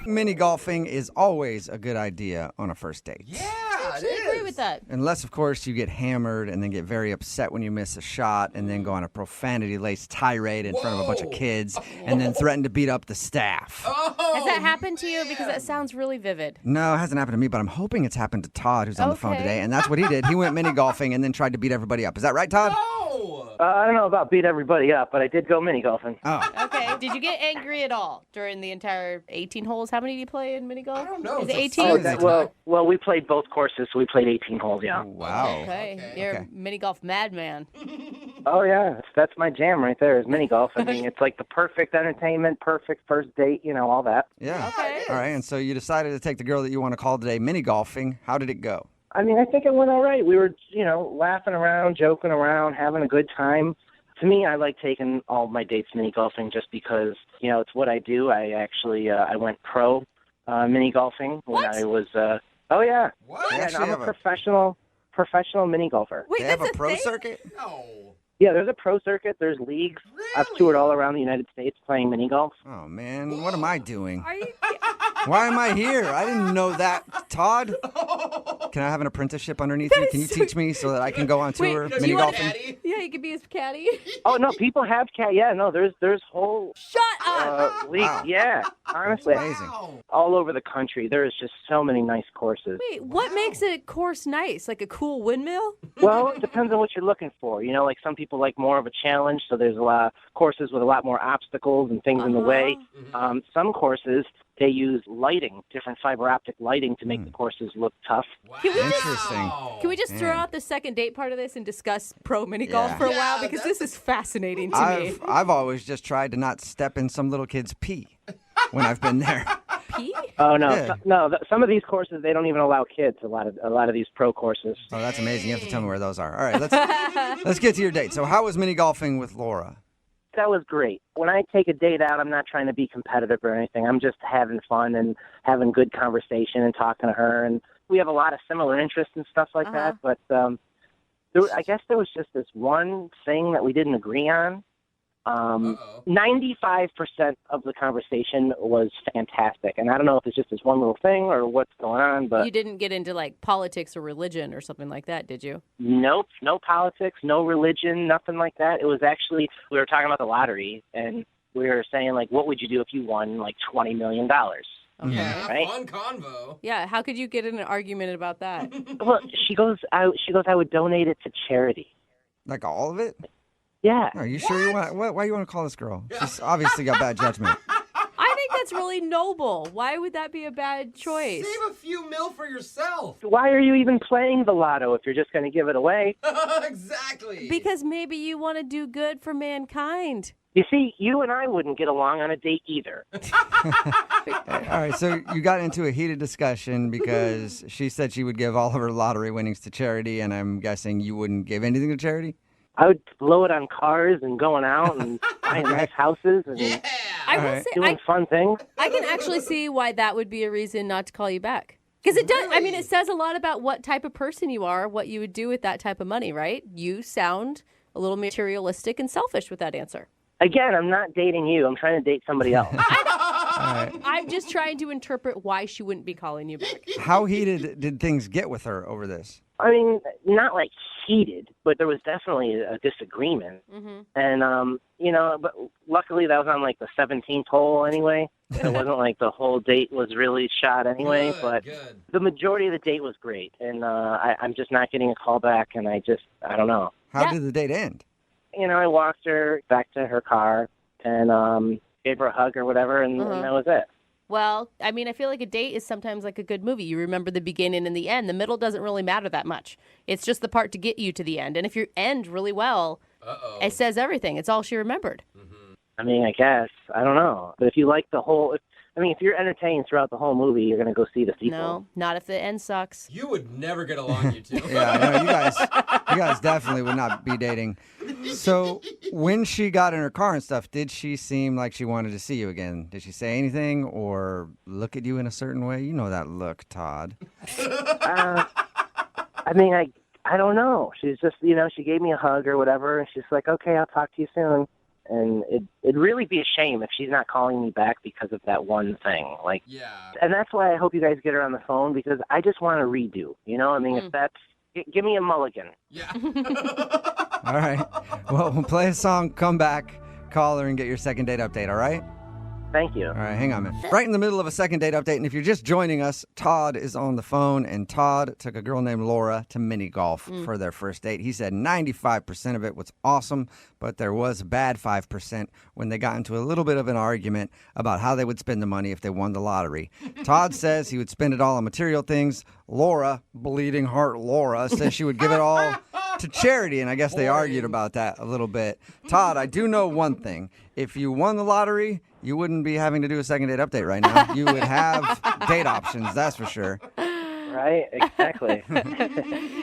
Mini golfing is always a good idea on a first date. Yeah, I actually agree with that. Unless, of course, you get hammered and then get very upset when you miss a shot and then go on a profanity-laced tirade in front of a bunch of kids and then threaten to beat up the staff. Has that happened to you? Because that sounds really vivid. No, it hasn't happened to me, but I'm hoping it's happened to Todd, who's on the phone today, and that's what he did. He went mini golfing and then tried to beat everybody up. Is that right, Todd? I don't know about beat everybody up, but I did go mini golfing. Oh. Okay. Did you get angry at all during the entire 18 holes? How many do you play in mini golf? I don't know. Is it It's 18? Well, we played both courses, so we played 18 holes, yeah. Wow. Okay. You're a mini golf madman. Oh, yeah. That's my jam right there is mini golf. I mean, it's like the perfect entertainment, perfect first date, all that. Yeah. Okay. All right, and so you decided to take the girl that you want to call today mini golfing. How did it go? I mean, I think it went all right. We were, laughing around, joking around, having a good time. To me, I like taking all my dates mini golfing just because, it's what I do. I actually, I went pro mini golfing when I was, oh, yeah. What? Yeah, I'm a professional mini golfer. Wait, They have that's a pro thing? circuit? No. Yeah, there's a pro circuit. There's leagues. I've toured all around the United States playing mini golf. Oh, man, what am I doing? Are you? Why am I here? I didn't know that, Todd. Can I have an apprenticeship underneath you? Can you teach me so that I can go on tour Wait, mini you wanna- golfing? Yeah, you could be his caddy. Oh, no, people have Yeah, no, there's whole Shut up. leagues. Wow. Yeah, honestly. Amazing. All over the country. There is just so many nice courses. Wait, what makes a course nice? Like a cool windmill? Well, it depends on what you're looking for. Like some people like more of a challenge, so there's a lot of courses with a lot more obstacles and things in the way. Some courses, they use lighting, different fiber optic lighting to make the courses look tough. Wow. Interesting. Can we just throw out the second date part of this and discuss pro mini golf Yeah. for a while? Yeah, Because this is fascinating to me. I've always just tried to not step in some little kid's pee when I've been there. Pee? Oh no, Yeah. some of these courses they don't even allow kids. A lot of these pro courses. Oh, that's amazing. You have to tell me where those are. All right, let's get to your date. So how was mini golfing with Laura? That was great. When I take a date out, I'm not trying to be competitive or anything. I'm just having fun and having good conversation and talking to her. And we have a lot of similar interests and stuff like that. But I guess there was just this one thing that we didn't agree on. 95% of the conversation was fantastic. And I don't know if it's just this one little thing or what's going on, but You didn't get into like politics or religion or something like that, did you? nope, no politics, no religion, nothing like that. It was actually, we were talking about the lottery, and we were saying, like, what would you do if you won, like, $20 million? Okay. Yeah, Right? fun convo. Yeah, how could you get in an argument about that? Well, she goes, I would donate it to charity. Like all of it? Yeah. Are you sure you want? Why you want to call this girl? She's obviously got bad judgment. I think that's really noble. Why would that be a bad choice? Save a few mil for yourself. Why are you even playing the lotto if you're just going to give it away? Exactly. Because maybe you want to do good for mankind. You see, you and I wouldn't get along on a date either. All right, so you got into a heated discussion because she said she would give all of her lottery winnings to charity, and I'm guessing you wouldn't give anything to charity? I would blow it on cars and going out and buying nice houses and Yeah. I will All right. say, doing fun things. I can actually see why that would be a reason not to call you back. Because it does, I mean, it says a lot about what type of person you are, what you would do with that type of money, right? You sound a little materialistic and selfish with that answer. Again, I'm not dating you. I'm trying to date somebody else. All right. I'm just trying to interpret why she wouldn't be calling you back. How heated did things get with her over this? I mean, not like heated, but there was definitely a disagreement. And, but luckily that was on like the 17th hole anyway. It wasn't like the whole date was really shot anyway, but Good. the majority of the date was great. And I'm just not getting a call back, and I don't know. How did the date end? I walked her back to her car and gave her a hug or whatever, and that was it. Well, I mean, I feel like a date is sometimes like a good movie. You remember the beginning and the end. The middle doesn't really matter that much. It's just the part to get you to the end. And if you end really well, it says everything. It's all she remembered. I mean, I guess. I don't know. But if you like if you're entertained throughout the whole movie, you're going to go see the sequel. No, not if the end sucks. You would never get along, you two. Yeah, I know, you guys definitely would not be dating. So when she got in her car and stuff, did she seem like she wanted to see you again? Did she say anything or look at you in a certain way? You know that look, Todd. I mean, I don't know. She's just, she gave me a hug or whatever, and she's like, okay, I'll talk to you soon. And it'd really be a shame if she's not calling me back because of that one thing. Like, Yeah. and that's why I hope you guys get her on the phone, because I just want to redo. You know, I mean, if that's, give me a mulligan. Yeah. All right. Well, we'll play a song, come back, call her, and get your second date update, all right? Thank you. All right, hang on a minute. Right in the middle of a second date update, and if you're just joining us, Todd is on the phone, and Todd took a girl named Laura to mini golf for their first date. He said 95% of it was awesome, but there was a bad 5% when they got into a little bit of an argument about how they would spend the money if they won the lottery. Todd says he would spend it all on material things. Laura, bleeding heart Laura, says she would give it all to charity, and I guess they argued about that a little bit. Todd, I do know one thing. If you won the lottery, you wouldn't be having to do a second date update right now. You would have date options, that's for sure. Right, exactly.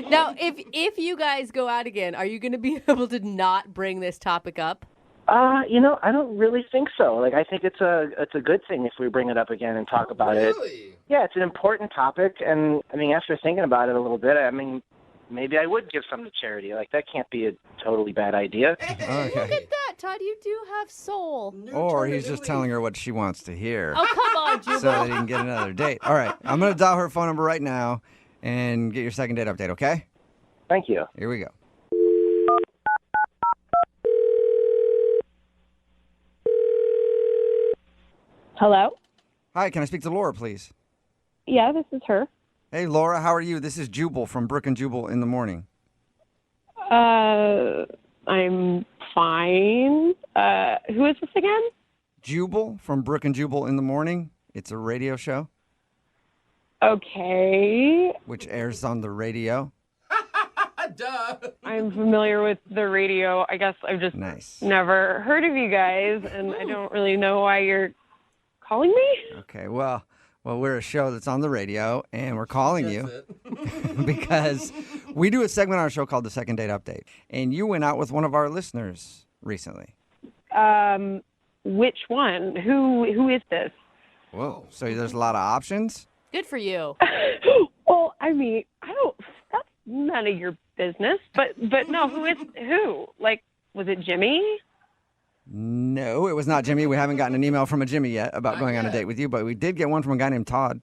Now, if you guys go out again, are you going to be able to not bring this topic up? You know, I don't really think so. Like, I think it's a good thing if we bring it up again and talk about it. Really? Yeah, it's an important topic, and I mean, after thinking about it a little bit, I mean, maybe I would give some to charity. Like, that can't be a totally bad idea. Okay. Look at that, Todd. You do have soul. Or he's just telling her what she wants to hear Oh, come on, Jubal. so that he can get another date. All right, I'm going to dial her phone number right now and get your second date update, okay? Thank you. Here we go. Hello? Hi, can I speak to Laura, please? Yeah, this is her. Hey, Laura, how are you? This is Jubal from Brooke and Jubal in the morning. I'm fine. Who is this again? Jubal from Brooke and Jubal in the morning. It's a radio show Okay. which airs on the radio. Duh. I'm familiar with the radio. I guess I've just Nice. never heard of you guys, and I don't really know why you're calling me. Okay, well, we're a show that's on the radio, and we're calling That's you it. because we do a segment on our show called the Second Date Update, and you went out with one of our listeners recently. Which one? Who is this? Whoa! So there's a lot of options. Good for you. Well, I mean, that's none of your business. But no, who? Like, was it Jimmy? No, it was not Jimmy. We haven't gotten an email from a Jimmy yet about Not going on a yet. date with you, but we did get one from a guy named Todd.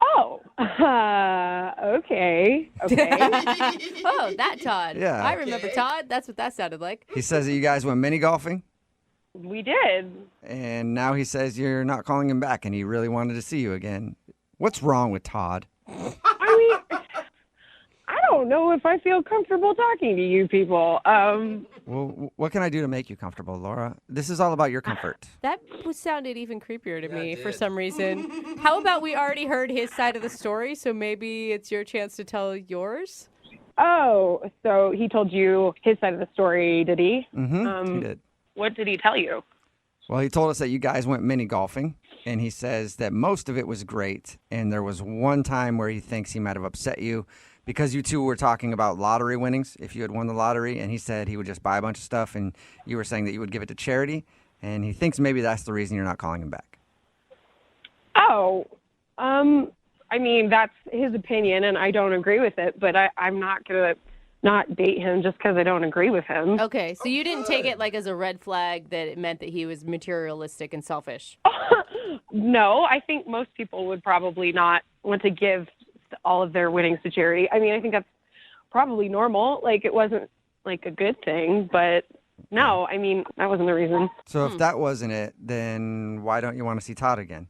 Oh, okay. Oh, that Todd. Yeah. I remember Okay. Todd. That's what that sounded like. He says that you guys went mini golfing, We did. and now he says you're not calling him back, and he really wanted to see you again. What's wrong with Todd? I mean, I don't know if I feel comfortable talking to you people. Well, what can I do to make you comfortable, Laura? This is all about your comfort. That sounded even creepier to Yeah, me it for did. some reason. How about we already heard his side of the story, so maybe it's your chance to tell yours? Oh, so he told you his side of the story, did he? Mm-hmm. He did. What did he tell you? Well, he told us that you guys went mini golfing, and he says that most of it was great, and there was one time where he thinks he might have upset you because you two were talking about lottery winnings, if you had won the lottery, and he said he would just buy a bunch of stuff, and you were saying that you would give it to charity, and he thinks maybe that's the reason you're not calling him back. Oh, I mean, that's his opinion, and I don't agree with it, but I'm not going to not date him just because I don't agree with him. Okay, so you didn't take it like as a red flag that it meant that he was materialistic and selfish. No, I think most people would probably not want to give all of their winnings to charity. I mean, I think that's probably normal. Like, it wasn't like a good thing, but no, I mean, that wasn't the reason. So if that wasn't it, then why don't you want to see Todd again?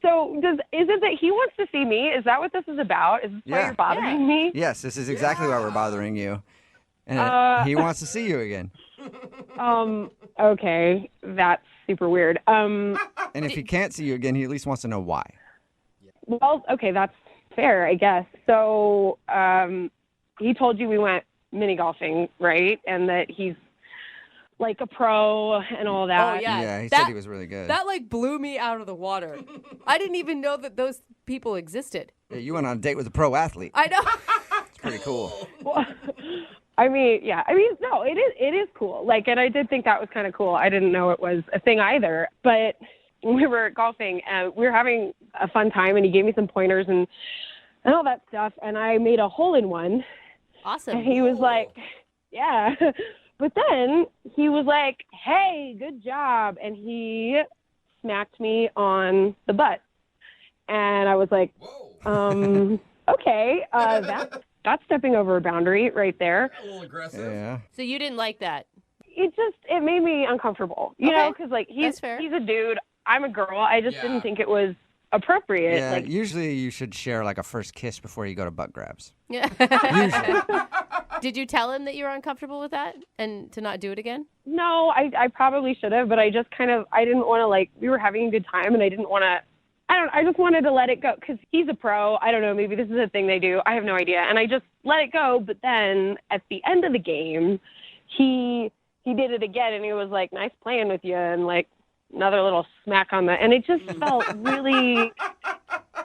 So is it that he wants to see me? Is that what this is about? Is this why Yeah. you're bothering me? Yes, this is exactly why we're bothering you. And he wants to see you again. Okay, that's super weird. And if he can't see you again, he at least wants to know why. Well, okay, that's fair, I guess. So, he told you we went mini golfing, right? And that he's like a pro and all that. Oh, yeah. Yeah, he that, said he was really good. That like blew me out of the water. I didn't even know that those people existed. Yeah, you went on a date with a pro athlete. I know. It's pretty cool. Well, I mean, yeah. I mean, no, it is cool. Like, and I did think that was kind of cool. I didn't know it was a thing either. But when we were golfing, we were having a fun time, and he gave me some pointers and all that stuff. And I made a hole in one. Awesome. And he was like, yeah. But then he was like, hey, good job. And he smacked me on the butt. And I was like, okay, that's stepping over a boundary right there. A little aggressive. Yeah. So you didn't like that? It made me uncomfortable, you know, because like he's a dude, I'm a girl. I just didn't think it was appropriate. Yeah, Like, usually you should share like a first kiss before you go to butt grabs. Yeah. Usually. Did you tell him that you were uncomfortable with that and to not do it again? no, I probably should have, but I just I didn't want to, like, we were having a good time and I didn't want to, I just wanted to let it go because he's a pro. I don't know, maybe this is a thing they do. I have no idea. And I just let it go. But then at the end of the game, he did it again and he was like, nice playing with you. And like another little smack on the, and it just felt really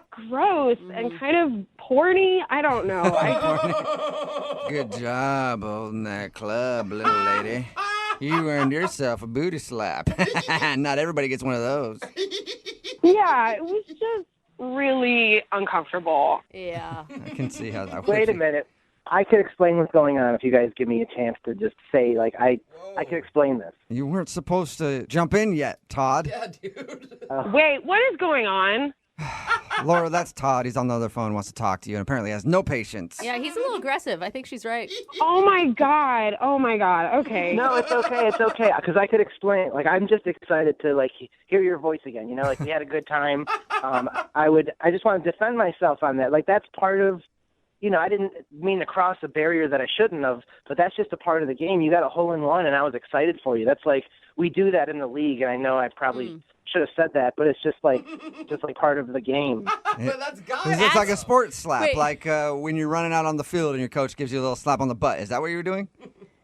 gross and kind of porny. I don't know. Good job holding that club, little lady. You earned yourself a booty slap. Not everybody gets one of those. Yeah, it was just really uncomfortable. Yeah. I can see how that would Wait a be. minute. I could explain what's going on if you guys give me a chance to just say, like, I could explain this. You weren't supposed to jump in yet, Todd. Yeah, dude. Wait, what is going on? Laura, that's Todd. He's on the other phone, wants to talk to you, and apparently has no patience. Yeah, he's a little aggressive. I think she's right. Oh my god. Okay. No, it's okay, because I could explain. Like, I'm just excited to, like, hear your voice again. You know, like, we had a good time. I just want to defend myself on that. Like, that's part of, you know, I didn't mean to cross a barrier that I shouldn't have, but that's just a part of the game. You got a hole in one, and I was excited for you. That's like, we do that in the league, and I know I probably should have said that, but it's just like part of the game. But that's God. It's like a sports slap, Wait. like when you're running out on the field and your coach gives you a little slap on the butt. Is that what you were doing?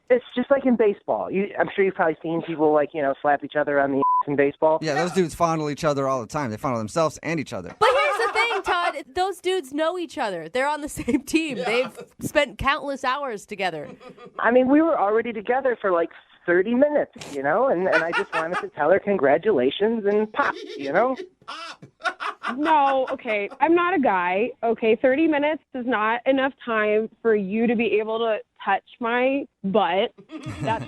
It's just like in baseball. I'm sure you've probably seen people, like, you know, slap each other on the in baseball. Yeah, those dudes fondle each other all the time. They fondle themselves and each other. But here's the thing, Todd. Those dudes know each other. They're on the same team. They've spent countless hours together. I mean, we were already together for like 30 minutes, you know, and I just wanted to tell her congratulations and pop, you know? No, okay. I'm not a guy. Okay, 30 minutes is not enough time for you to be able to touch my butt. That's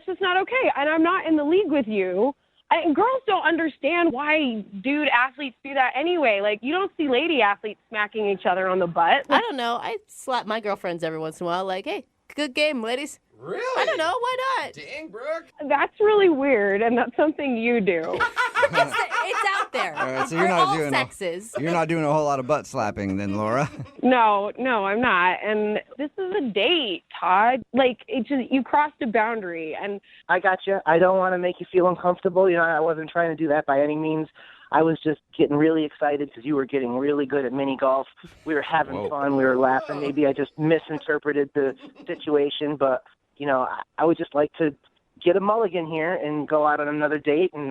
just not okay. And I'm not in the league with you. And girls don't understand why dude athletes do that anyway. Like, you don't see lady athletes smacking each other on the butt. I don't know. I slap my girlfriends every once in a while. Like, hey, good game, ladies. Really? I don't know. Why not? Dang, Brooke. That's really weird, and that's something you do. It's out there. All right, so For you're not all doing sexes. You're not doing a whole lot of butt slapping then, Laura. No, I'm not. And this is a date, Todd. Like, it just, you crossed a boundary, and I got you. I don't want to make you feel uncomfortable. You know, I wasn't trying to do that by any means. I was just getting really excited because you were getting really good at mini golf. We were having fun. We were laughing. Maybe I just misinterpreted the situation, but, you know, I would just like to get a mulligan here and go out on another date and,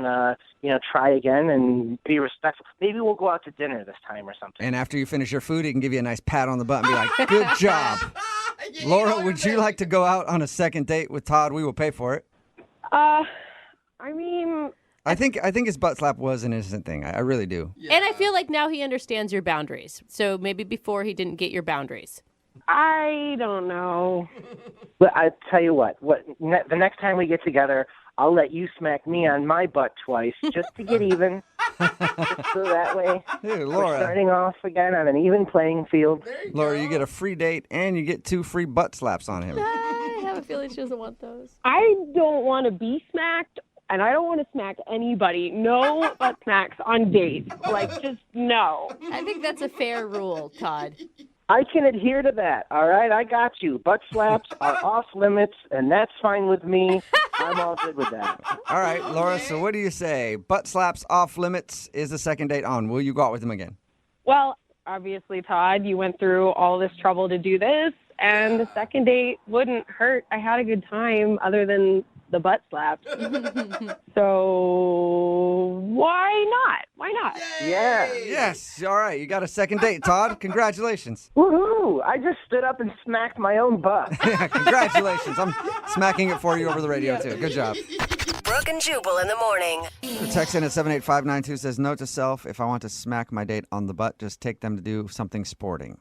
you know, try again and be respectful. Maybe we'll go out to dinner this time or something. And after you finish your food, he can give you a nice pat on the butt and be like, good job. Yeah, Laura, you would you like to go out on a second date with Todd? We will pay for it. I mean, I think his butt slap was an innocent thing. I really do. And I feel like now he understands your boundaries. So maybe before he didn't get your boundaries. I don't know. But I tell you what, the next time we get together, I'll let you smack me on my butt twice just to get even. Just so that way Hey, we're Laura. starting off again on an even playing field. Laura, you get a free date and you get 2 free butt slaps on him. I have a feeling she doesn't want those. I don't want to be smacked, and I don't want to smack anybody. No butt smacks on dates. Like, just no. I think that's a fair rule, Todd. I can adhere to that, all right? I got you. Butt slaps are off limits, and that's fine with me. I'm all good with that. All right, Laura, so what do you say? Butt slaps off limits. Is the second date on? Will you go out with him again? Well, obviously, Todd, you went through all this trouble to do this, and the second date wouldn't hurt. I had a good time other than the butt slap. So why not? Why not? Yeah. Yes. All right, you got a second date, Todd. Congratulations. Woohoo! I just stood up and smacked my own butt. Yeah, congratulations. I'm smacking it for you over the radio, too. Good job. Brooke and Jubal in the morning. The text in at 78592 says, note to self, if I want to smack my date on the butt, just take them to do something sporting.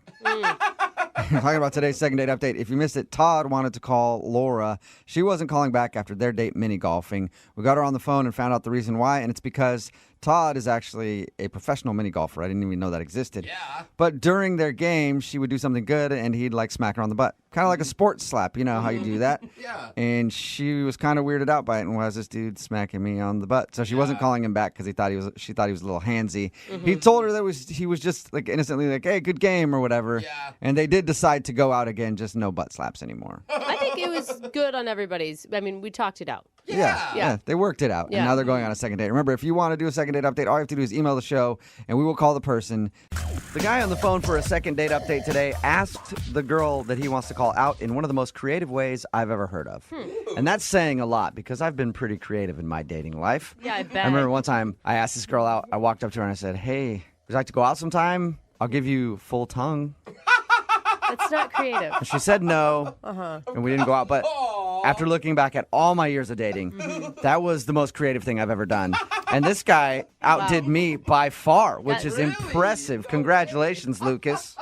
Talking about today's second date update. If you missed it, Todd wanted to call Laura. She wasn't calling back after their date mini golfing. We got her on the phone and found out the reason why, and it's because Todd is actually a professional mini golfer. I didn't even know that existed. Yeah. But during their game, she would do something good, and he'd like smack her on the butt. Kind of like a sports slap. You know how you do that? Yeah. And she was kind of weirded out by it. And why is this dude smacking me on the butt? So she wasn't calling him back because she thought he was a little handsy. He told her that he was just like innocently like, hey, good game or whatever. Yeah. And they did decide to go out again, just no butt slaps anymore. I think it was good on everybody's. I mean, we talked it out. Yeah, they worked it out. Yeah. And now they're going on a second date. Remember, if you want to do a second date update, all you have to do is email the show, and we will call the person. The guy on the phone for a second date update today asked the girl that he wants to call out in one of the most creative ways I've ever heard of. And that's saying a lot because I've been pretty creative in my dating life. Yeah, I bet. I remember one time I asked this girl out. I walked up to her and I said, hey, would you like to go out sometime? I'll give you full tongue. That's not creative. And she said no, and we didn't go out. But after looking back at all my years of dating, that was the most creative thing I've ever done. And this guy outdid me by far, which is impressive. Congratulations, Lucas.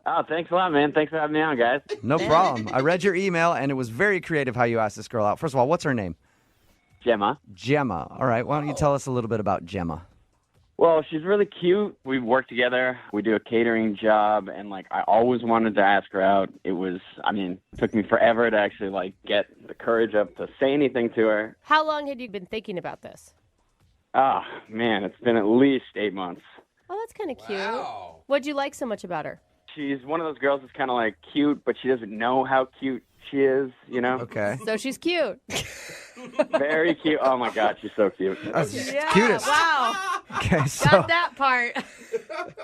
Oh, thanks a lot, man. Thanks for having me on, guys. No problem. I read your email, and it was very creative how you asked this girl out. First of all, what's her name? Gemma. Gemma. All right, why don't you tell us a little bit about Gemma? Well, she's really cute. We work together. We do a catering job, and, I always wanted to ask her out. It took me forever to actually, get the courage up to say anything to her. How long had you been thinking about this? Oh, man, it's been at least 8 months. Oh, that's kind of cute. Wow. What'd you like so much about her? She's one of those girls that's kind of, cute, but she doesn't know how cute she is, you know? Okay. So she's cute. Very cute. Oh, my God, she's so cute. Cutest. Wow. Okay, so Got that part.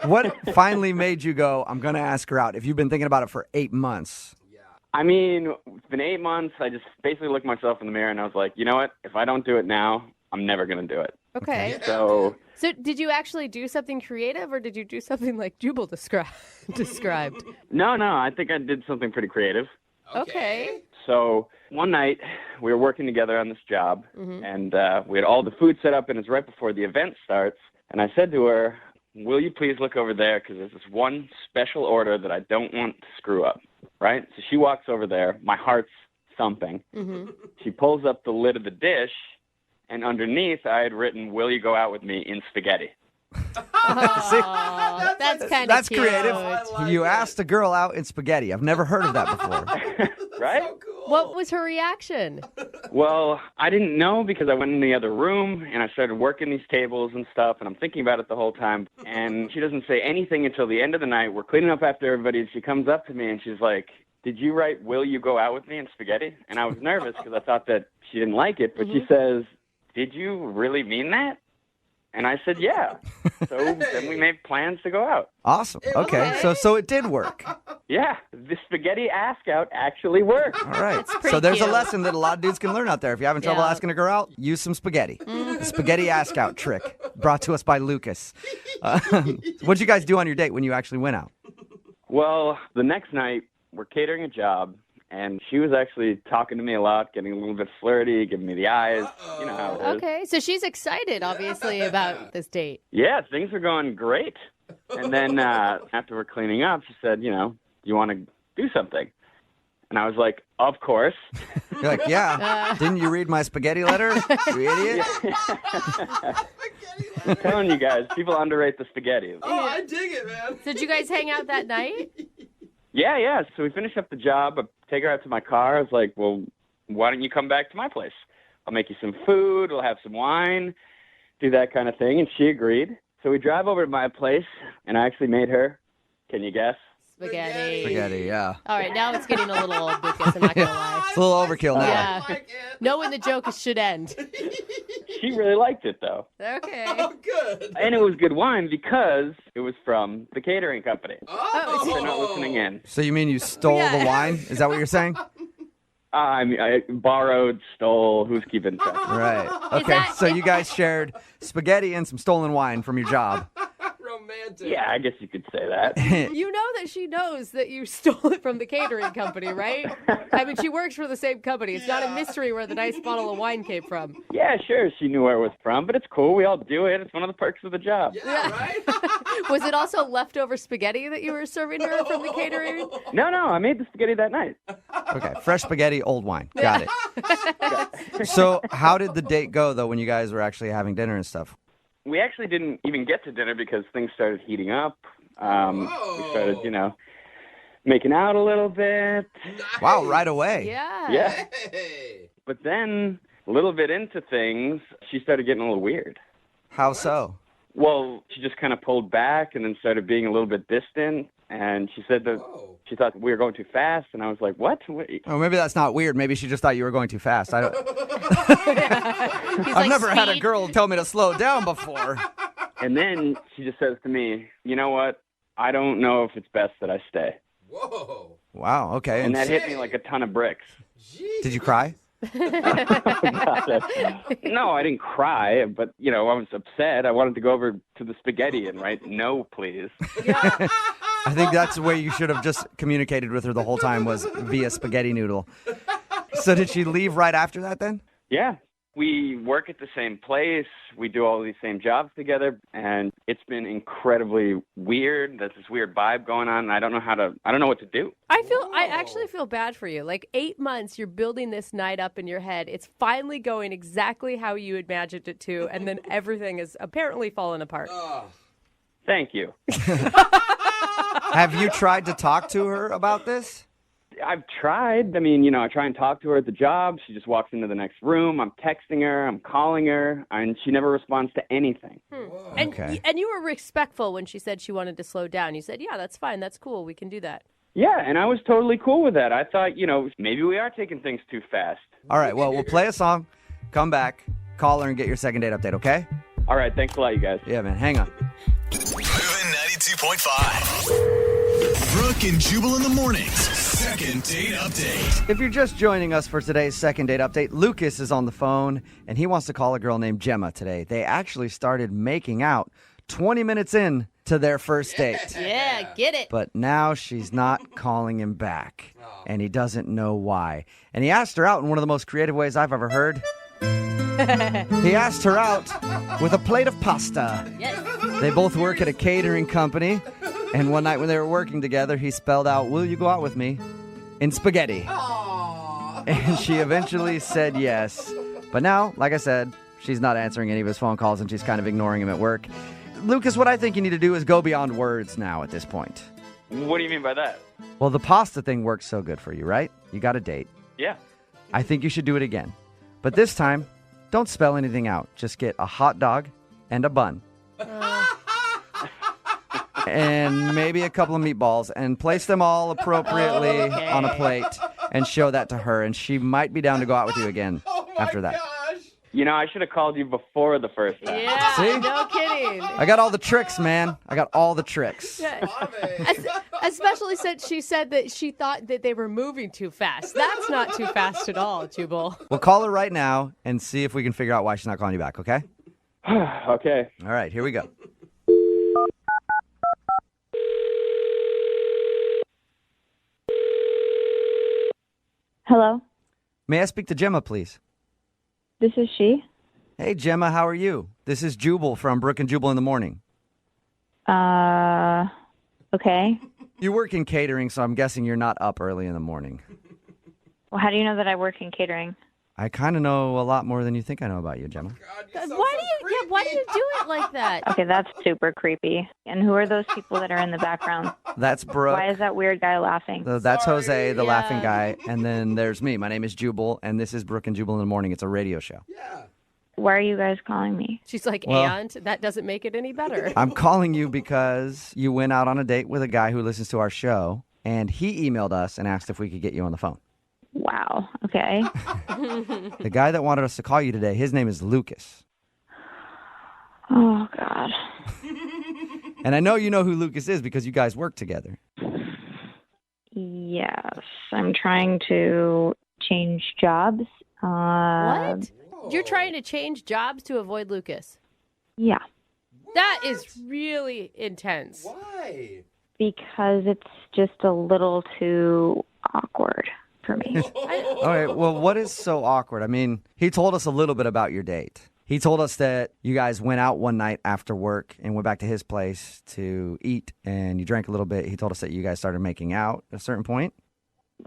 what finally made you go, I'm going to ask her out? If you've been thinking about it for 8 months. It's been 8 months. I just basically looked myself in the mirror, and I was like, you know what? If I don't do it now, I'm never going to do it. Okay. So did you actually do something creative, or did you do something like Jubal described? No, I think I did something pretty creative. Okay. So one night we were working together on this job, and we had all the food set up, and it's right before the event starts. And I said to her, will you please look over there, because there's this one special order that I don't want to screw up, right? So she walks over there. My heart's thumping. She pulls up the lid of the dish, and underneath I had written, will you go out with me in spaghetti? Oh, that's kind of That's cute. creative. like You it. asked a girl out in spaghetti. I've never heard of that before. Right? So cool. What was her reaction? Well, I didn't know because I went in the other room and I started working these tables and stuff, and I'm thinking about it the whole time. And she doesn't say anything until the end of the night. We're cleaning up after everybody, and she comes up to me and she's like, did you write, will you go out with me in spaghetti? And I was nervous because I thought that she didn't like it, but she says, did you really mean that? And I said, yeah. So then we made plans to go out. Awesome. Okay, so it did work. Yeah, the spaghetti ask out actually worked. All right. pretty So there's a cute. lesson that a lot of dudes can learn out there. If you're having trouble Yeah. asking a girl out, use some spaghetti. The spaghetti ask out trick brought to us by Lucas. What'd you guys do on your date when you actually went out? Well, the next night, we're catering a job, and she was actually talking to me a lot, getting a little bit flirty, giving me the eyes. You know how it is. Okay, so she's excited, obviously, about this date. Yeah, things are going great. And then after we're cleaning up, she said, you want to do something? And I was like, of course. You're like, yeah. Didn't you read my spaghetti letter, you idiot? I'm telling you guys, people underrate the spaghetti. Oh, I dig it, man. So did you guys hang out that night? Yeah. So we finished up the job. I take her out to my car. I was like, well, why don't you come back to my place? I'll make you some food. We'll have some wine, do that kind of thing. And she agreed. So we drive over to my place, and I actually made her, can you guess? Spaghetti. Spaghetti, yeah. All right, now it's getting a little old, Lucas. I'm not going to lie. It's a little overkill now. Yeah. I like it. Know when the joke should end. She really liked it, though. Okay. Oh, good. And it was good wine because it was from the catering company. Oh. They're not listening in. So you mean you stole the wine? Is that what you're saying? I borrowed, stole, who's keeping track? Right. Okay, that- so you guys shared spaghetti and some stolen wine from your job. Romantic. Yeah, I guess you could say that. You know that she knows that you stole it from the catering company, right? I mean, she works for the same company. It's not a mystery where the nice bottle of wine came from. Yeah, sure, she knew where it was from, but it's cool. We all do it. It's one of the perks of the job. Yeah, right? Was it also leftover spaghetti that you were serving her from the catering? No, I made the spaghetti that night. Okay, fresh spaghetti, old wine. Got it. So how did the date go, though, when you guys were actually having dinner and stuff? We actually didn't even get to dinner because things started heating up. We started, making out a little bit. Wow, right away. Yeah. Yeah. Hey. But then, a little bit into things, she started getting a little weird. How so? Well, she just kind of pulled back and then started being a little bit distant. And she said that Whoa. she thought we were going too fast. And I was like, what? Oh, maybe that's not weird. Maybe she just thought you were going too fast. He's I've like, never had a "Speed." girl tell me to slow down before. And then she just says to me, you know what? I don't know if it's best that I stay. Whoa. Wow, okay. And that hit me like a ton of bricks. Jeez. Did you cry? No, I didn't cry, but, I was upset. I wanted to go over to the spaghetti and write, no, please. I think that's the way you should have just communicated with her the whole time was via spaghetti noodle. So did she leave right after that then? Yeah. We work at the same place. We do all these same jobs together, and it's been incredibly weird. There's this weird vibe going on, and I don't know what to do. I actually feel bad for you. Like 8 months, you're building this night up in your head. It's finally going exactly how you imagined it to, and then everything is apparently falling apart. Thank you. Have you tried to talk to her about this? I've tried. I try and talk to her at the job. She just walks into the next room. I'm texting her. I'm calling her, and she never responds to anything. And, Okay. and you were respectful when she said she wanted to slow down. You said, yeah, that's fine. That's cool. We can do that. Yeah, and I was totally cool with that. I thought, maybe we are taking things too fast. All right, well, we'll play a song, come back, call her, and get your second date update, okay? All right, thanks a lot, you guys. Yeah, man, hang on. Moving 92.5. Brooke and Jubal in the mornings. Second date update. If you're just joining us for today's second date update, Lucas is on the phone, and he wants to call a girl named Gemma today. They actually started making out 20 minutes in to their first date. Yeah, get it. But now she's not calling him back, and he doesn't know why. And he asked her out in one of the most creative ways I've ever heard. He asked her out with a plate of pasta. Yes. They both work at a catering company, and one night when they were working together, he spelled out, "Will you go out with me?" in spaghetti. And she eventually said yes. But now, like I said, she's not answering any of his phone calls, and she's kind of ignoring him at work. Lucas, what I think you need to do is go beyond words now at this point. What do you mean by that? Well, the pasta thing works so good for you, right? You got a date. Yeah. I think you should do it again. But this time, don't spell anything out. Just get a hot dog and a bun. And maybe a couple of meatballs and place them all appropriately on a plate and show that to her. And she might be down to go out with you again after that. Gosh. I should have called you before the first time. Yeah, See? no kidding. I got all the tricks, man. I got all the tricks. Especially since she said that she thought that they were moving too fast. That's not too fast at all, Jubal. We'll call her right now and see if we can figure out why she's not calling you back, okay? Okay. All right, here we go. Hello, May I speak to Gemma, please? this is she. Hey, Gemma, how are you? This is Jubal from Brooke and Jubal in the morning. Okay. You work in catering, so I'm guessing you're not up early in the morning. Well, how do you know that I work in catering? I kind of know a lot more than you think I know about you, Gemma. Why do you do it like that? Okay, that's super creepy. And who are those people that are in the background? That's Brooke. Why is that weird guy laughing? That's Jose, the Yeah. laughing guy. And then there's me. My name is Jubal, and this is Brooke and Jubal in the morning. It's a radio show. Yeah. Why are you guys calling me? She's like, Well- and that doesn't make it any better. I'm calling you because you went out on a date with a guy who listens to our show, and he emailed us and asked if we could get you on the phone. Wow. Okay. The guy that wanted us to call you today, his name is Lucas. Oh, God. And I know you know who Lucas is because you guys work together. Yes. I'm trying to change jobs. What? You're trying to change jobs to avoid Lucas? Yeah. That is really intense. Why? Because it's just a little too awkward for me. All right, well, what is so awkward? I mean, he told us a little bit about your date. He told us that you guys went out one night after work and went back to his place to eat, and you drank a little bit. He told us that you guys started making out at a certain point.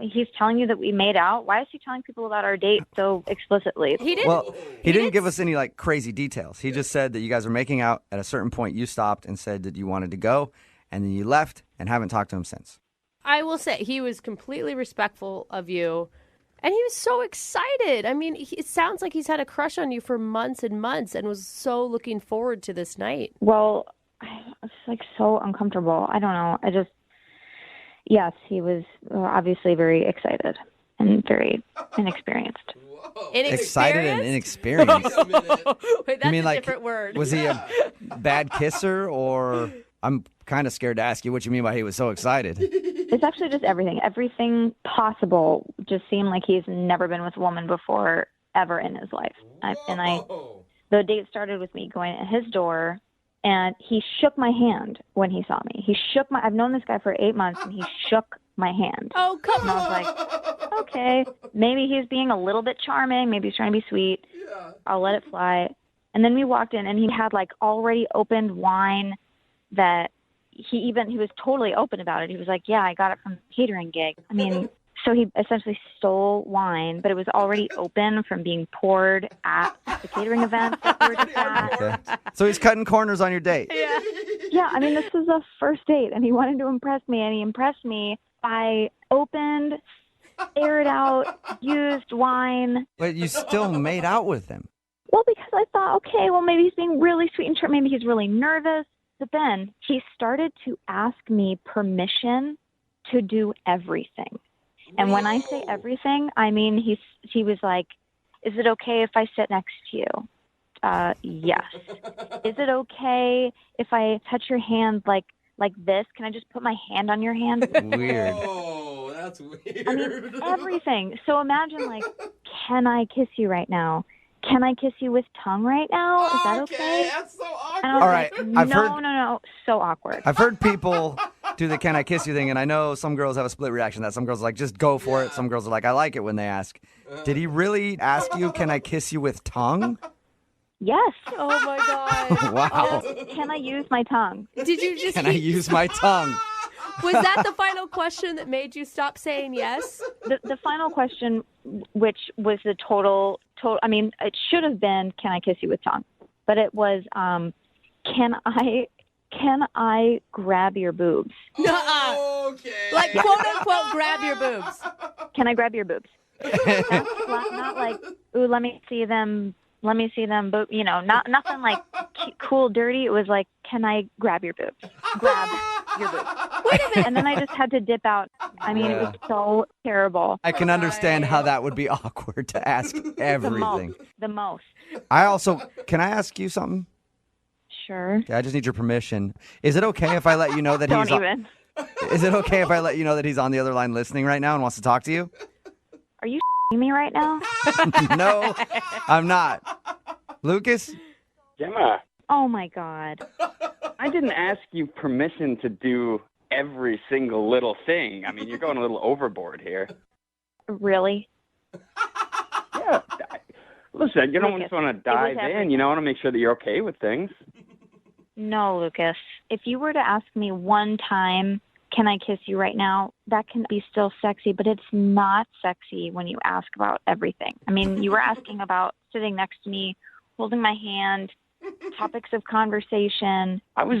He's telling you that we made out. Why is he telling people about our date so explicitly? He didn't. Well, he didn't give us any like crazy details. He just said that you guys were making out at a certain point. You stopped and said that you wanted to go, and then you left and haven't talked to him since. I will say he was completely respectful of you. And he was so excited. I mean, it sounds like he's had a crush on you for months and months and was so looking forward to this night. Well, it's like so uncomfortable. I don't know. Yes, he was obviously very excited and very inexperienced. Excited and inexperienced. Wait, that's a different word. Was he a bad kisser, or I'm kind of scared to ask you what you mean by he was so excited. It's actually just everything. Everything possible just seemed like he's never been with a woman before ever in his life. The date started with me going at his door, and he shook my hand when he saw me. I've known this guy for 8 months, and he shook my hand. Oh, come on. And I was like, okay, maybe he's being a little bit charming. Maybe he's trying to be sweet. Yeah. I'll let it fly. And then we walked in, and he had like already opened wine that he was totally open about it. He was like, yeah, I got it from the catering gig. I mean, so he essentially stole wine, but it was already open from being poured at the catering event that we were just at. Okay. So he's cutting corners on your date. Yeah, I mean, this was a first date, and he wanted to impress me, and he impressed me by opened, aired out, used wine. But you still made out with him. Well, because I thought, okay, well, maybe he's being really sweet and maybe he's really nervous. But then he started to ask me permission to do everything. And when I say everything, I mean he was like, is it okay if I sit next to you? Yes. Is it okay if I touch your hand like this? Can I just put my hand on your hand? Weird. Oh, that's weird. I mean, everything. So imagine, like, can I kiss you right now? Can I kiss you with tongue right now? Is that okay? That's so awkward. And I was All right, like, no. So awkward. I've heard people do the "can I kiss you" thing, and I know some girls have a split reaction to that. Some girls are like, just go for it. Some girls are like, I like it when they ask. Did he really ask you, can I kiss you with tongue? Yes. Oh, my God. Wow. Can I use my tongue? Did you just... Can I use my tongue? Was that the final question that made you stop saying yes? The final question, which was the total, I mean, it should have been, can I kiss you with tongue? But it was, can I grab your boobs? Okay. Like, quote unquote, grab your boobs. Can I grab your boobs? Not like, ooh, let me see them, boob, nothing like cool, dirty. It was like, can I grab your boobs? Grab your boobs. Wait a minute. And then I just had to dip out. I mean, It was so terrible. I can understand how that would be awkward to ask everything. The most. Can I ask you something? Sure. I just need your permission. Is it okay if I let you know that Don't even. Is it okay if I let you know that he's on the other line listening right now and wants to talk to you? Are you me right now? No, I'm not. Lucas? Gemma, Oh, my God. I didn't ask you permission to do every single little thing. I mean, you're going a little overboard here. Really? Yeah. Listen, you don't Lucas, just want to dive in. You want to make sure that you're okay with things. No, Lucas. If you were to ask me one time, can I kiss you right now? That can be still sexy, but it's not sexy when you ask about everything. I mean, you were asking about sitting next to me, holding my hand, topics of conversation. I was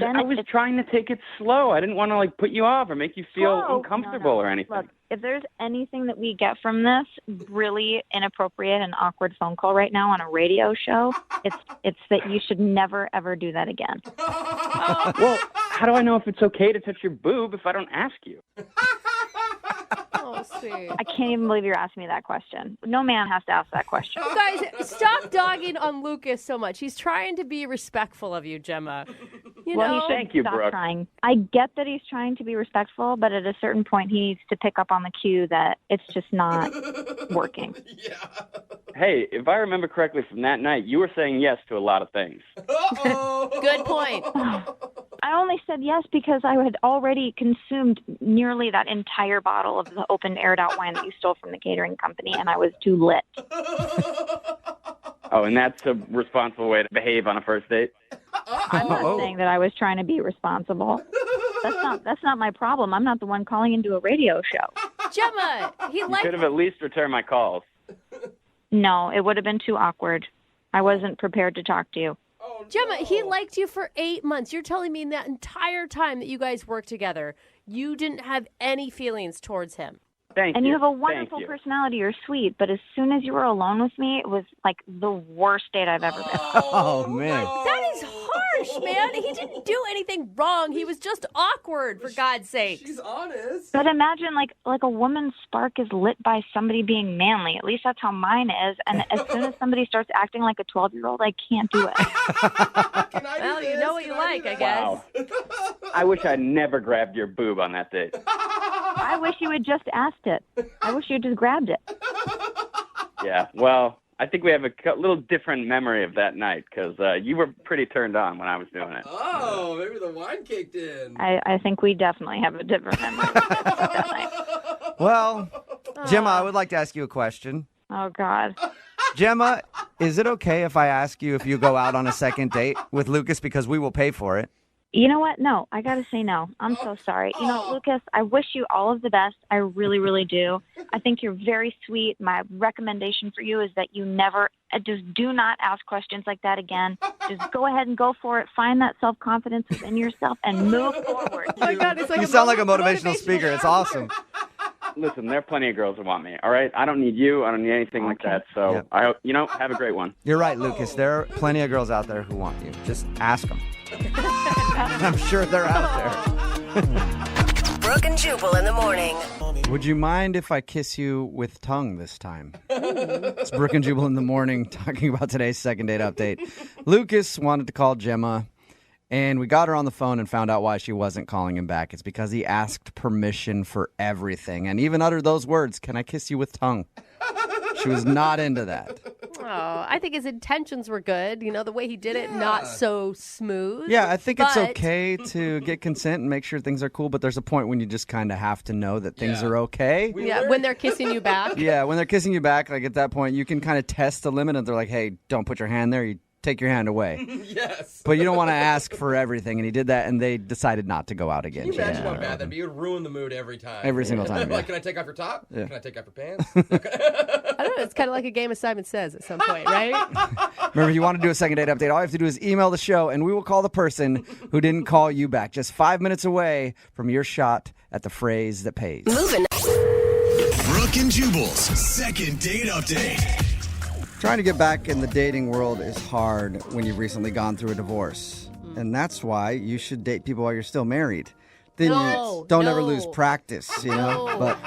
trying to take it slow. I didn't want to put you off or make you feel uncomfortable or anything. Look, if there's anything that we get from this really inappropriate and awkward phone call right now on a radio show, it's that you should never ever do that again. Well, how do I know if it's okay to touch your boob if I don't ask you? Oh, sweet. I can't even believe you're asking me that question. No man has to ask that question. Guys, stop dogging on Lucas so much. He's trying to be respectful of you, Gemma. Well, he should Thank you, stop Brooke. trying. I get that he's trying to be respectful, but at a certain point, he needs to pick up on the cue that it's just not working. Yeah. Hey, if I remember correctly from that night, you were saying yes to a lot of things. Good point. I only said yes because I had already consumed nearly that entire bottle of the open aired out wine that you stole from the catering company, and I was too lit. Oh, and that's a responsible way to behave on a first date? I'm not saying that I was trying to be responsible. That's not my problem. I'm not the one calling into a radio show. Gemma, he You liked could have at least returned my calls. No, it would have been too awkward. I wasn't prepared to talk to you. Gemma, he liked you for 8 months. You're telling me that entire time that you guys worked together, you didn't have any feelings towards him. Thank And you. you have a Thank wonderful you. personality. You're sweet, but as soon as you were alone with me, it was like the worst date I've ever been. Oh, man. That is harsh, man. He didn't do anything wrong. He was just awkward, for God's sake. She's honest. But imagine like a woman's spark is lit by somebody being manly. At least that's how mine is. And as soon as somebody starts acting like a 12-year-old, I can't do it. Can I do Well, you this? know what you Can I do like, I that? guess. Wow. I wish I'd never grabbed your boob on that date. I wish you had just asked it. I wish you had just grabbed it. Yeah, well, I think we have a little different memory of that night because you were pretty turned on when I was doing it. Oh, maybe the wine kicked in. I think we definitely have a different memory of that night. Well, Gemma, I would like to ask you a question. Oh, God. Gemma, is it okay if I ask you if you go out on a second date with Lucas because we will pay for it? You know what? No, I got to say no. I'm so sorry. You know, Lucas, I wish you all of the best. I really, really do. I think you're very sweet. My recommendation for you is that you never, just do not ask questions like that again. Just go ahead and go for it. Find that self-confidence within yourself and move forward. Oh my God, it's like You sound like a motivational speaker. It's awesome. Listen, there are plenty of girls that want me, all right? I don't need you. I don't need anything like that. So, Yep. I hope, have a great one. You're right, Lucas. There are plenty of girls out there who want you. Just ask them. I'm sure they're out there. Brooke and Jubal in the morning. Would you mind if I kiss you with tongue this time? It's Brooke and Jubal in the morning talking about today's second date update. Lucas wanted to call Gemma, and we got her on the phone and found out why she wasn't calling him back. It's because he asked permission for everything and even uttered those words, "Can I kiss you with tongue?" She was not into that. Oh, I think his intentions were good. You know, the way he did it, not so smooth. Yeah, I think it's but- okay to get consent and make sure things are cool, but there's a point when you just kind of have to know that things Yeah. are okay. Yeah, when they're kissing you back. Yeah, when they're kissing you back, like at that point, you can kind of test the limit, and they're like, "Hey, don't put your hand there. You take your hand away." Yes. But you don't want to ask for everything, and he did that, and they decided not to go out again. Can you imagine Yeah. how bad that'd be? It would ruin the mood every time. Every single time, yeah. Like, can I take off your top? Yeah. Can I take off your pants? I don't know. It's kind of like a game of Simon Says at some point, right? Remember, if you want to do a second date update, all you have to do is email the show, and we will call the person who didn't call you back. Just 5 minutes away from your shot at the phrase that pays. Moving. Brooke and Jubal's second date update. Trying to get back in the dating world is hard when you've recently gone through a divorce. And that's why you should date people while you're still married. Then No, you don't ever no. lose practice, you know? No. But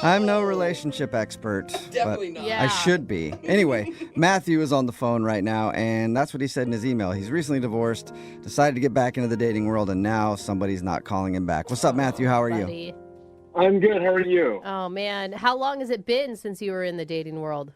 I'm no relationship expert. Definitely but not. Yeah. I should be. Anyway, Matthew is on the phone right now, and that's what he said in his email. He's recently divorced, decided to get back into the dating world, and now somebody's not calling him back. What's up, Matthew? How are you? Buddy. I'm good. How are you? Oh, man. How long has it been since you were in the dating world?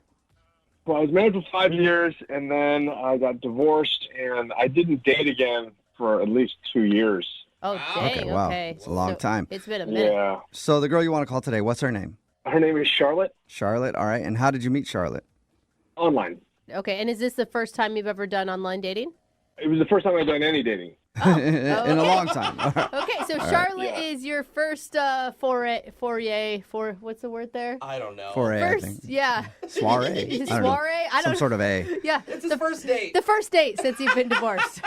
Well, I was married for 5 years, and then I got divorced, and I didn't date again for at least 2 years. Oh, dang. Okay, wow. Okay. It's a long time. It's been a minute. Yeah. So the girl you want to call today, what's her name? Her name is Charlotte. Charlotte, all right. And how did you meet Charlotte? Online. Okay. And is this the first time you've ever done online dating? It was the first time I've done any dating. In a long time. Okay. So Charlotte is your first foray for what's the word there? I don't know. Foray, I First, think. yeah. Soiree. I don't know. Soiree? I Some don't sort of A. Yeah. It's his first date. The first date since you've been divorced.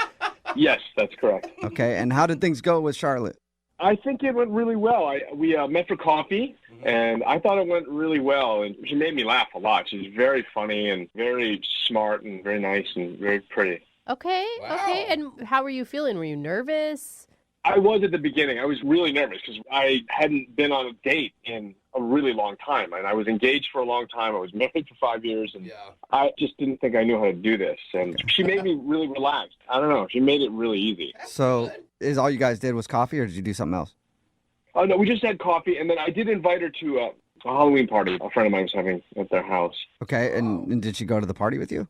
Yes, that's correct. Okay, and how did things go with Charlotte? I think it went really well. We met for coffee, and I thought it went really well. And she made me laugh a lot. She's very funny and very smart and very nice and very pretty. Okay. Wow. Okay. And how were you feeling? Were you nervous? I was at the beginning. I was really nervous because I hadn't been on a date in a really long time. And I was engaged for a long time. I was married for 5 years. And Yeah. I just didn't think I knew how to do this. And she made me really relaxed. I don't know. She made it really easy. So, is all you guys did was coffee, or did you do something else? Oh, no, we just had coffee. And then I did invite her to a Halloween party a friend of mine was having at their house. Okay, and did she go to the party with you?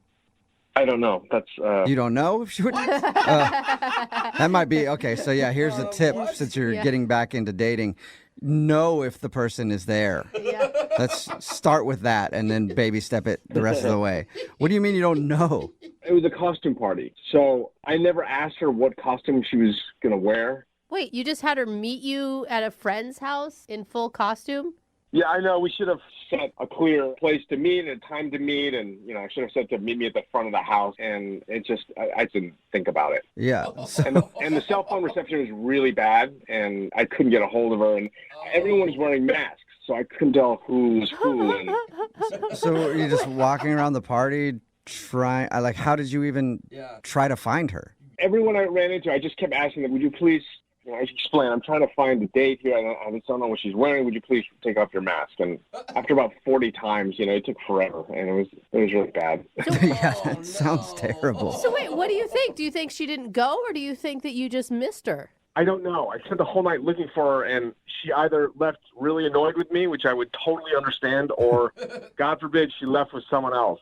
I don't know. That's You don't know if she would? That might be, okay, so yeah, here's a tip since you're Yeah. getting back into dating. know if the person is there. Yeah. Let's start with that and then baby step it the rest of the way. What do you mean you don't know? It was a costume party, so I never asked her what costume she was going to wear. Wait, you just had her meet you at a friend's house in full costume? Yeah, I know. We should have set a clear place to meet and a time to meet, and I should have said to meet me at the front of the house. And it just, I didn't think about it. Yeah. And the cell phone reception was really bad, and I couldn't get a hold of her. And everyone was wearing masks, so I couldn't tell who was who. And So you're just walking around the party trying, how did you even try to find her? everyone I ran into, I just kept asking them, would you please, explain, I'm trying to find the date here. I just don't know what she's wearing. Would you please take off your mask? And after about 40 times, it took forever, and it was really bad. Yeah, that sounds terrible. So wait, what do you think? Do you think she didn't go, or do you think that you just missed her? I don't know. I spent the whole night looking for her, and she either left really annoyed with me, which I would totally understand, or, God forbid, she left with someone else.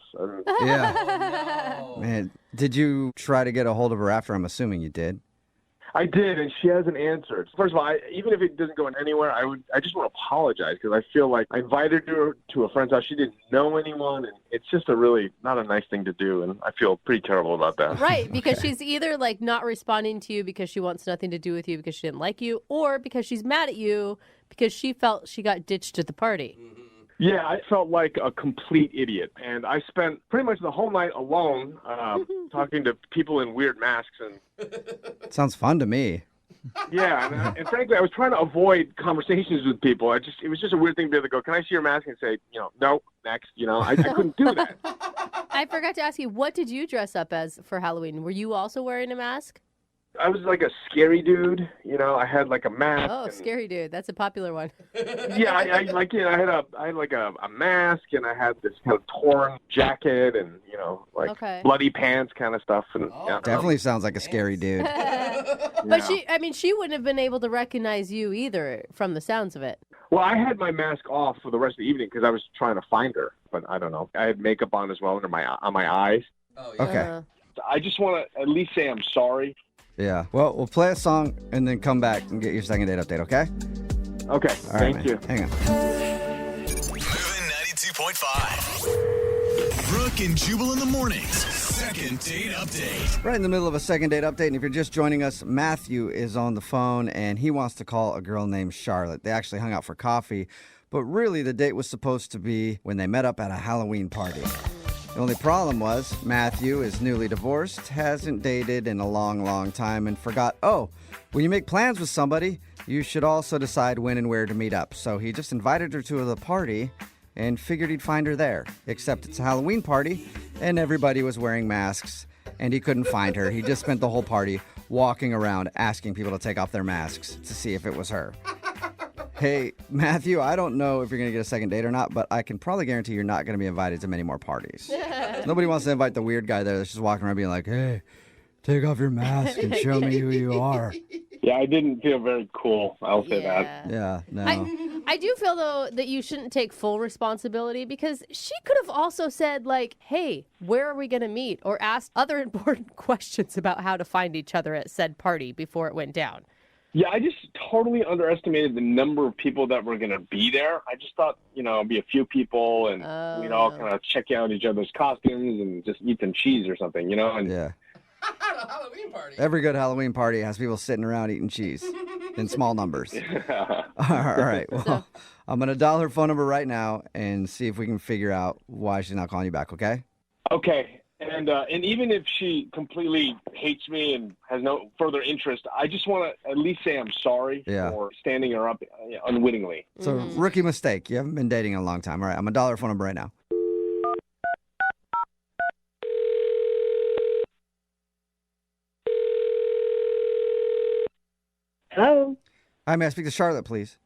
Yeah. Oh, no. Man, did you try to get a hold of her after? I'm assuming you did. I did, and she hasn't answered. First of all, even if it doesn't go anywhere, I just want to apologize because I feel like I invited her to a friend's house. She didn't know anyone, and it's just not a nice thing to do, and I feel pretty terrible about that. Right, because she's either not responding to you because she wants nothing to do with you because she didn't like you, or because she's mad at you because she felt she got ditched at the party. Yeah, I felt like a complete idiot, and I spent pretty much the whole night alone talking to people in weird masks. And sounds fun to me. Yeah, and frankly, I was trying to avoid conversations with people. It was just a weird thing to be able to go, can I see your mask? And say, no, next. I couldn't do that. I forgot to ask you, what did you dress up as for Halloween? Were you also wearing a mask? I was like a scary dude. I had like a mask. Oh, scary dude. That's a popular one. Yeah, I had like a mask, and I had this kind of torn jacket, and bloody pants kind of stuff. And Definitely sounds like a scary dude. But she wouldn't have been able to recognize you either from the sounds of it. Well, I had my mask off for the rest of the evening because I was trying to find her, but I don't know. I had makeup on as well on my eyes. Oh, yeah. Okay. I just want to at least say I'm sorry. Yeah. Well, we'll play a song and then come back and get your second date update, okay? Okay. All right, Thank you. Hang on. Moving 92.5. Brooke and Jubal in the mornings. Second date update. Right in the middle of a second date update, and if you're just joining us, Matthew is on the phone, and he wants to call a girl named Charlotte. They actually hung out for coffee, but really the date was supposed to be when they met up at a Halloween party. The only problem was Matthew is newly divorced, hasn't dated in a long, long time, and forgot, when you make plans with somebody, you should also decide when and where to meet up. So he just invited her to the party and figured he'd find her there. Except it's a Halloween party, and everybody was wearing masks, and he couldn't find her. He just spent the whole party walking around asking people to take off their masks to see if it was her. Hey, Matthew, I don't know if you're going to get a second date or not, but I can probably guarantee you're not going to be invited to many more parties. Nobody wants to invite the weird guy there that's just walking around being like, hey, take off your mask and show me who you are. Yeah, I didn't feel very cool. I'll say that. Yeah, no. I do feel, though, that you shouldn't take full responsibility because she could have also said, hey, where are we going to meet? Or asked other important questions about how to find each other at said party before it went down. Yeah, I just totally underestimated the number of people that were going to be there. I just thought, it'd be a few people, and we'd all kind of check out each other's costumes and just eat some cheese or something, And Yeah. A Halloween party. Every good Halloween party has people sitting around eating cheese in small numbers. All right. Well, I'm going to dial her phone number right now and see if we can figure out why she's not calling you back, okay? Okay. And even if she completely hates me and has no further interest, I just want to at least say I'm sorry for standing her up unwittingly. It's a rookie mistake. You haven't been dating in a long time. All right, I'm going to dial her phone number right now. Hello, Hi, may I speak to Charlotte, please?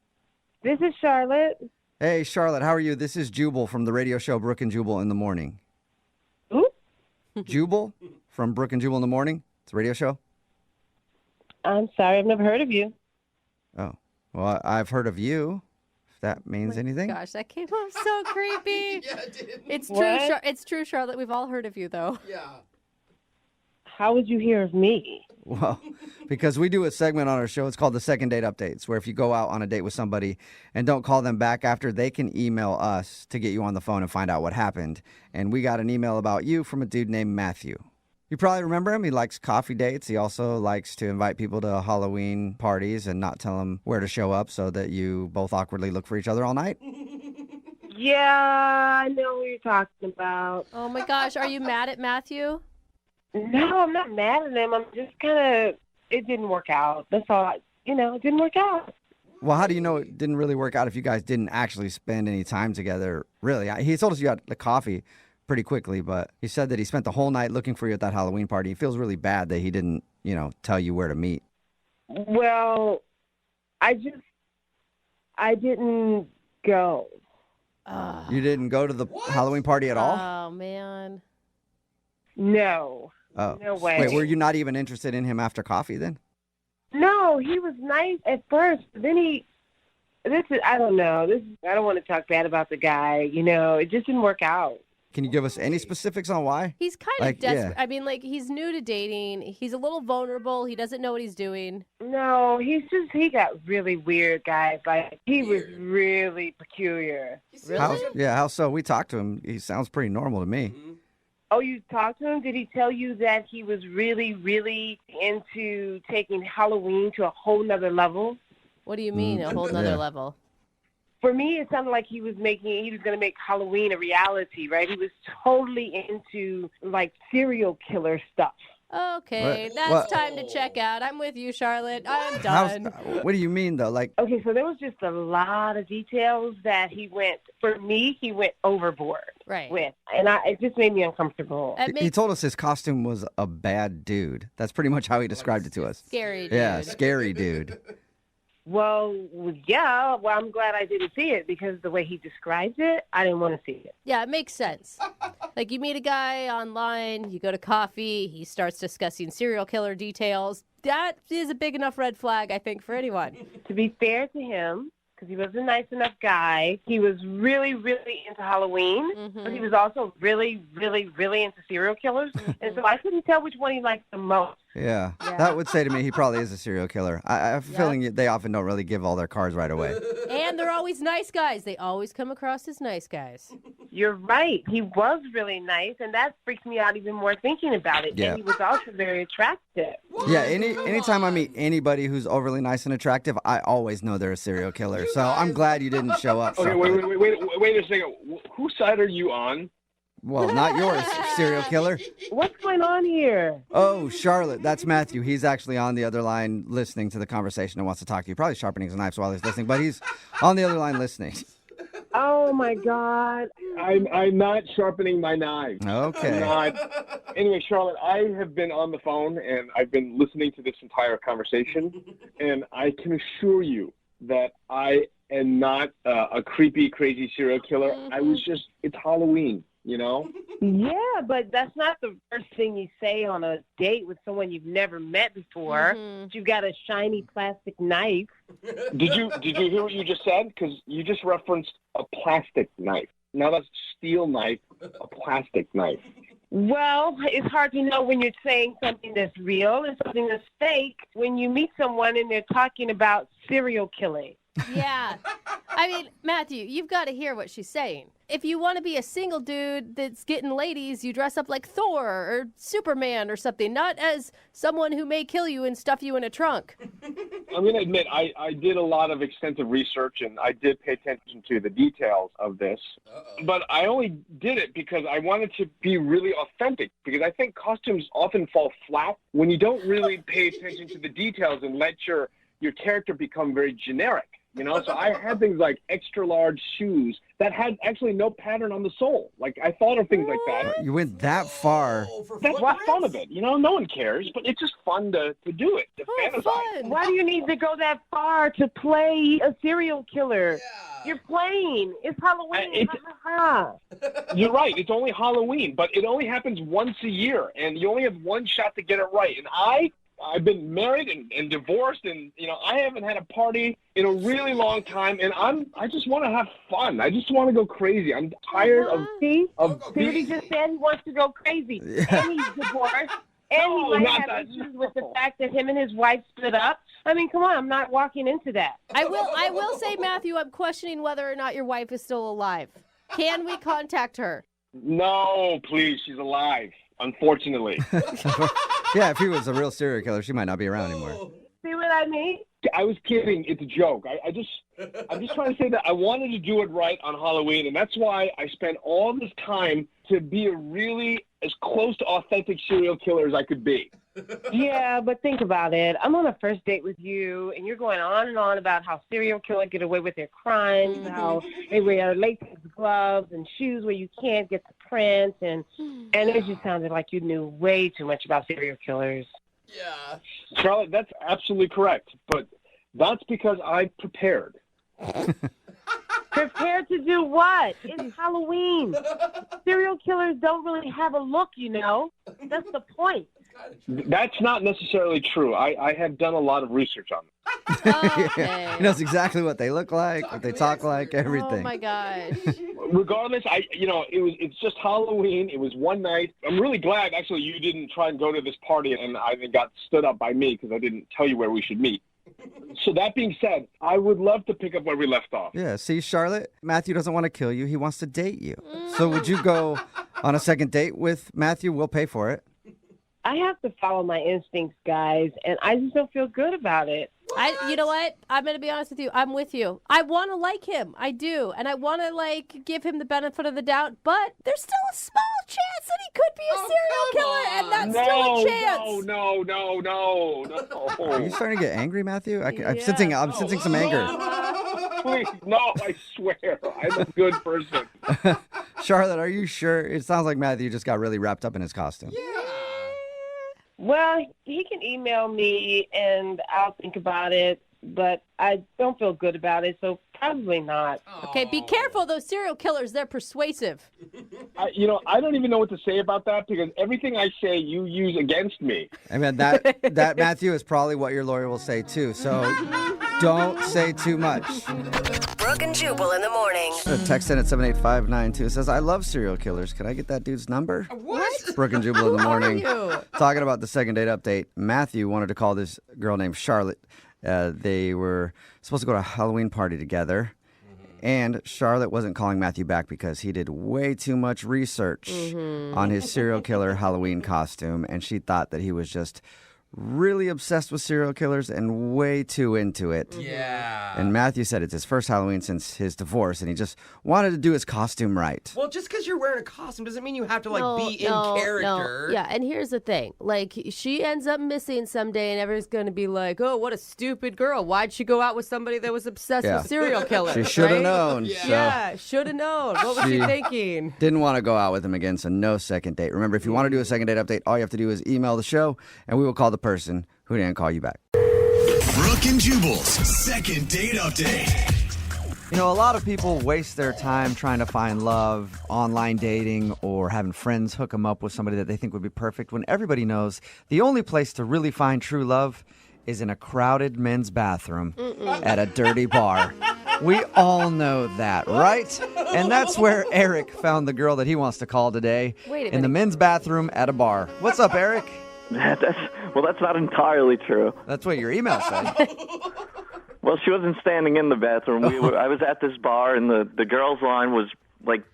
this is Charlotte. Hey, Charlotte, how are you? This is Jubal from the radio show Brooke and Jubal in the Morning. Who? Jubal from Brooke and Jubal in the Morning. It's a radio show. I'm sorry, I've never heard of you. Oh, well, I've heard of you, if that means anything. Gosh, that came up so creepy. Yeah, it did. It's true. What? It's true, Charlotte. We've all heard of you, though. Yeah. how would you hear of me? Well, because we do a segment on our show. It's called the Second Date Updates, where if you go out on a date with somebody and don't call them back after, they can email us to get you on the phone and find out what happened. And we got an email about you from a dude named Matthew. You probably remember him. He likes coffee dates. He also likes to invite people to Halloween parties and not tell them where to show up so that you both awkwardly look for each other all night. Yeah, I know what you're talking about. Oh my gosh, are you mad at Matthew? No, I'm not mad at him. I'm just kind of, it didn't work out. That's all. It didn't work out. Well, how do you know it didn't really work out if you guys didn't actually spend any time together? Really, he told us you got the coffee pretty quickly, but he said that he spent the whole night looking for you at that Halloween party. He feels really bad that he didn't, tell you where to meet. Well, I didn't go. You didn't go to the Halloween party at all? Oh, man. No. Oh. No way. Wait, were you not even interested in him after coffee then? No, he was nice at first. But then I don't know. I don't want to talk bad about the guy. It just didn't work out. Can you give us any specifics on why? He's kind of desperate. Yeah. I mean, he's new to dating. He's a little vulnerable. He doesn't know what he's doing. No, he got really weird, guys. He was really peculiar. Really? How so? We talked to him. He sounds pretty normal to me. Mm-hmm. Oh, you talked to him? Did he tell you that he was really, really into taking Halloween to a whole nother level? What do you mean, a whole nother level? For me, it sounded like he was going to make Halloween a reality, right? He was totally into, serial killer stuff. Okay, that's time to check out. I'm with you, Charlotte. I'm done. What do you mean, though? Okay, so there was just a lot of details that he went overboard with. And it just made me uncomfortable. He told us his costume was a bad dude. That's pretty much how he described it to us. Scary dude. Yeah, scary dude. Well, yeah. Well, I'm glad I didn't see it because the way he describes it, I didn't want to see it. Yeah, it makes sense. You meet a guy online, you go to coffee, he starts discussing serial killer details. That is a big enough red flag, I think, for anyone. To be fair to him, because he was a nice enough guy, he was really, really into Halloween, but he was also really, really, really into serial killers. And so I couldn't tell which one he liked the most. Yeah, that would say to me he probably is a serial killer. I have a feeling they often don't really give all their cards right away. And they're always nice guys. They always come across as nice guys. You're right. He was really nice, and that freaks me out even more thinking about it. Yeah. And he was also very attractive. Yeah, anytime I meet anybody who's overly nice and attractive, I always know they're a serial killer. So I'm glad you didn't show up. Okay, wait a second. Whose side are you on? Well, not yours, serial killer. What's going on here? Oh, Charlotte, that's Matthew. He's actually on the other line listening to the conversation and wants to talk to you. Probably sharpening his knives while he's listening, but he's on the other line listening. Oh, my God. I'm not sharpening my knives. Okay. Anyway, Charlotte, I have been on the phone, and I've been listening to this entire conversation, and I can assure you that I am not a creepy, crazy serial killer. It's Halloween. Yeah, but that's not the first thing you say on a date with someone you've never met before. You got a shiny plastic knife. Did you hear what you just said? Because you just referenced a plastic knife. Not a steel knife, a plastic knife. Well, it's hard to know when you're saying something that's real and something that's fake when you meet someone and they're talking about serial killing. Yeah. I mean, Matthew, you've got to hear what she's saying. If you want to be a single dude that's getting ladies, you dress up like Thor or Superman or something, not as someone who may kill you and stuff you in a trunk. I'm going to admit, I did a lot of extensive research, and I did pay attention to the details of this. But I only did it because I wanted to be really authentic, because I think costumes often fall flat when you don't really pay attention to the details and let your character become very generic. So I had things like extra large shoes that had actually no pattern on the sole. I thought of things like that. You went that far. That's what's fun of it. No one cares, but it's just fun to do it, to fantasize. Fun. Why do you need to go that far to play a serial killer? Yeah. You're playing. It's Halloween. You're right. It's only Halloween, but it only happens once a year, and you only have one shot to get it right. And I've been married and divorced, and I haven't had a party in a really long time, and I just want to have fun. I just want to go crazy. I'm tired of See what he just said? He wants to go crazy. And he's divorced. And No, he might not have that. issues with the fact that him and his wife split up. I mean, come on, I'm not walking into that. I will say, Matthew, I'm questioning whether or not your wife is still alive. Can we contact her? No, please, she's alive. Unfortunately. Yeah, if he was a real serial killer, she might not be around anymore. See what I mean? I was kidding. It's a joke. I'm just trying to say that I wanted to do it right on Halloween, and that's why I spent all this time to be as close to authentic serial killer as I could be. Yeah, but think about it. I'm on a first date with you, and you're going on and on about how serial killers get away with their crimes, how they wear latex gloves and shoes where you can't get the prints, and it just sounded like you knew way too much about serial killers. Yeah. Charlotte, that's absolutely correct, but that's because I prepared. Prepared to do what? It's Halloween. Serial killers don't really have a look, you know. That's the point. That's not necessarily true. I have done a lot of research on them. Okay. He knows exactly what they look like, what they talk like, everything. Oh my gosh. Regardless, it's just Halloween. It was one night. I'm really glad, actually, you didn't try and go to this party and I got stood up by me because I didn't tell you where we should meet. So that being said, I would love to pick up where we left off. Yeah, see, Charlotte, Matthew doesn't want to kill you. He wants to date you. So would you go on a second date with Matthew? We'll pay for it. I have to follow my instincts, guys, and I just don't feel good about it. You know what? I'm going to be honest with you. I'm with you. I want to like him. I do. And I want to, give him the benefit of the doubt. But there's still a small chance that he could be a serial killer. And that's still a chance. No. Are you starting to get angry, Matthew? I'm sensing some anger. Please, no, I swear. I'm a good person. Charlotte, are you sure? It sounds like Matthew just got really wrapped up in his costume. Yeah. Well, he can email me, and I'll think about it, but I don't feel good about it, so probably not. Okay, be careful. Those serial killers, they're persuasive. I don't even know what to say about that because everything I say you use against me. I mean, that Matthew is probably what your lawyer will say, too. So don't say too much. Brooke and Jubal in the morning. Text in at 78592 says, I love serial killers. Can I get that dude's number? What? Brooke and Jubal in the morning. Who are you? Talking about the second date update. Matthew wanted to call this girl named Charlotte. They were supposed to go to a Halloween party together. And Charlotte wasn't calling Matthew back because he did way too much research on his serial killer Halloween costume. And she thought that he was just really obsessed with serial killers and way too into it. Yeah. And Matthew said it's his first Halloween since his divorce, and he just wanted to do his costume right. Well, just because you're wearing a costume doesn't mean you have to be in character. No. Yeah, and here's the thing. She ends up missing someday, and everyone's going to be like, oh, what a stupid girl. Why'd she go out with somebody that was obsessed with serial killers? She should have right? known. Yeah, should have known. What was she thinking? Didn't want to go out with him again, so no second date. Remember, if you want to do a second date update, all you have to do is email the show, and we will call the person who didn't call you back. Brooke and Jubal's second date update. You know, a lot of people waste their time trying to find love, online dating, or having friends hook them up with somebody that they think would be perfect, when everybody knows the only place to really find true love is in a crowded men's bathroom at a dirty bar. We all know that, right? And that's where Eric found the girl that he wants to call today. Wait a in the minute. men's bathroom at a bar. What's up, Eric? That's not entirely true. That's what your email said. Well, she wasn't standing in the bathroom. I was at this bar, and the girls' line was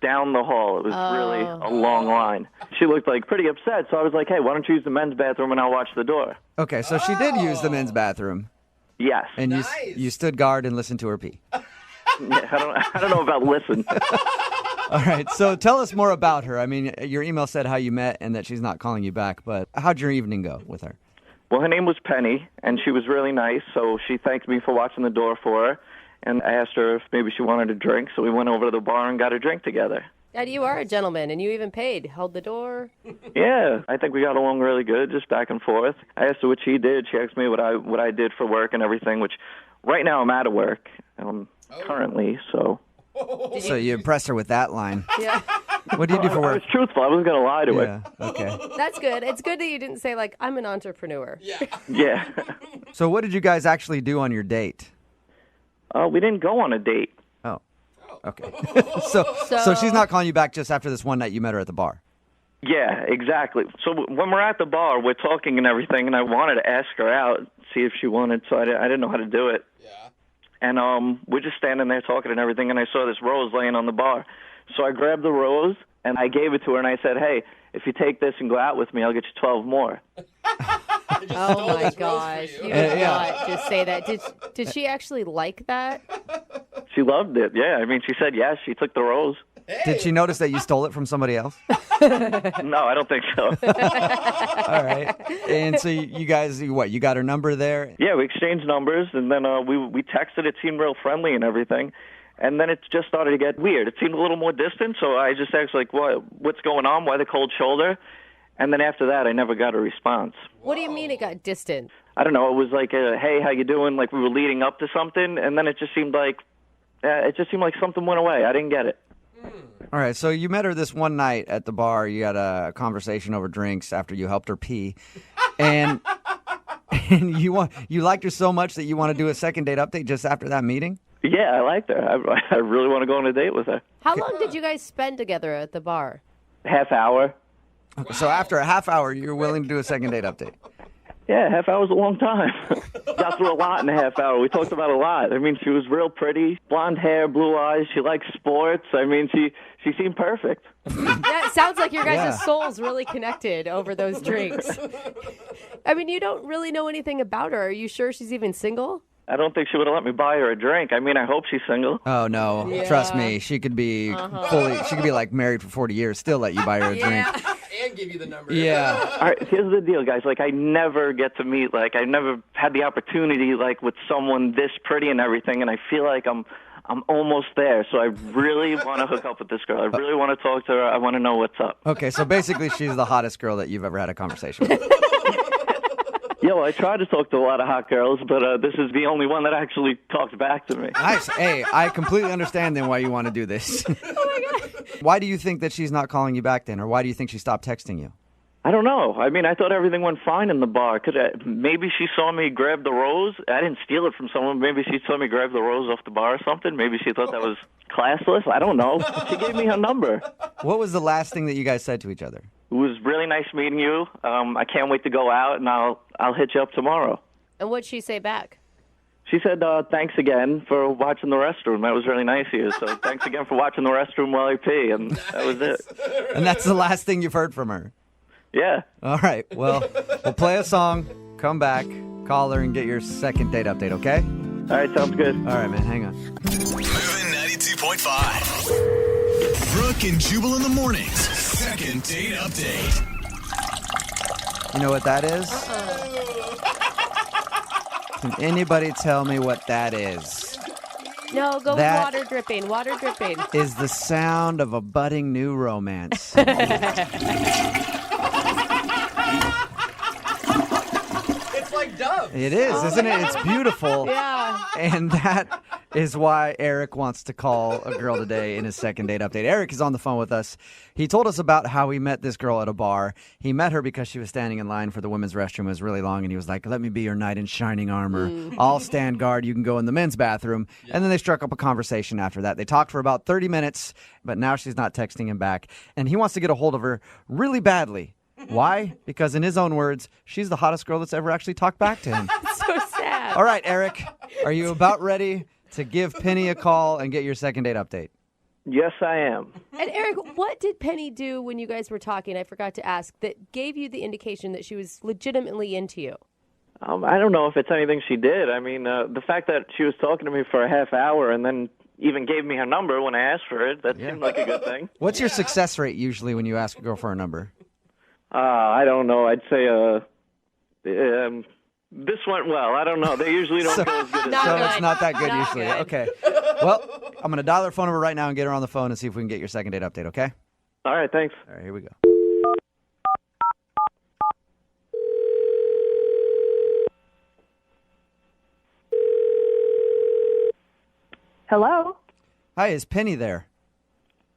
down the hall. It was really a long line. She looked pretty upset, so I was like, hey, why don't you use the men's bathroom and I'll watch the door? Okay, so she did use the men's bathroom. Yes. And you stood guard and listened to her pee. Yeah, I don't know about listen. All right, so tell us more about her. I mean, your email said how you met and that she's not calling you back, but how'd your evening go with her? Well, her name was Penny, and she was really nice, so she thanked me for watching the door for her, and I asked her if maybe she wanted a drink, so we went over to the bar and got a drink together. And you are a gentleman, and you even paid. Held the door. Yeah, I think we got along really good, just back and forth. I asked her what she did. She asked me what I did for work and everything, which right now I'm out of work currently, so... So you impressed her with that line. Yeah. What do you do for I work? was truthful. I wasn't going to lie to Yeah, her. okay. That's good. It's good that you didn't say, I'm an entrepreneur. Yeah. So what did you guys actually do on your date? We didn't go on a date. Oh, okay. So she's not calling you back just after this one night you met her at the bar? Yeah, exactly. So when we're at the bar, we're talking and everything, and I wanted to ask her out, see if she wanted, so I didn't know how to do it. Yeah. And we're just standing there talking and everything, and I saw this rose laying on the bar. So I grabbed the rose, and I gave it to her, and I said, hey, if you take this and go out with me, I'll get you 12 more. Oh, my gosh. You did not just say that. Did she actually like that? She loved it, yeah. I mean, she said yes. She took the rose. Hey. Did she notice that you stole it from somebody else? No, I don't think so. All right. And so you guys, you got her number there? Yeah, we exchanged numbers, and then we texted. It seemed real friendly and everything. And then it just started to get weird. It seemed a little more distant, so I just asked, like, what's going on? Why the cold shoulder? And then after that, I never got a response. What do you mean it got distant? I don't know. It was like, hey, how you doing? Like we were leading up to something, and then it just seemed like something went away. I didn't get it. All right, so you met her this one night at the bar. You had a conversation over drinks after you helped her pee, and you liked her so much that you want to do a second date update just after that meeting? Yeah, I liked her. I really want to go on a date with her. How long did you guys spend together at the bar? Half hour. So after a half hour, you're willing to do a second date update? Yeah, half hour's a long time. Got through a lot in a half hour. We talked about a lot. I mean, she was real pretty, blonde hair, blue eyes. She likes sports. I mean, she seemed perfect. That sounds like your guys' souls really connected over those drinks. I mean, you don't really know anything about her. Are you sure she's even single? I don't think she would have let me buy her a drink. I mean, I hope she's single. Oh, no. Yeah. Trust me. She could be she could be like married for 40 years, still let you buy her a drink. And give you the number. Yeah. All right, here's the deal, guys. Like, I never get to meet, like, I never had the opportunity, like, with someone this pretty and everything, and I feel like I'm almost there. So I really want to hook up with this girl. I really want to talk to her. I want to know what's up. Okay, so basically she's the hottest girl that you've ever had a conversation with. Yeah, well, I tried to talk to a lot of hot girls, but this is the only one that actually talked back to me. Nice. Hey, I completely understand then why you want to do this. Oh, my God. Why do you think that she's not calling you back then, or why do you think she stopped texting you? I don't know. I mean, I thought everything went fine in the bar. Maybe she saw me grab the rose. I didn't steal it from someone. Maybe she saw me grab the rose off the bar or something. Maybe she thought that was classless. I don't know. She gave me her number. What was the last thing that you guys said to each other? It was really nice meeting you. I can't wait to go out, and I'll hit you up tomorrow. And what'd she say back? She said, thanks again for watching the restroom. That was really nice of you. So thanks again for watching the restroom while I pee. And that was it. And that's the last thing you've heard from her? Yeah. All right. Well, we'll play a song, come back, call her, and get your second date update, okay? All right, sounds good. All right, man. Hang on. Moving 92.5. Brooke and Jubal in the mornings. Second date update. You know what that is? Can anybody tell me what that is? No, go That with water dripping. Water dripping. Is the sound of a budding new romance. It's like Dove. It is, isn't it? It's beautiful. Yeah. And that is why Eric wants to call a girl today in his second date update. Eric is on the phone with us. He told us about how he met this girl at a bar. He met her because she was standing in line for the women's restroom. It was really long, and he was like, let me be your knight in shining armor. I'll stand guard. You can go in the men's bathroom. And then they struck up a conversation after that. They talked for about 30 minutes, but now she's not texting him back. And he wants to get a hold of her really badly. Why? Because in his own words, she's the hottest girl that's ever actually talked back to him. So sad. All right, Eric, are you about ready to give Penny a call and get your second date update? Yes, I am. And Eric, what did Penny do when you guys were talking? I forgot to ask, that gave you the indication that she was legitimately into you? I don't know if it's anything she did. I mean, the fact that she was talking to me for a half hour and then even gave me her number when I asked for it, that seemed like a good thing. What's your success rate usually when you ask a girl for a number? I don't know. I'd say this went well. I don't know. They usually don't go as good as So it's not that good usually. Good. Okay. Well, I'm going to dial her phone number right now and get her on the phone and see if we can get your second date update, okay? All right, thanks. All right, here we go. Hello, Hi, is Penny there?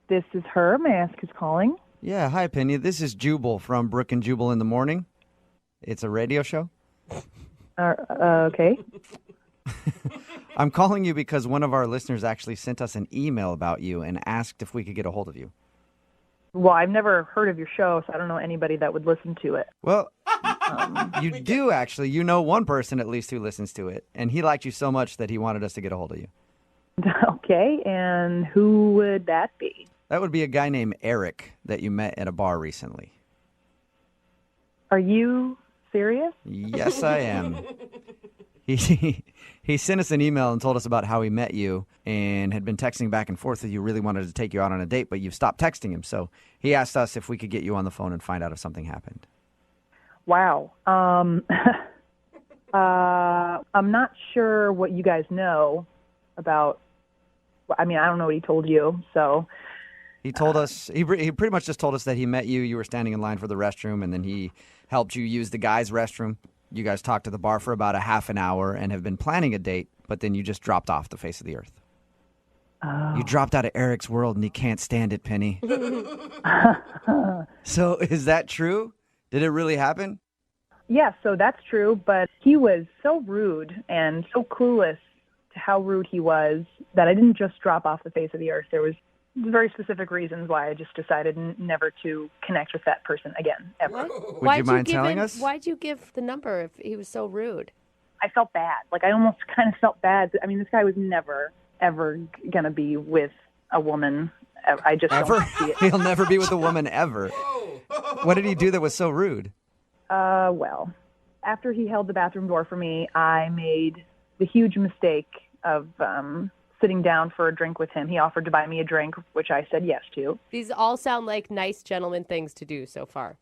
this is her. May I ask who's calling? Yeah, hi, Penny. This is Jubal from Brooke and Jubal in the morning. It's a radio show. Okay. I'm calling you because one of our listeners actually sent us an email about you and asked if we could get a hold of you. Well, I've never heard of your show, so I don't know anybody that would listen to it. Well, you do actually. You know one person at least who listens to it, and he liked you so much that he wanted us to get a hold of you. Okay, and who would that be? That would be a guy named Eric that you met at a bar recently. Are you serious? Yes, I am. He sent us an email and told us about how he met you and had been texting back and forth with you, really wanted to take you out on a date, but you've stopped texting him. So he asked us if we could get you on the phone and find out if something happened. Wow. I'm not sure what you guys know about. I mean, I don't know what he told you, so. He told us, he pretty much just told us that he met you, you were standing in line for the restroom, and then he helped you use the guys' restroom. You guys talked at the bar for about a half an hour and have been planning a date, but then you just dropped off the face of the earth. Oh. You dropped out of Eric's world and he can't stand it, Penny. So is that true? Did it really happen? Yeah, so that's true, but he was so rude and so clueless to how rude he was that I didn't just drop off the face of the earth. There was very specific reasons why I just decided never to connect with that person again, ever. Would you mind telling us? Why'd you give the number if he was so rude? I felt bad. Like, I almost kind of felt bad. I mean, this guy was never, ever going to be with a woman. I just Ever? don't see it. He'll never be with a woman ever. What did he do that was so rude? Well, after he held the bathroom door for me, I made the huge mistake of sitting down for a drink with him. He offered to buy me a drink, which I said yes to. These all sound like nice gentleman things to do so far.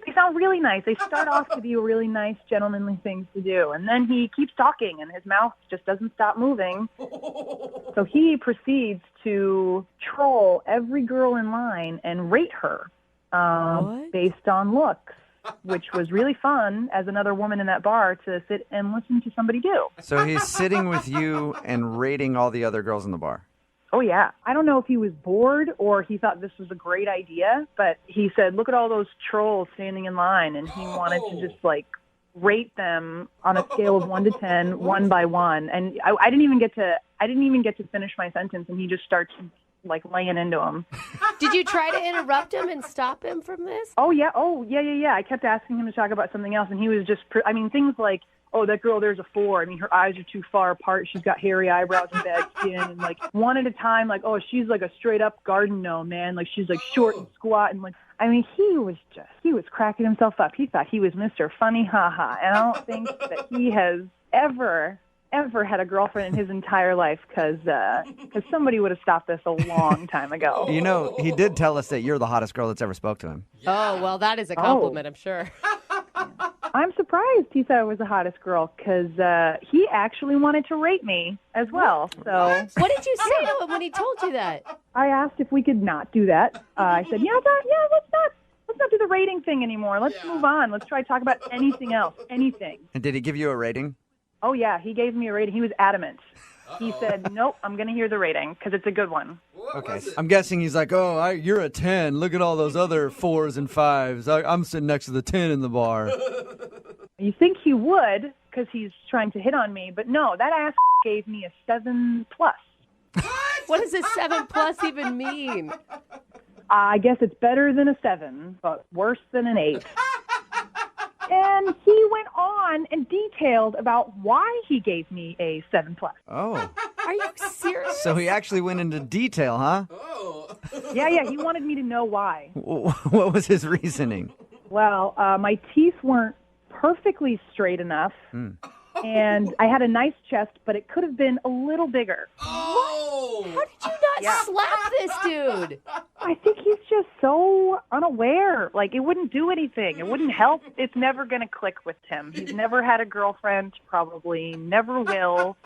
They sound really nice. They start off to be really nice, gentlemanly things to do. And then he keeps talking, and his mouth just doesn't stop moving. So he proceeds to troll every girl in line and rate her based on looks, which was really fun as another woman in that bar to sit and listen to somebody do. So he's sitting with you and rating all the other girls in the bar. Oh, yeah. I don't know if he was bored or he thought this was a great idea, but he said, look at all those trolls standing in line, and he wanted to just, like, rate them on a scale of 1 to 10, one by one. And I didn't even get to finish my sentence, and he just starts, like, laying into him. Did you try to interrupt him and stop him from this? Oh, yeah. I kept asking him to talk about something else, and he was just, things like, oh, that girl, there's a 4. I mean, her eyes are too far apart. She's got hairy eyebrows and bad skin. And, like, one at a time, like, oh, she's like a straight-up garden gnome, man. Like, she's, like, short and squat. And, like, I mean, he was cracking himself up. He thought he was Mr. Funny Ha-Ha. And I don't think that he has ever had a girlfriend in his entire life because somebody would have stopped this a long time ago. You know, he did tell us that you're the hottest girl that's ever spoke to him. Oh, well, that is a compliment, I'm sure. I'm surprised he said I was the hottest girl because he actually wanted to rate me as well. So what did you say to him when he told you that? I asked if we could not do that. I said, let's not do the rating thing anymore. Let's move on. Let's try to talk about anything else, anything. And did he give you a rating? Oh, yeah, he gave me a rating. He was adamant. He said, nope, I'm going to hear the rating because it's a good one. Okay. I'm guessing he's like, you're a 10. Look at all those other 4s and 5s. I'm sitting next to the 10 in the bar. You think he would because he's trying to hit on me, but no, that ass gave me a 7+. What does a 7+ even mean? I guess it's better than a 7, but worse than an 8. And he went on and detailed about why he gave me a 7+. Oh. Are you serious? So he actually went into detail, huh? Yeah, he wanted me to know why. What was his reasoning? Well, my teeth weren't perfectly straight enough, and I had a nice chest, but it could have been a little bigger. What? How did you not slap this dude? I think he's just so unaware. Like, it wouldn't do anything. It wouldn't help. It's never going to click with him. He's never had a girlfriend, probably never will.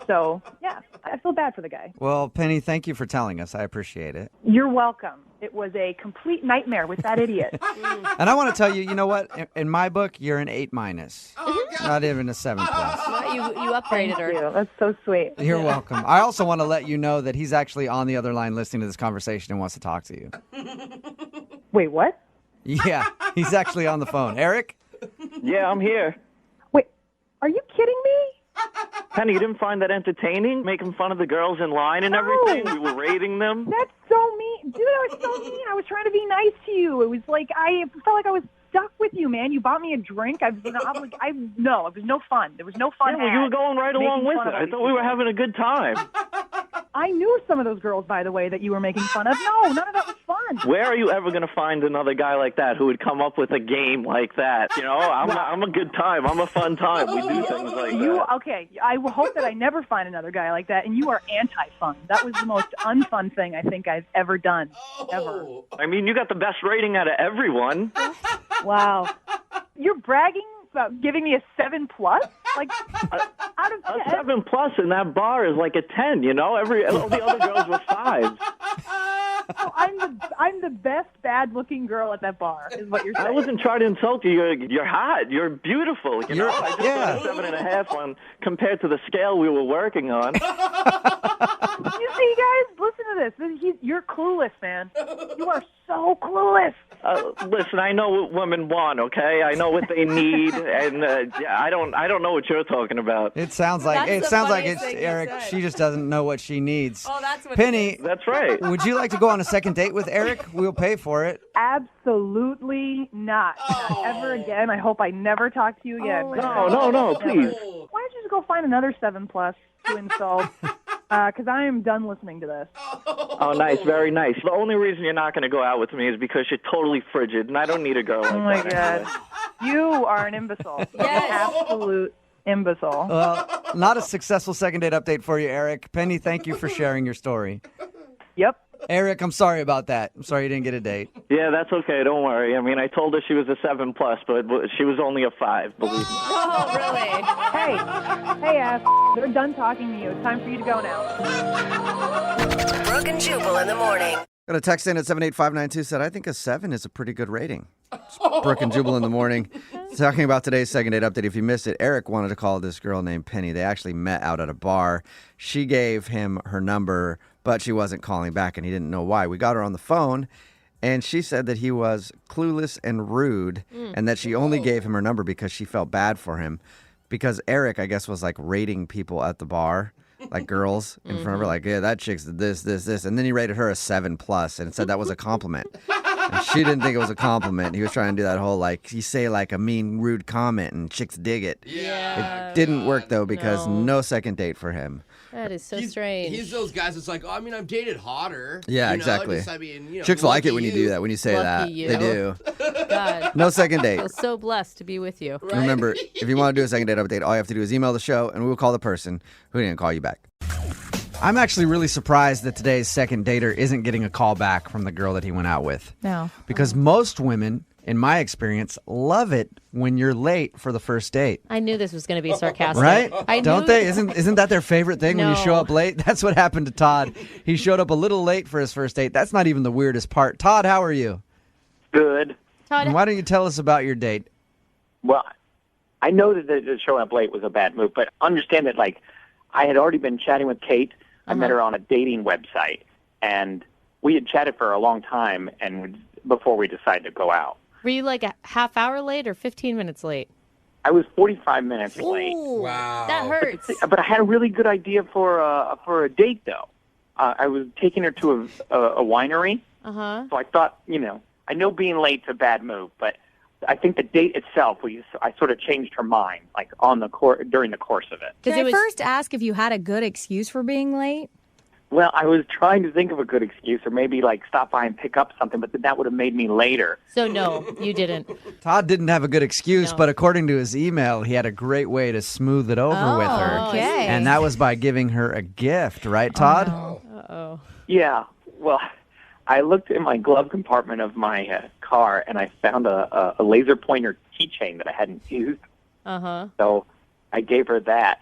So, yeah, I feel bad for the guy. Well, Penny, thank you for telling us. I appreciate it. You're welcome. It was a complete nightmare with that idiot. And I want to tell you, you know what? In my book, you're an 8-. Not even a 7+. You upgraded her. Thank you. That's so sweet. You're welcome. I also want to let you know that he's actually on the other line listening to this conversation and wants to talk to you. Wait, what? Yeah, he's actually on the phone. Eric? Yeah, I'm here. Wait, are you kidding me? Penny, you didn't find that entertaining? Making fun of the girls in line and everything? We were rating them? That's so mean. Dude, that was so mean. I was trying to be nice to you. It was like, I felt like I was stuck with you, man. You bought me a drink. No, it was no fun. There was no fun. Yeah, well, you were going right along with it. I thought we were having a good time. I knew some of those girls, by the way, that you were making fun of. No, none of that was fun. Where are you ever going to find another guy like that who would come up with a game like that? You know, I'm a good time. I'm a fun time. We do things like that. Okay, I hope that I never find another guy like that, and you are anti-fun. That was the most unfun thing I think I've ever done, ever. I mean, you got the best rating out of everyone. Wow. You're bragging about giving me a 7+? Like, out of 10? A 7+ in that bar is like a 10, you know? All the other girls were 5s. So I'm the best bad-looking girl at that bar, is what you're saying. I wasn't trying to insult you. You're hot. You're beautiful. You know, I just put a 7.5 on compared to the scale we were working on. You see, guys, listen to this. You're clueless, man. You are so clueless. Listen, I know what women want. Okay, I know what they need, and I don't know what you're talking about. It sounds like it's Eric. She just doesn't know what she needs. Oh, that's what Penny. That's right. Would you like to go on a second date with Eric? We'll pay for it. Absolutely not. Not ever again. I hope I never talk to you again. No, please. Why don't you just go find another 7+ to insult? Because I am done listening to this. Oh, nice. Very nice. The only reason you're not going to go out with me is because you're totally frigid, and I don't need a girl like that. Oh, my God. Anyway. You are an imbecile. Yes. Absolute imbecile. Well, not a successful second date update for you, Eric. Penny, thank you for sharing your story. Yep. Eric, I'm sorry about that. I'm sorry you didn't get a date. Yeah, that's okay. Don't worry. I mean, I told her she was a 7+, but she was only a 5, believe me. Oh, really? Hey, ass. They're done talking to you. It's time for you to go now. Brooke and Jubal in the morning. Got a text in at 78592 said, I think a 7 is a pretty good rating. It's Brooke and Jubal in the morning. Talking about today's second date update. If you missed it, Eric wanted to call this girl named Penny. They actually met out at a bar. She gave him her number, but she wasn't calling back, and he didn't know why. We got her on the phone, and she said that he was clueless and rude, and that she only gave him her number because she felt bad for him. Because Eric, I guess, was like rating people at the bar, like girls in front of her, like, yeah, that chick's this. And then he rated her a 7+ and said that was a compliment. And she didn't think it was a compliment. He was trying to do that whole, like, you say, like, a mean, rude comment and chicks dig it. Yeah. It didn't work, though, because no second date for him. That is so strange. He's those guys that's like, I've dated hotter. Yeah, you know? exactly. Just, chicks like it when you do that, when you say that. Lucky you. They do. God. No second I date. feel so blessed to be with you. Right? Remember, if you want to do a second date update, all you have to do is email the show, and we will call the person who didn't call you back. I'm actually really surprised that today's second dater isn't getting a call back from the girl that he went out with. No. Because most women, in my experience, love it when you're late for the first date. I knew this was going to be sarcastic. Right? Don't they? Isn't that their favorite thing when you show No. up late? That's what happened to Todd. He showed up a little late for his first date. That's not even the weirdest part. Todd, how are you? Good. Todd, And why don't you tell us about your date? Well, I know that the showing up late was a bad move, but understand that, like, I had already been chatting with Kate. I met her on a dating website, and we had chatted for a long time and before we decided to go out. were you like a half hour late or 15 minutes late? I was 45 minutes late. Ooh, Wow. That hurts. But I had a really good idea for a date, though. I was taking her to a winery, Uh-huh. so I thought, I know being late's a bad move, but I think the date itself, I sort of changed her mind, like during the course of it. Can I first ask if you had a good excuse for being late? Well, I was trying to think of a good excuse, or maybe like stop by and pick up something, but that would have made me later. So no, you didn't. Todd didn't have a good excuse, but according to his email, he had a great way to smooth it over with her. Okay. And that was by giving her a gift, right, Todd? Uh-oh. Yeah, well, I looked in my glove compartment of my car, and I found a laser pointer keychain that I hadn't used. Uh-huh. So I gave her that.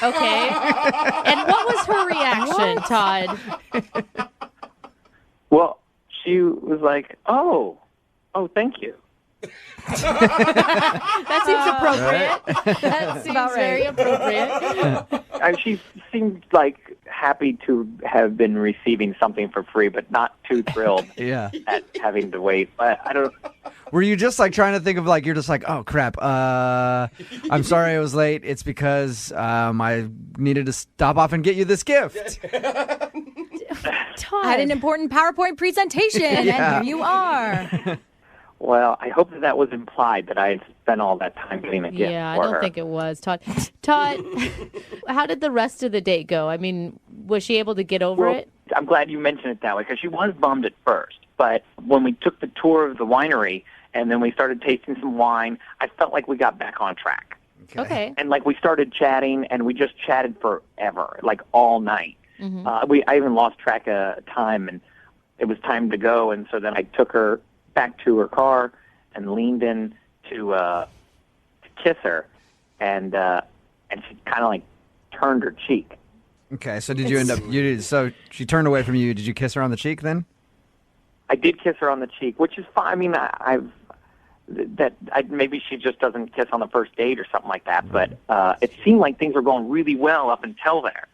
Okay. And what was her reaction, Todd? Well, she was like, oh, thank you. That seems appropriate. That seems very appropriate. She seemed like happy to have been receiving something for free, but not too thrilled Yeah. at having to wait. But I don't. Were you just like trying to think of like, you're just like, oh crap, I'm sorry I was late. It's because I needed to stop off and get you this gift. I had an important PowerPoint presentation, and here you are. Well, I hope that was implied that I had spent all that time getting a gift Yeah, I for don't her. think it was. Todd, how did the rest of the date go? I mean, was she able to get over it? I'm glad you mentioned it that way because she was bummed at first. But when we took the tour of the winery and then we started tasting some wine, I felt like we got back on track. Okay. And like we started chatting and we just chatted forever, like all night. Mm-hmm. I even lost track of time and it was time to go. And so then I took her back to her car and leaned in to kiss her, and she kind of like turned her cheek. Okay, so did you end up? So she turned away from you. Did you kiss her on the cheek then? I did kiss her on the cheek, which is fine. I mean, maybe she just doesn't kiss on the first date or something like that. But it seemed like things were going really well up until there.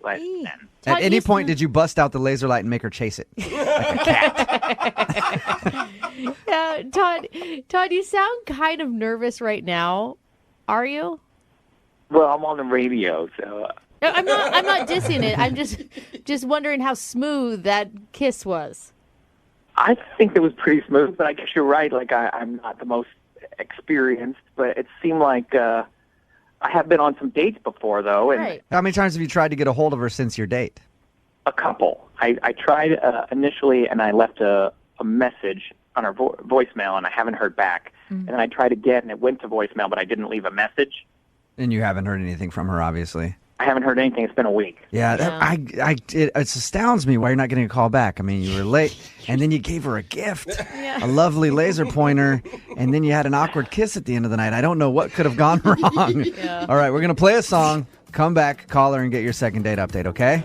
At any point, did you bust out the laser light and make her chase it like a cat? Todd, you sound kind of nervous right now. Are you? Well, I'm on the radio, so. I'm not dissing it. I'm just wondering how smooth that kiss was. I think it was pretty smooth, but I guess you're right. Like I'm not the most experienced, but it seemed like I have been on some dates before, though. And Right. How many times have you tried to get a hold of her since your date? a couple. I tried initially, and I left a message on her voicemail, and I haven't heard back. And then I tried again, and it went to voicemail, but I didn't leave a message. And you haven't heard anything from her, obviously. I haven't heard anything. It's been a week. Yeah, it astounds me why you're not getting a call back. I mean, you were late, and then you gave her a gift, a lovely laser pointer, and then you had an awkward kiss at the end of the night. I don't know what could have gone wrong. All right, we're going to play a song, come back, call her, and get your second date update, okay?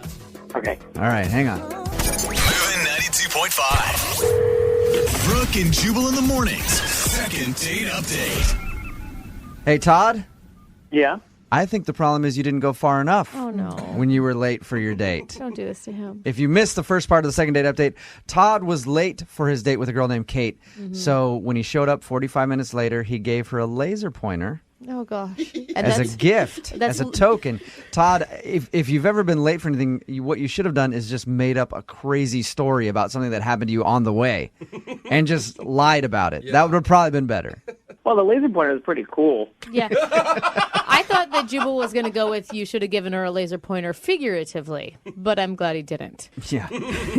Okay. All right, hang on. Moving 92.5. Brooke and Jubal in the mornings. Second date update. Hey, Todd? Yeah? I think the problem is you didn't go far enough. Oh, no. When you were late for your date. Don't do this to him. If you missed the first part of the second date update, Todd was late for his date with a girl named Kate. Mm-hmm. So when he showed up 45 minutes later, he gave her a laser pointer Oh, gosh. as a gift, as a token. Todd, if you've ever been late for anything, what you should have done is just made up a crazy story about something that happened to you on the way and just lied about it. That would have probably been better. Well, the laser pointer is pretty cool. Yeah. I thought that Jubal was going to go with you should have given her a laser pointer figuratively, but I'm glad he didn't. Yeah.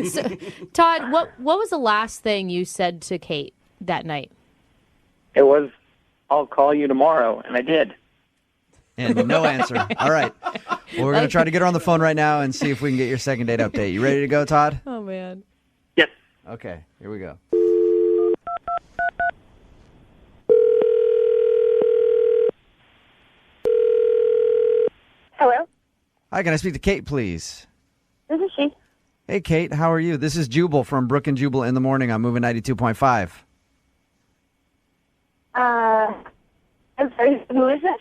So, Todd, what was the last thing you said to Kate that night? It was, I'll call you tomorrow, and I did. And no answer. All right. Well, we're going to try to get her on the phone right now and see if we can get your second date update. You ready to go, Todd? Oh, man. Yes. Okay, here we go. Hello, Hi, can I speak to Kate, please? this is she. Hey, Kate, how are you? This is Jubal from Brooke and Jubal in the morning on Moving 92.5. I'm sorry, who is this?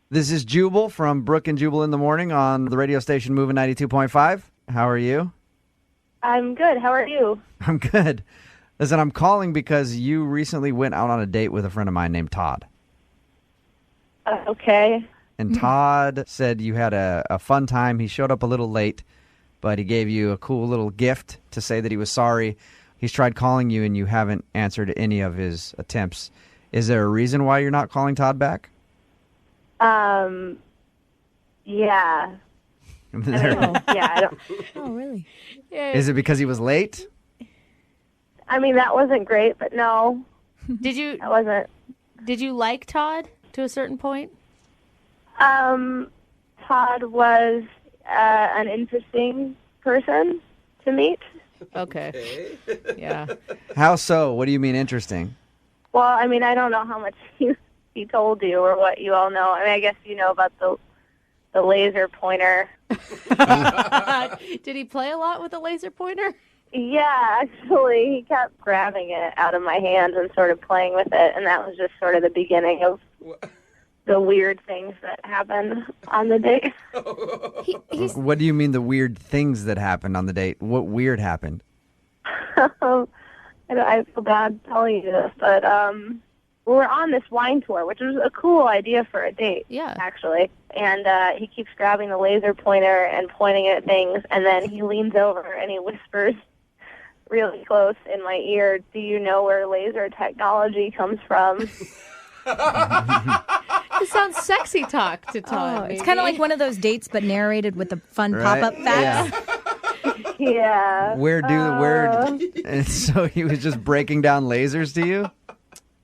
This is Jubal from Brooke and Jubal in the morning on the radio station Moving 92.5. How are you? I'm good. How are you? I'm good. Listen, I'm calling because you recently went out on a date with a friend of mine named Todd. Okay. And Todd said you had a fun time. He showed up a little late, but he gave you a cool little gift to say that he was sorry. He's tried calling you, and you haven't answered any of his attempts. Is there a reason why you're not calling Todd back? Yeah. Yeah, I don't. Oh, really? Is it because he was late? I mean, that wasn't great, but no, Did you that wasn't. did you like Todd to a certain point? Todd was an interesting person to meet. Okay. Yeah. How so? What do you mean interesting? Well, I mean, I don't know how much he told you or what you all know. I mean, I guess you know about the laser pointer. Did he play a lot with a laser pointer? Yeah, actually, he kept grabbing it out of my hands and sort of playing with it, and that was just sort of the beginning of the weird things that happened on the date. What do you mean the weird things that happened on the date? What weird happened? I feel bad telling you this, but we're on this wine tour, which was a cool idea for a date, actually. And he keeps grabbing the laser pointer and pointing at things, and then he leans over and he whispers really close in my ear, "Do you know where laser technology comes from?" It sounds sexy talk to Todd. It's kind of like one of those dates, but narrated with the fun pop-up facts. Yeah. Where? And so he was just breaking down lasers to you?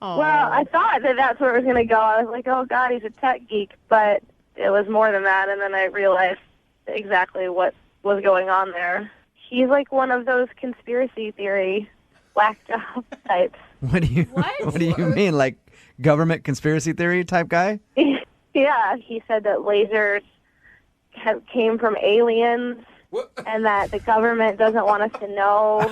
Well, I thought that that's where it was going to go. I was like, oh, God, he's a tech geek. But it was more than that, and then I realized exactly what was going on there. He's like one of those conspiracy theory whack job types. What do you mean? Like government conspiracy theory type guy? Yeah, he said that lasers came from aliens. And that the government doesn't want us to know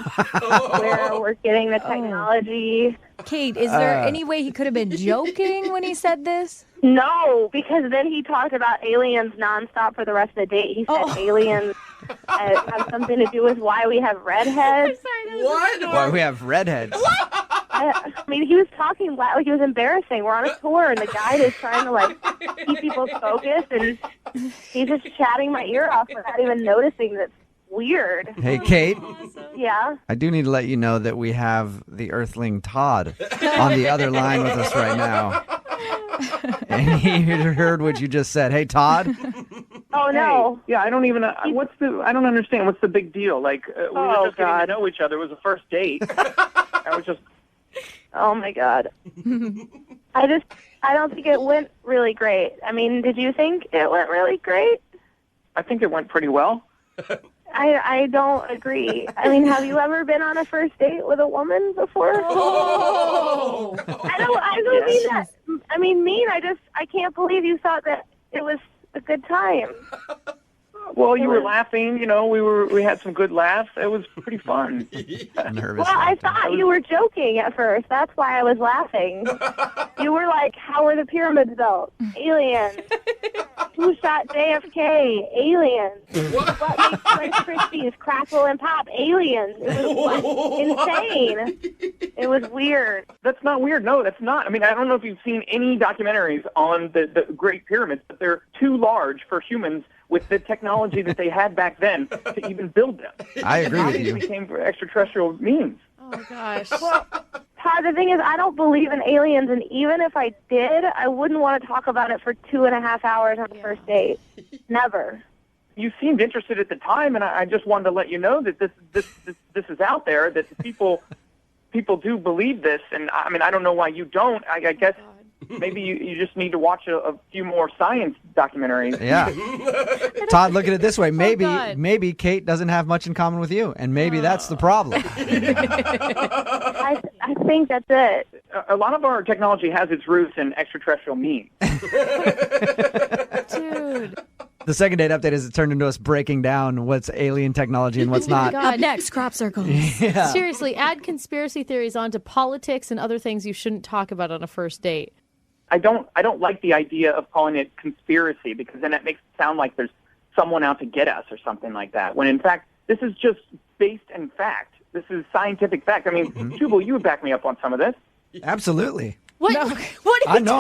where we're getting the technology. Kate, is there any way he could have been joking when he said this? No, because then he talked about aliens nonstop for the rest of the date. He said aliens have something to do with why we have redheads. What? Why we have redheads? I mean, he was talking like he was embarrassing. We're on a tour, and the guide is trying to like keep people's focus, and he's just chatting my ear off without even noticing. That's weird. Hey, Kate. Yeah. I do need to let you know that we have the Earthling Todd on the other line with us right now. And he heard what you just said. Hey, Todd. Oh no. Hey, yeah, I don't even. I don't understand. What's the big deal? Like we were just getting to know each other. It was a first date. I was just. Oh my God. I don't think it went really great. I mean, did you think it went really great? I think it went pretty well. I don't agree. I mean, have you ever been on a first date with a woman before? Oh. I don't mean that. I mean, I can't believe you thought that it was a good time. Well, you were laughing, you know, we had some good laughs. It was pretty fun. Nervous. Well, I thought you were joking at first. That's why I was laughing. You were like, how were the pyramids built? Aliens. Who shot JFK? Aliens. What makes Rice Krispies crackle and pop? Aliens. It was insane. It was weird. That's not weird. No, that's not. I mean, I don't know if you've seen any documentaries on the Great Pyramids, but they're too large for humans with the technology that they had back then to even build them. I agree with you. It became for extraterrestrial means. Oh, gosh. Well, Todd, the thing is, I don't believe in aliens, and even if I did, I wouldn't want to talk about it for 2.5 hours on the first date. Never. You seemed interested at the time, and I just wanted to let you know that this is out there, that people do believe this, and I mean, I don't know why you don't. I guess maybe you just need to watch a few more science documentaries. Yeah. Todd, look at it this way. Maybe Kate doesn't have much in common with you, and maybe that's the problem. I think that's it. A lot of our technology has its roots in extraterrestrial means. Dude. The second date update is it turned into us breaking down what's alien technology and what's not. Up next, crop circles. Yeah. Seriously, add conspiracy theories onto politics and other things you shouldn't talk about on a first date. I don't like the idea of calling it conspiracy, because then it makes it sound like there's someone out to get us or something like that, when in fact this is just based in fact. This is scientific fact. I mean, Jubal, you would back me up on some of this. Absolutely. What? No. What are you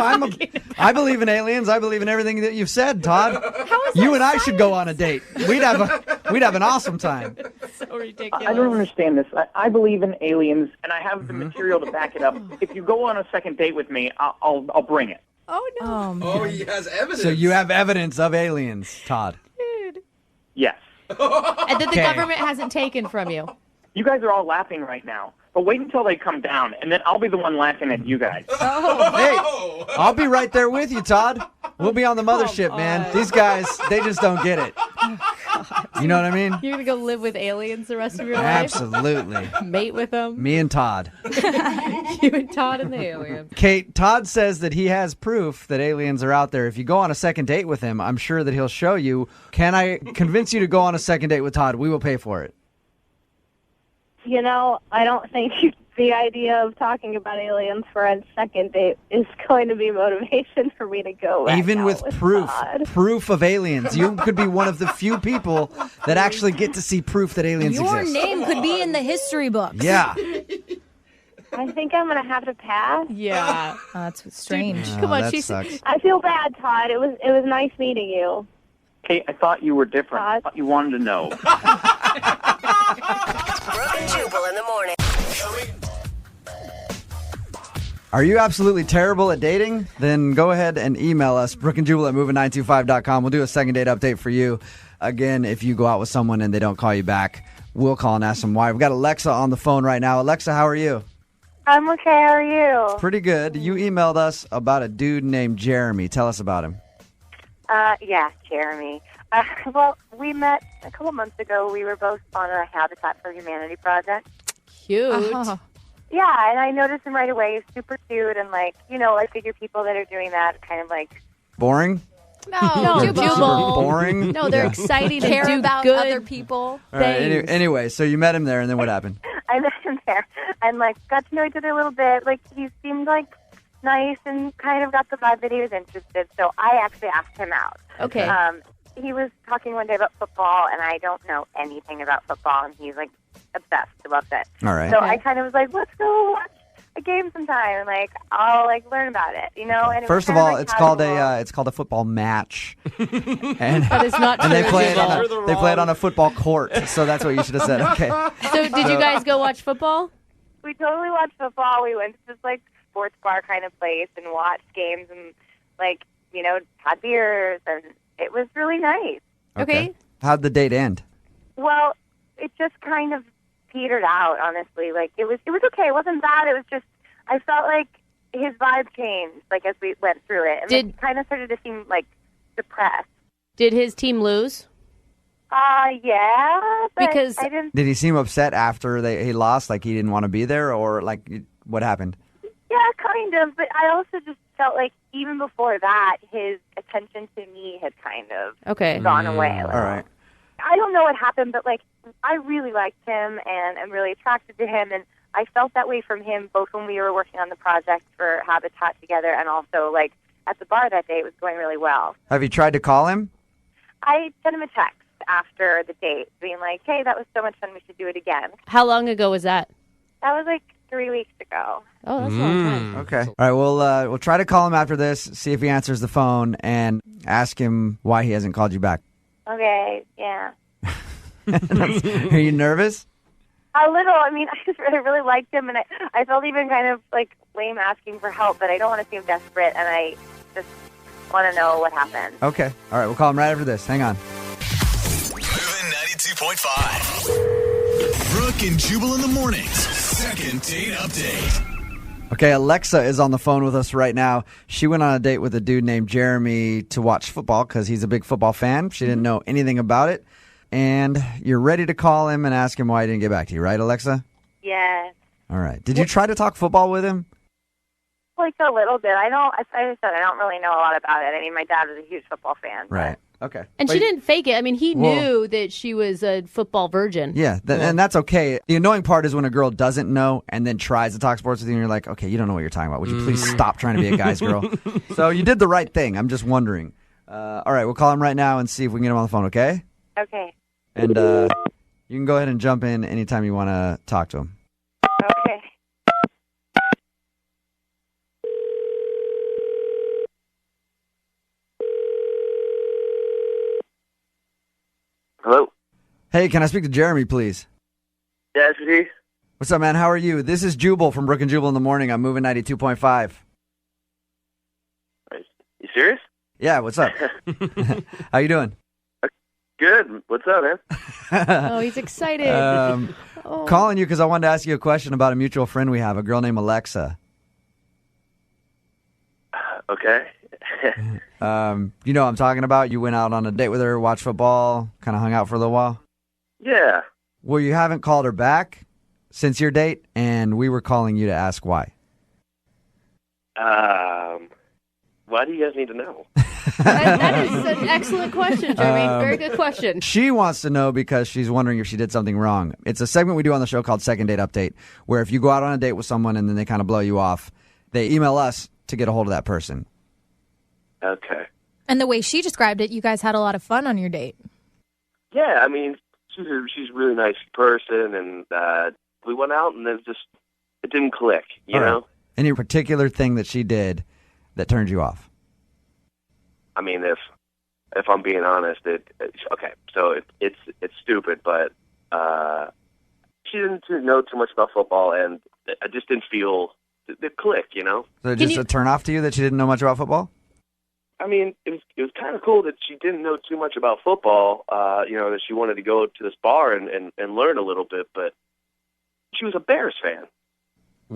I I believe in aliens. I believe in everything that you've said, Todd. How is You that and I science? should go on a date. We'd have an awesome time. So ridiculous. I don't understand this. I believe in aliens, and I have the material to back it up. If you go on a second date with me, I'll bring it. Oh, no. Oh, he has evidence. So you have evidence of aliens, Todd. Dude. Yes. And that the Okay. government hasn't taken from you. You guys are all laughing right now, but wait until they come down, and then I'll be the one laughing at you guys. Hey, I'll be right there with you, Todd. We'll be on the mothership, man. These guys, they just don't get it. You know what I mean? You're going to go live with aliens the rest of your life? Absolutely. Mate with them? Me and Todd. You and Todd and the alien. Kate, Todd says that he has proof that aliens are out there. If you go on a second date with him, I'm sure that he'll show you. Can I convince you to go on a second date with Todd? We will pay for it. You know, I don't think the idea of talking about aliens for a second date is going to be motivation for me to go back Even out with proof, Todd. proof of aliens. You could be one of the few people that actually get to see proof that aliens Your exist. name could be in the history books. Yeah. I think I'm going to have to pass. Yeah. Oh, that's strange. Come on, that she's sucks. I feel bad, Todd. It was nice meeting you. Kate, I thought you were different. I thought you wanted to know. Brooke and Jubal in the morning. Are you absolutely terrible at dating? Then go ahead and email us, brookeandjubal@moving925.com. We'll do a second date update for you. Again, if you go out with someone and they don't call you back, we'll call and ask them why. We've got Alexa on the phone right now. Alexa, how are you? I'm okay. How are you? Pretty good. You emailed us about a dude named Jeremy. Tell us about him. Yeah, Jeremy. Well, we met a couple months ago. We were both on a Habitat for Humanity project. cute. Yeah, and I noticed him right away. He's super cute, and I figure people that are doing that kind of Boring? No, Super boring? No, they're Yeah. exciting Care and do about good other people. All right, anyway, so you met him there, and then what happened? I met him there, and got to know each other a little bit. He seemed nice, and kind of got the vibe that he was interested. So I actually asked him out. Okay. He was talking one day about football, and I don't know anything about football, and he's obsessed. He loves it. All right. So I kind of was like, let's go watch a game sometime, and I'll learn about it, And it First was of kind all, it's called casual. it's called a football match, and That is not and they true, play it Jubal. they play it on a football court. So that's what you should have said. Okay. So did you guys go watch football? We totally watched football. We went to this sports bar kind of place and watched games and had beers, and it was really nice. Okay. How'd the date end? Well, it just kind of petered out, honestly. It was okay. It wasn't bad. It was just I felt like his vibe changed as we went through it, and it kind of started to seem depressed. Did his team lose? Yeah, but Because I didn't. Did he seem upset after he lost? He didn't want to be there, or what happened? Yeah, kind of. But I also just felt even before that, his attention to me had kind of gone away. All right. I don't know what happened, but I really liked him, and I'm really attracted to him, and I felt that way from him both when we were working on the project for Habitat together, and also at the bar that day. It was going really well. Have you tried to call him? I sent him a text after the date, being hey, that was so much fun. We should do it again. How long ago was that? That was 3 weeks ago. Oh, that's a long time. Okay. All right. We'll try to call him after this, see if he answers the phone, and ask him why he hasn't called you back. Okay, yeah. Are you nervous? A little. I mean, I really liked him, and I felt even kind of lame asking for help, but I don't want to seem desperate, and I just want to know what happened. Okay. All right. We'll call him right after this. Hang on. Moving 92.5. Brooke and Jubal in the mornings. Second date update. Okay, Alexa is on the phone with us right now. She went on a date with a dude named Jeremy to watch football because he's a big football fan. She didn't know anything about it. And you're ready to call him and ask him why he didn't get back to you, right, Alexa? Yes. All right. Did you try to talk football with him? A little bit. I said I don't really know a lot about it. I mean, my dad was a huge football fan. Right. Okay. And But- she didn't fake it. I mean, he Well- knew that she was a football virgin. Yeah, and that's okay. The annoying part is when a girl doesn't know and then tries to talk sports with you, and you're like, okay, you don't know what you're talking about. Would you please stop trying to be a guy's girl? So you did the right thing. I'm just wondering. All right, we'll call him right now and see if we can get him on the phone, okay? Okay. And you can go ahead and jump in anytime you want to talk to him. Okay. Hello? Hey, can I speak to Jeremy, please? Yeah, this is he. What's up, man? How are you? This is Jubal from Brooke and Jubal in the morning. I'm moving 92.5. You serious? Yeah, what's up? How you doing? Good. What's up, man? Oh, he's excited. Oh. Calling you because I wanted to ask you a question about a mutual friend we have, a girl named Alexa. Okay. You know what I'm talking about? You went out on a date with her, watched football, kind of hung out for a little while. Yeah. Well, you haven't called her back since your date, and we were calling you to ask why. Why do you guys need to know? That is an excellent question, Jeremy. Very good question. She wants to know because she's wondering if she did something wrong. It's a segment we do on the show called Second Date Update, where if you go out on a date with someone and then they kind of blow you off, they email us to get a hold of that person. Okay. And the way she described it, you guys had a lot of fun on your date. Yeah, I mean, she's a really nice person, and we went out, and then just it didn't click, you All right. know? Any particular thing that she did that turned you off? I mean, if I'm being honest, okay, so it's stupid, but she didn't know too much about football, and I just didn't feel the click, you know? So just a turn off to you that she didn't know much about football? I mean, it was kind of cool that she didn't know too much about football, you know, that she wanted to go to this bar and learn a little bit, but she was a Bears fan.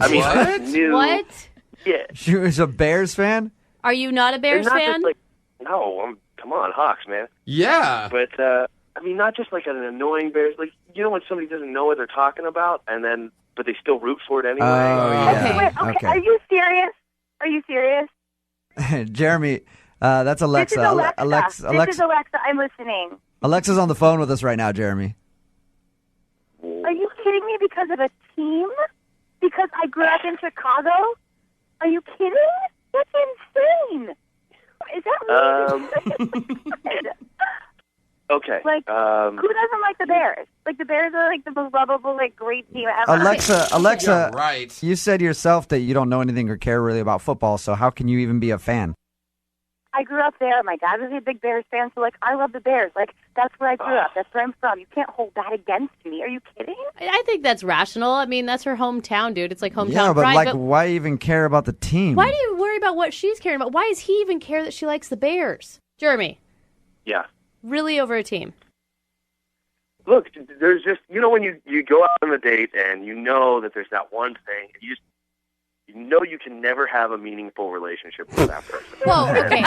I mean, I knew, What? yeah. She was a Bears fan? Are you not a Bears And not fan? just like, no, come on, Hawks, man. Yeah. But, I mean, not just like an annoying Bears, like, you know when somebody doesn't know what they're talking about, but they still root for it anyway? Oh, yeah. Wait, okay. Are you serious? Are you serious? Jeremy, that's Alexa. This is Alexa. Alexa. This is Alexa. I'm listening. Alexa's on the phone with us right now, Jeremy. Are you kidding me because of a team? Because I grew up in Chicago? Are you kidding? That's insane. Is that really Okay. Like, who doesn't like the Bears? Like, the Bears are like the most lovable, like, great team ever. Alexa, Yeah, right. you said yourself that you don't know anything or care really about football, so how can you even be a fan? I grew up there. My dad was a big Bears fan, so, like, I love the Bears. Like, that's where I grew up. That's where I'm from. You can't hold that against me. Are you kidding? I think that's rational. I mean, that's her hometown, dude. It's like hometown Yeah, but pride. why even care about the team? Why do you worry about what she's caring about? Why does he even care that she likes the Bears? Jeremy, Yeah. really over a team? Look, there's just, you know, when you go out on a date and you know that there's that one thing, you know you can never have a meaningful relationship with that person. Whoa, okay.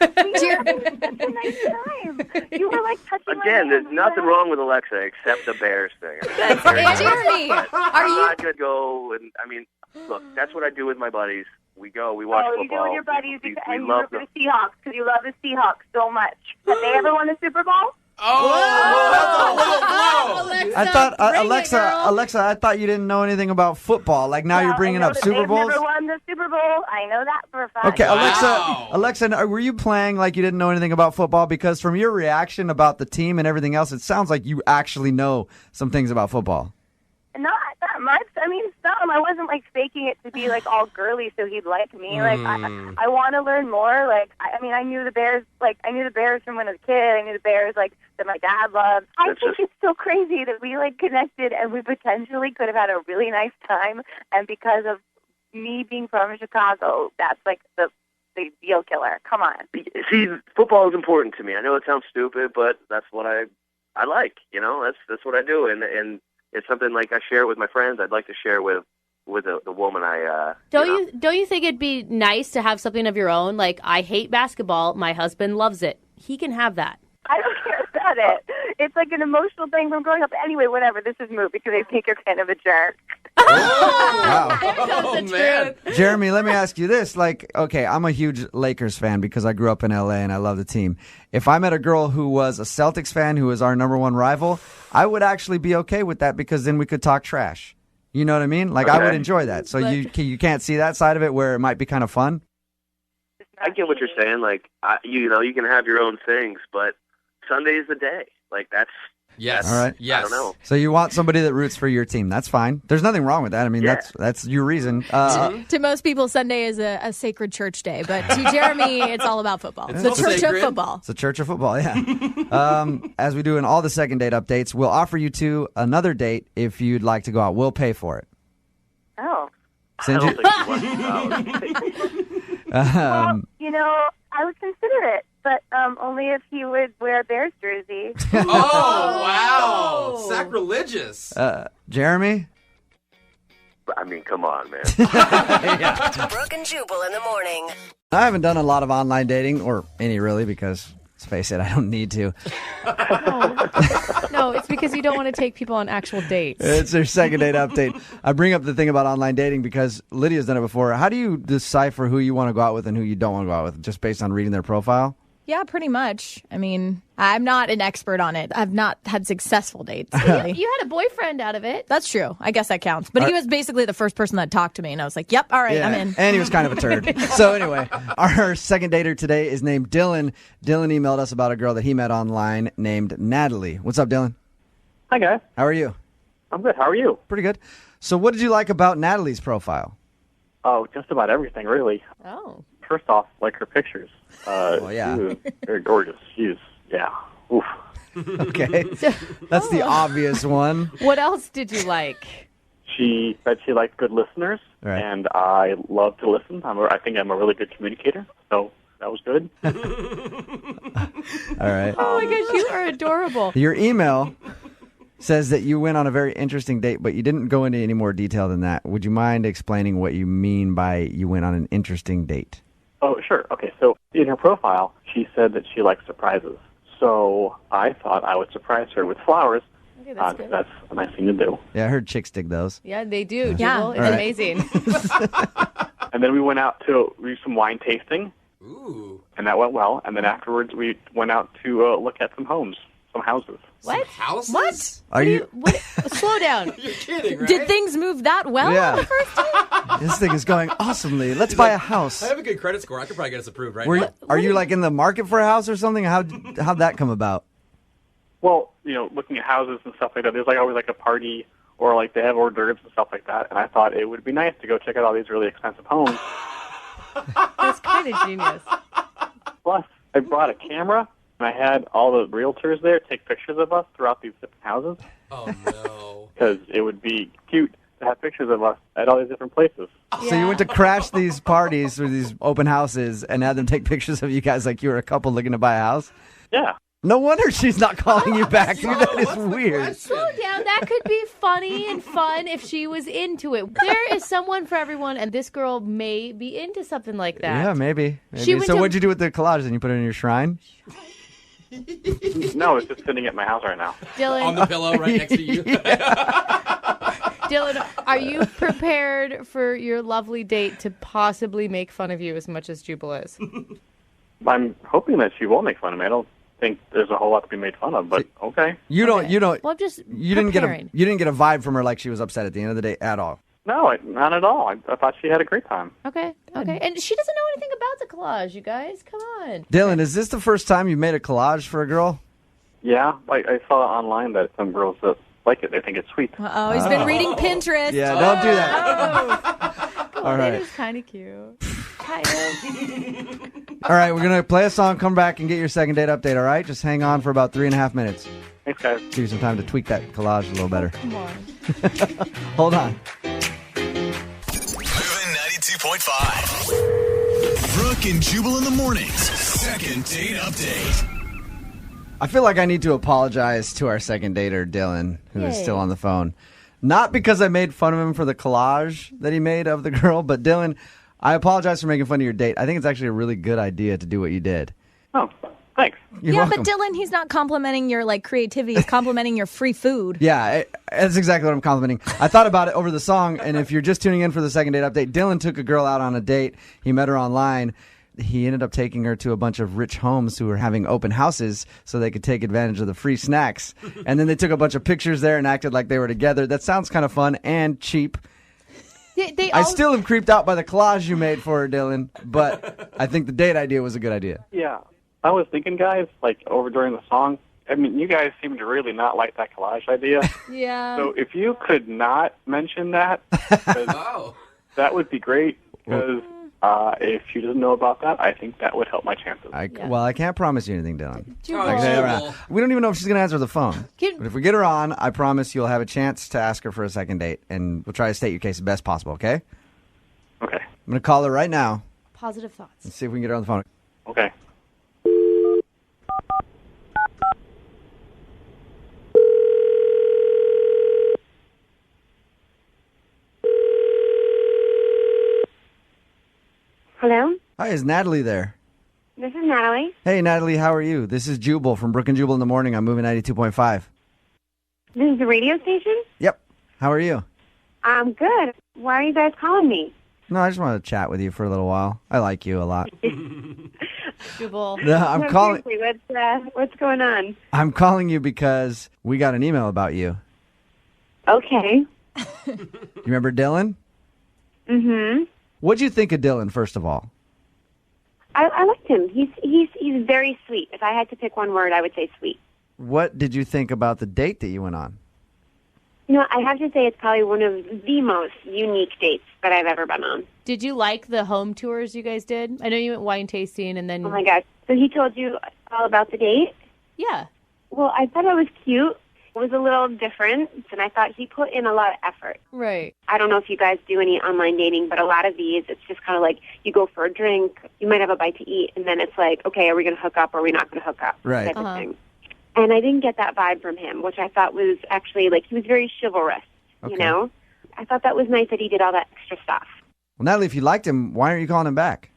Such a nice time. You were, like, touching Again, there's nothing wrong with Alexa except the Bears thing. I mean, very nice, Jeremy, but are I'm you- not going to go, and I mean, look, that's what I do with my buddies. We go, we watch you football. do with your buddies we and you love root for them. the Seahawks because you love the Seahawks so much. Have they ever won the Super Bowl? I thought Alexa, I thought you didn't know anything about football. Like now you're bringing up Super Bowls. They've never won the Super Bowl. I know that for a fact. Okay, Alexa, were you playing like you didn't know anything about football? Because from your reaction about the team and everything else, it sounds like you actually know some things about football. Not that much. I mean, some. I wasn't like faking it to be like all girly so he'd like me. Like I want to learn more. Like I mean, I knew the Bears. Like I knew the Bears from when I was a kid. I knew the Bears like that my dad loved. I think it's so crazy that we like connected and we potentially could have had a really nice time. And because of me being from Chicago, that's like the deal killer. Come on. See, football is important to me. I know it sounds stupid, but that's what I like. You know, that's what I do, and it's something like I share with my friends. I'd like to share with the woman I. Don't you think it'd be nice to have something of your own? Like, I hate basketball. My husband loves it. He can have that. I don't care about it. It's like an emotional thing from growing up. Anyway, whatever. This is moot because I think you're kind of a jerk. Man. Jeremy, let me ask you this. Like, okay, I'm a huge Lakers fan because I grew up in LA and I love the team. If I met a girl who was a Celtics fan, who is our number one rival, I would actually be okay with that because then we could talk trash. You know what I mean? Like, I would enjoy that. So you can't see that side of it where it might be kind of fun? I get what you're saying. Like, you know, you can have your own things, but Sunday is the day. Like, that's... Yes. All right. Yes. I don't know. So you want somebody that roots for your team. That's fine. There's nothing wrong with that. I mean, that's your reason. To most people, Sunday is a sacred church day, but to Jeremy, it's all about football. It's the church sacred. of football. It's a church of football, yeah. As we do in all the second date updates, we'll offer you two another date if you'd like to go out. We'll pay for it. Oh. Send I you- don't think Well, you know, I would consider it, but only if he would wear a Bears jersey. Oh, wow. Sacrilegious. Jeremy? I mean, come on, man. Brooke and Jubal in the morning. I haven't done a lot of online dating, or any really, because let's face it, I don't need to. No, it's because you don't want to take people on actual dates. It's their second date update. I bring up the thing about online dating because Lydia's done it before. How do you decipher who you want to go out with and who you don't want to go out with, just based on reading their profile? Yeah, pretty much. I mean, I'm not an expert on it. I've not had successful dates, really. You had a boyfriend out of it. That's true. I guess that counts. But he was basically the first person that talked to me, and I was like, yep, all right, I'm in. And he was kind of a turd. So anyway, our second dater today is named Dylan. Dylan emailed us about a girl that he met online named Natalie. What's up, Dylan? Hi, guys. How are you? I'm good. How are you? Pretty good. So what did you like about Natalie's profile? Oh, just about everything, really. Oh. First off, like her pictures. Yeah. She was very gorgeous. She's, oof. Okay. That's the obvious one. What else did you like? She said she liked good listeners, Right. and I love to listen. I think I'm a really good communicator, so that was good. All right. Oh my gosh, you are adorable. Your email says that you went on a very interesting date, but you didn't go into any more detail than that. Would you mind explaining what you mean by you went on an interesting date? Oh, sure. Okay, so in her profile, she said that she likes surprises. So I thought I would surprise her with flowers. Okay, that's good. That's a nice thing to do. Yeah, I heard chicks dig those. Yeah, they do. Yeah. Jubal. It's All right. amazing. And then we went out to do some wine tasting. Ooh. And that went well. And then afterwards, we went out to look at some homes, some houses. What? Houses? What? Are you? Slow down. You're kidding, right? Did things move that well Yeah. on the first date? This thing is going awesomely. Let's buy a house. I have a good credit score. I could probably get us approved right Were now. you, are you like in the market for a house or something? How'd that come about? Well, looking at houses and stuff like that, there's always a party or they have hors d'oeuvres and stuff like that. And I thought it would be nice to go check out all these really expensive homes. That's kind of genius. Plus, I brought a camera, and I had all the realtors there take pictures of us throughout these different houses. Oh, no. Because it would be cute to have pictures of us at all these different places. So you went to crash these parties or these open houses and had them take pictures of you guys like you were a couple looking to buy a house? Yeah. No wonder she's not calling you back. Dude, that is weird. Slow down. That could be funny and fun if she was into it. There is someone for everyone, and this girl may be into something like that. Yeah, maybe. She went So to- what'd you do with the collage? Then you put it in your shrine? No, it's just sitting at my house right now. Dylan, On the pillow right next to you. Dylan, are you prepared for your lovely date to possibly make fun of you as much as Jubal is? I'm hoping that she won't make fun of me. I don't think there's a whole lot to be made fun of, but okay. You don't. Well, I'm just You didn't get a. preparing. You didn't get a vibe from her like she was upset at the end of the day at all. No, not at all. I thought she had a great time. Okay, okay. And she doesn't know anything about the collage, you guys. Come on. Dylan, is this the first time you made a collage for a girl? Yeah, I saw online that some girls like it. They think it's sweet. Uh-oh, he's been reading Pinterest. Yeah, don't do that. Come All on, right. it is kind of cute. Kind of. All right, we're gonna play a song, come back, and get your second date update. All right, just hang on for about 3.5 minutes. Thanks, guys. Give you some time to tweak that collage a little better. Come on. Hold on. Moving 92.5. Brooke and Jubal in the mornings. Second date update. I feel like I need to apologize to our second dater, Dylan, who is Yay. still on the phone. Not because I made fun of him for the collage that he made of the girl, but Dylan, I apologize for making fun of your date. I think it's actually a really good idea to do what you did. Oh, thanks. You're yeah, welcome. but Dylan, he's not complimenting your creativity. He's complimenting your free food. Yeah, that's exactly what I'm complimenting. I thought about it over the song, and if you're just tuning in for the second date update, Dylan took a girl out on a date. He met her online. He ended up taking her to a bunch of rich homes who were having open houses so they could take advantage of the free snacks. And then they took a bunch of pictures there and acted like they were together. That sounds kind of fun and cheap. I still am creeped out by the collage you made for her, Dylan, but I think the date idea was a good idea. Yeah, I was thinking, guys, over during the song, I mean, you guys seem to really not like that collage idea. Yeah. So if you could not mention that, 'cause that would be great, because if she doesn't know about that, I think that would help my chances. Well, I can't promise you anything, Dylan. Jubal. Like I say, we don't even know if she's going to answer the phone. Can- But if we get her on, I promise you'll have a chance to ask her for a second date, and we'll try to state your case the best possible, okay? Okay. I'm going to call her right now. Positive thoughts. Let's see if we can get her on the phone. Okay. Hello, Hi, is Natalie there? this is Natalie. Hey, Natalie, how are you? This is Jubal from Brooke and Jubal in the morning. I'm moving 92.5. This is the radio station. Yep. How are you? I'm good. Why are you guys calling me? No, I just wanted to chat with you for a little while. I like you a lot. Jubal. No, I'm No, calling. seriously, what's going on? I'm calling you because we got an email about you. Okay. You remember Dylan? Mm-hmm. What'd you think of Dylan, first of all? I liked him. He's very sweet. If I had to pick one word, I would say sweet. What did you think about the date that you went on? You know, I have to say it's probably one of the most unique dates that I've ever been on. Did you like the home tours you guys did? I know you went wine tasting and then... Oh, my gosh. So he told you all about the date? Yeah. Well, I thought it was cute. It was a little different, and I thought he put in a lot of effort. Right. I don't know if you guys do any online dating, but a lot of these, it's just kind of like you go for a drink, you might have a bite to eat, and then it's like, okay, are we going to hook up or are we not going to hook up? Right. Type of thing. And I didn't get that vibe from him, which I thought was actually, like, he was very chivalrous, you know? I thought that was nice that he did all that extra stuff. Well, Natalie, if you liked him, why aren't you calling him back?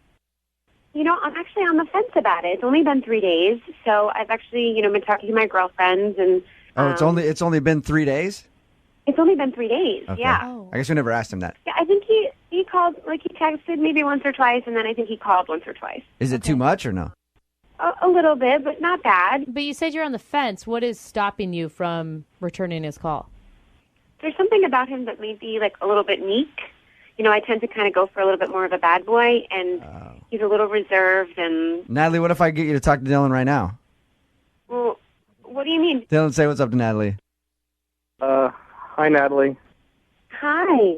You know, I'm actually on the fence about it. It's only been 3 days, so I've actually, you know, been talking to my girlfriends and... Oh, it's only been 3 days? It's only been 3 days, Okay. yeah. I guess we never asked him that. Yeah, I think he called, like he texted maybe once or twice, and then I think he called once or twice. Is it too much or no? A little bit, but not bad. But you said you're on the fence. What is stopping you from returning his call? There's something about him that may be like a little bit meek. You know, I tend to kind of go for a little bit more of a bad boy, and he's a little reserved and... Natalie, what if I get you to talk to Dylan right now? Well, what do you mean? Dylan, say what's up to Natalie. Hi, Natalie. Hi.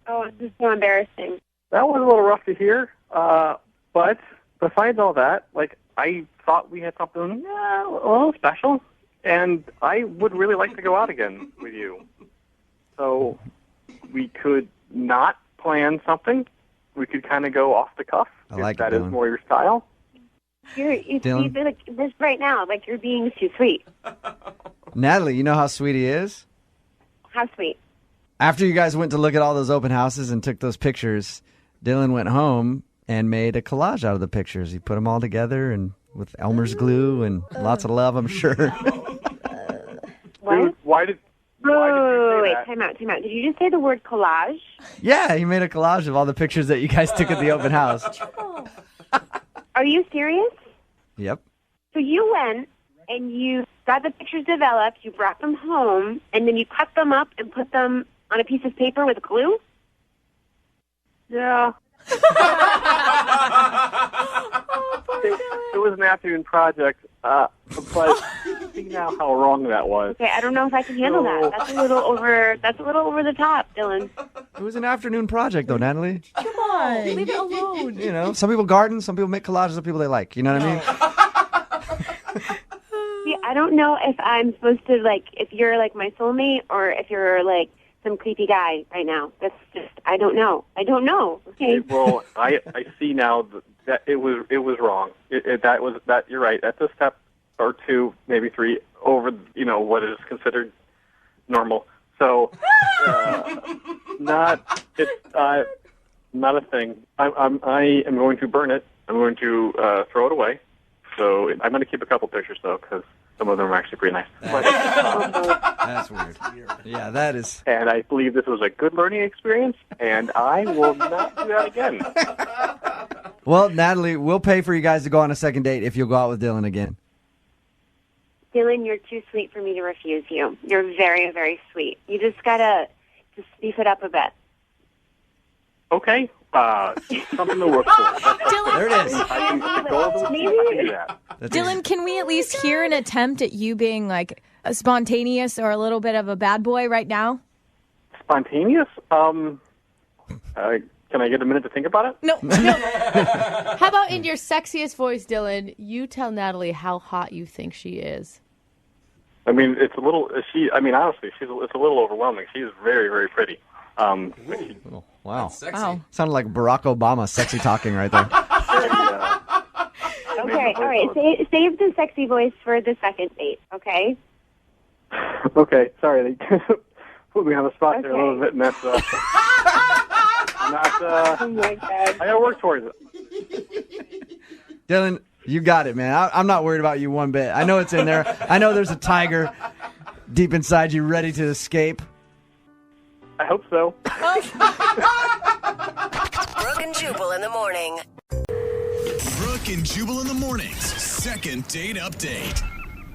Oh, this is so embarrassing. That was a little rough to hear, but besides all that, like, I thought we had something a little special, and I would really like to go out again with you. So we could not plan something. We could kind of go off the cuff, if that is more your style. You Dylan? see like, this right now, like you're being too sweet. Natalie, you know how sweet he is? How sweet? After you guys went to look at all those open houses and took those pictures, Dylan went home and made a collage out of the pictures. He put them all together and with Elmer's glue and lots of love, I'm sure. What? Why did you Wait, say that? time out. Did you just say the word collage? Yeah, he made a collage of all the pictures that you guys took at the open house. Are you serious? Yep. So you went and you got the pictures developed, you brought them home, and then you cut them up and put them on a piece of paper with glue? Yeah. It was an afternoon project, but see now how wrong that was. Okay, I don't know if I can handle that. That's a little over the top, Dylan. It was an afternoon project, though, Natalie. Come on, leave it alone. You know, some people garden, some people make collages of people they like. You know what I mean? See, I don't know if I'm supposed to, like, if you're, like, my soulmate or if you're, like, some creepy guy right now. That's just, I don't know. Okay. Well, I see now that it was wrong. You're right. That's a step or two, maybe three over, you know, what is considered normal. So, not a thing. I am going to burn it. I'm going to throw it away. So I'm going to keep a couple pictures though, because some of them are actually pretty nice. That's weird. Yeah, that is. And I believe this was a good learning experience, and I will not do that again. Well, Natalie, we'll pay for you guys to go on a second date if you'll go out with Dylan again. Dylan, you're too sweet for me to refuse you. You're very, very sweet. You just got to beef it up a bit. Okay. Something to work for. There it is. Dylan, can we at least hear an attempt at you being like a spontaneous or a little bit of a bad boy right now? Spontaneous? Can I get a minute to think about it? No. How about in your sexiest voice, Dylan, you tell Natalie how hot you think she is. I mean, it's a little. Honestly, it's a little overwhelming. She's very, very pretty. Wow. Wow. Sounded like Barack Obama sexy talking right there. Okay, all right. Save the sexy voice for the second date, okay? Okay, sorry. They put me on the spot there a little bit, and that's not. Oh my God. I gotta work towards it. Dylan, you got it, man. I'm not worried about you one bit. I know it's in there. I know there's a tiger deep inside you ready to escape. I hope so. Brooke and Jubal in the morning. Brooke and Jubal in the mornings. Second date update.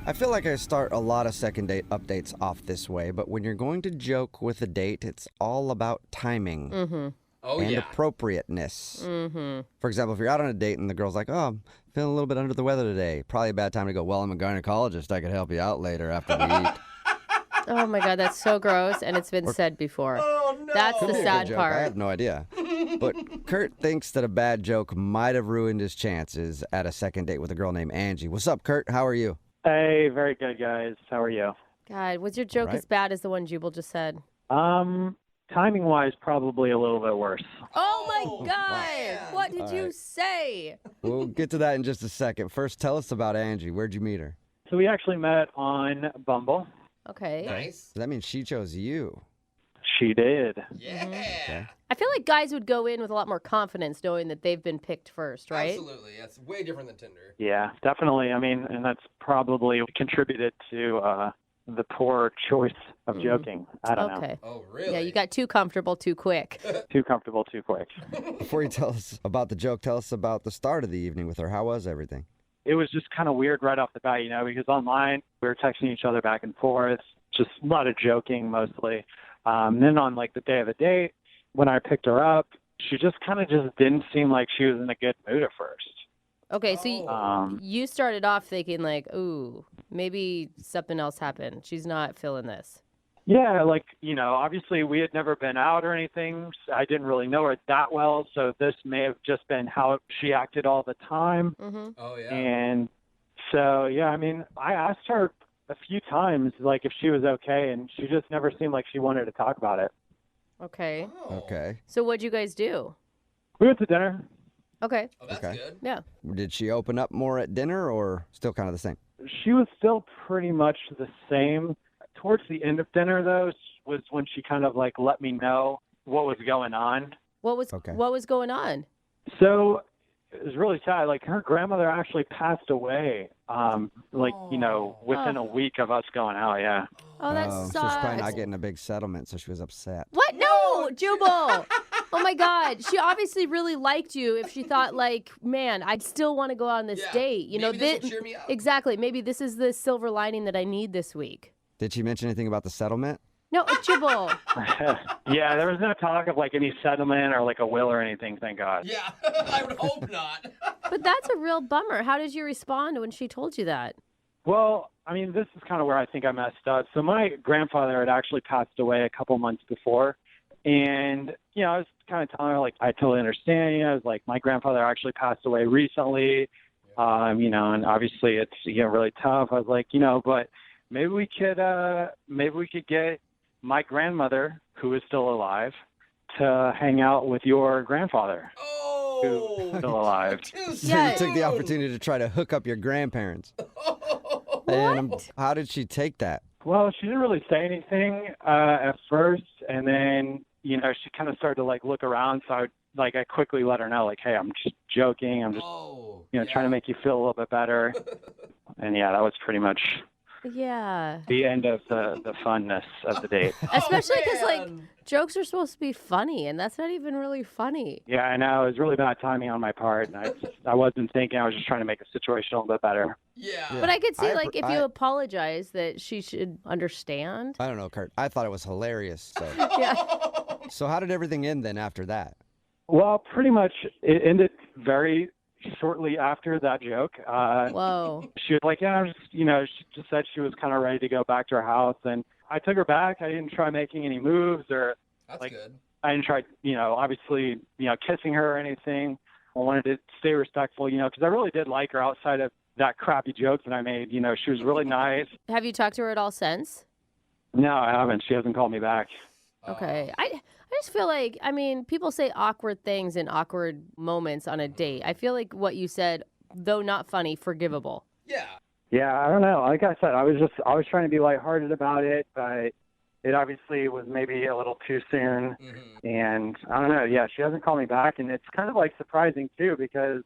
I feel like I start a lot of second date updates off this way, but when you're going to joke with a date, it's all about timing. Mm-hmm. And appropriateness. Mm-hmm. For example, if you're out on a date and the girl's like, oh, I'm feeling a little bit under the weather today, probably a bad time to go, well, I'm a gynecologist. I could help you out later after we eat. Oh my God, that's so gross, and it's been said before. Oh no, that's the Could be a sad good joke. part. I have no idea. But Kurt thinks that a bad joke might have ruined his chances at a second date with a girl named Angie. What's up, Kurt? How are you? Hey, very good, guys. How are you? God, was your joke right. as bad as the one Jubal just said? Timing-wise, probably a little bit worse. Oh my God! What did All you right. say? We'll get to that in just a second. First, tell us about Angie. Where'd you meet her? So we actually met on Bumble. Okay. Nice. That means she chose you. She did. Yeah. Okay. I feel like guys would go in with a lot more confidence knowing that they've been picked first, right? Absolutely. That's way different than Tinder. Yeah, definitely. I mean, and that's probably contributed to the poor choice of joking. I don't know. Okay. Oh, really? Yeah, you got too comfortable too quick. Too comfortable, too quick. Before you tell us about the joke, tell us about the start of the evening with her. How was everything? It was just kind of weird right off the bat, because online we were texting each other back and forth, just a lot of joking mostly. Then on like the day of the date, when I picked her up, she just kind of just didn't seem like she was in a good mood at first. Okay, so you started off thinking like, ooh, maybe something else happened. She's not feeling this. Yeah, like, obviously we had never been out or anything. So I didn't really know her that well, so this may have just been how she acted all the time. Mm-hmm. Oh, yeah. And so, yeah, I mean, I asked her a few times, like, if she was okay, and she just never seemed like she wanted to talk about it. Okay. Okay. So what'd you guys do? We went to dinner. Okay. Oh, that's Okay. good. Yeah. Did she open up more at dinner or still kind of the same? She was still pretty much the same. Towards the end of dinner, though, was when she kind of, like, let me know what was going on. What was going on? So it was really sad. Like, her grandmother actually passed away, within a week of us going out, yeah. Oh, that So she's sucks. probably not getting a big settlement, so she was upset. What? No, Jubal. Oh my God. She obviously really liked you if she thought like, man, I still want to go on this date. Maybe this will cheer me up. Exactly. Maybe this is the silver lining that I need this week. Did she mention anything about the settlement? No, Jubal. Yeah, there was no talk of, like, any settlement or, like, a will or anything, thank God. Yeah, I would hope not. But that's a real bummer. How did you respond when she told you that? Well, I mean, this is kind of where I think I messed up. So my grandfather had actually passed away a couple months before. And, I was kind of telling her, like, I totally understand. I was like, my grandfather actually passed away recently, and obviously it's, really tough. I was like, but maybe we could get my grandmother, who is still alive, to hang out with your grandfather, who's still alive. So you took the opportunity to try to hook up your grandparents. And how did she take that? Well, she didn't really say anything at first, and then, she kind of started to, like, look around, so I quickly let her know, like, hey, I'm just joking. I'm just, trying to make you feel a little bit better. And, yeah, that was pretty much Yeah. the end of the funness of the date. Especially because, jokes are supposed to be funny, and that's not even really funny. Yeah, I know. It was really bad timing on my part. And I wasn't thinking. I was just trying to make the situation a little bit better. Yeah. But I could see, if you apologize, that she should understand. I don't know, Kurt. I thought it was hilarious. So. Yeah. So how did everything end then after that? Well, pretty much it ended very shortly after that joke. Whoa. She was like, yeah, she just said she was kind of ready to go back to her house. And I took her back. I didn't try making any moves or That's good. I didn't try, obviously, kissing her or anything. I wanted to stay respectful, because I really did like her outside of that crappy joke that I made. She was really nice. Have you talked to her at all since? No, I haven't. She hasn't called me back. Okay. I just feel like, people say awkward things in awkward moments on a date. I feel like what you said, though not funny, forgivable. Yeah. Yeah, I don't know. Like I said, I was trying to be lighthearted about it, but it obviously was maybe a little too soon. Mm-hmm. And I don't know. Yeah, she hasn't called me back, and it's kind of like surprising too because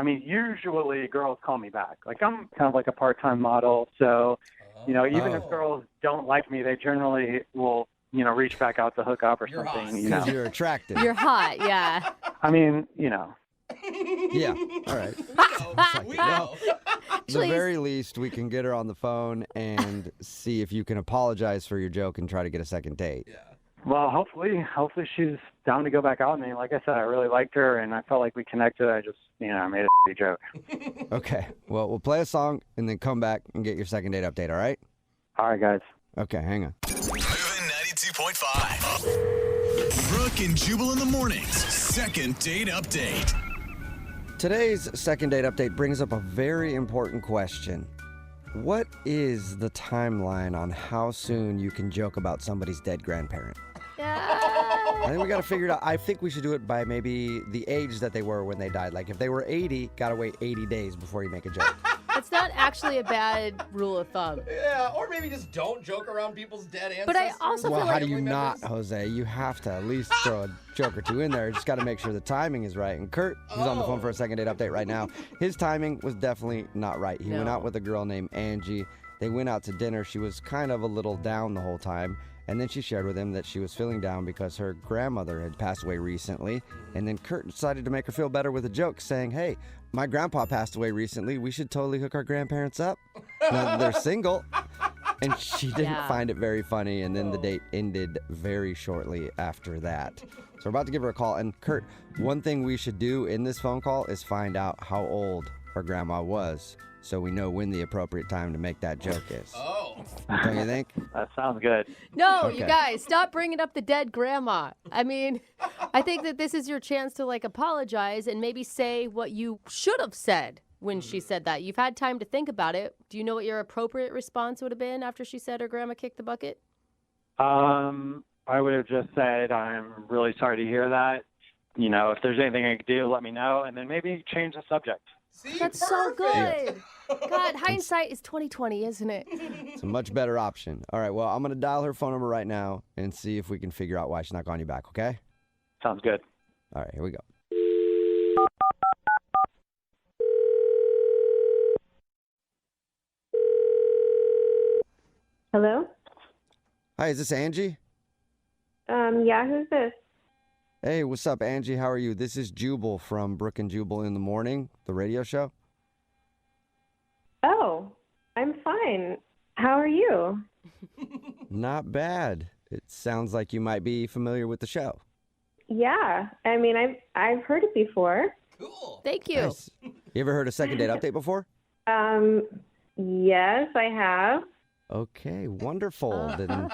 usually girls call me back. Like I'm kind of like a part-time model, so even if girls don't like me, they generally will reach back out to hook up or something. Because you're attractive. You're hot, yeah. Yeah. All right. Well, at the very least, we can get her on the phone and see if you can apologize for your joke and try to get a second date. Yeah. Well, hopefully she's down to go back out with me. Like I said, I really liked her, and I felt like we connected. I just, I made a joke. Okay. Well, we'll play a song and then come back and get your second date update, all right? All right, guys. Okay, hang on. 102.5. Brooke and Jubal in the mornings. Second date update. Today's second date update brings up a very important question. What is the timeline on how soon you can joke about somebody's dead grandparent? I think we got to figure it out. I think we should do it by maybe the age that they were when they died. Like if they were 80, got to wait 80 days before you make a joke. It's not actually a bad rule of thumb. Yeah, or maybe just don't joke around people's dead ancestors. But I also Well, feel how like do you not, Jose? You have to at least throw a joke or two in there. Just got to make sure the timing is right. And Kurt, who's on the phone for a second date update right now, his timing was definitely not right. He went out with a girl named Angie. They went out to dinner. She was kind of a little down the whole time. And then she shared with him that she was feeling down because her grandmother had passed away recently. And then Kurt decided to make her feel better with a joke saying, hey, my grandpa passed away recently. We should totally hook our grandparents up. Now they're single. And she didn't find it very funny. And then the date ended very shortly after that. So we're about to give her a call. And Kurt, one thing we should do in this phone call is find out how old her grandma was, so we know when the appropriate time to make that joke is. Oh. Don't you think? That sounds good. No, Okay. you guys, stop bringing up the dead grandma. I mean, I think that this is your chance to apologize and maybe say what you should have said when she said that. You've had time to think about it. Do you know what your appropriate response would have been after she said her grandma kicked the bucket? I would have just said, I'm really sorry to hear that. You know, if there's anything I could do, let me know, and then maybe change the subject. See? That's so good. God, hindsight is 20/20, isn't it? It's a much better option. All right, well, I'm going to dial her phone number right now and see if we can figure out why she's not calling you back, okay? Sounds good. All right, here we go. Hello? Hi, is this Angie? Yeah, who's this? Hey, what's up, Angie? How are you? This is Jubal from Brooke and Jubal in the Morning, the radio show. Oh, I'm fine. How are you? Not bad. It sounds like you might be familiar with the show. Yeah, I mean, I've heard it before. Cool. Thank you. Nice. You ever heard a second date update before? Yes, I have. Okay, wonderful. Then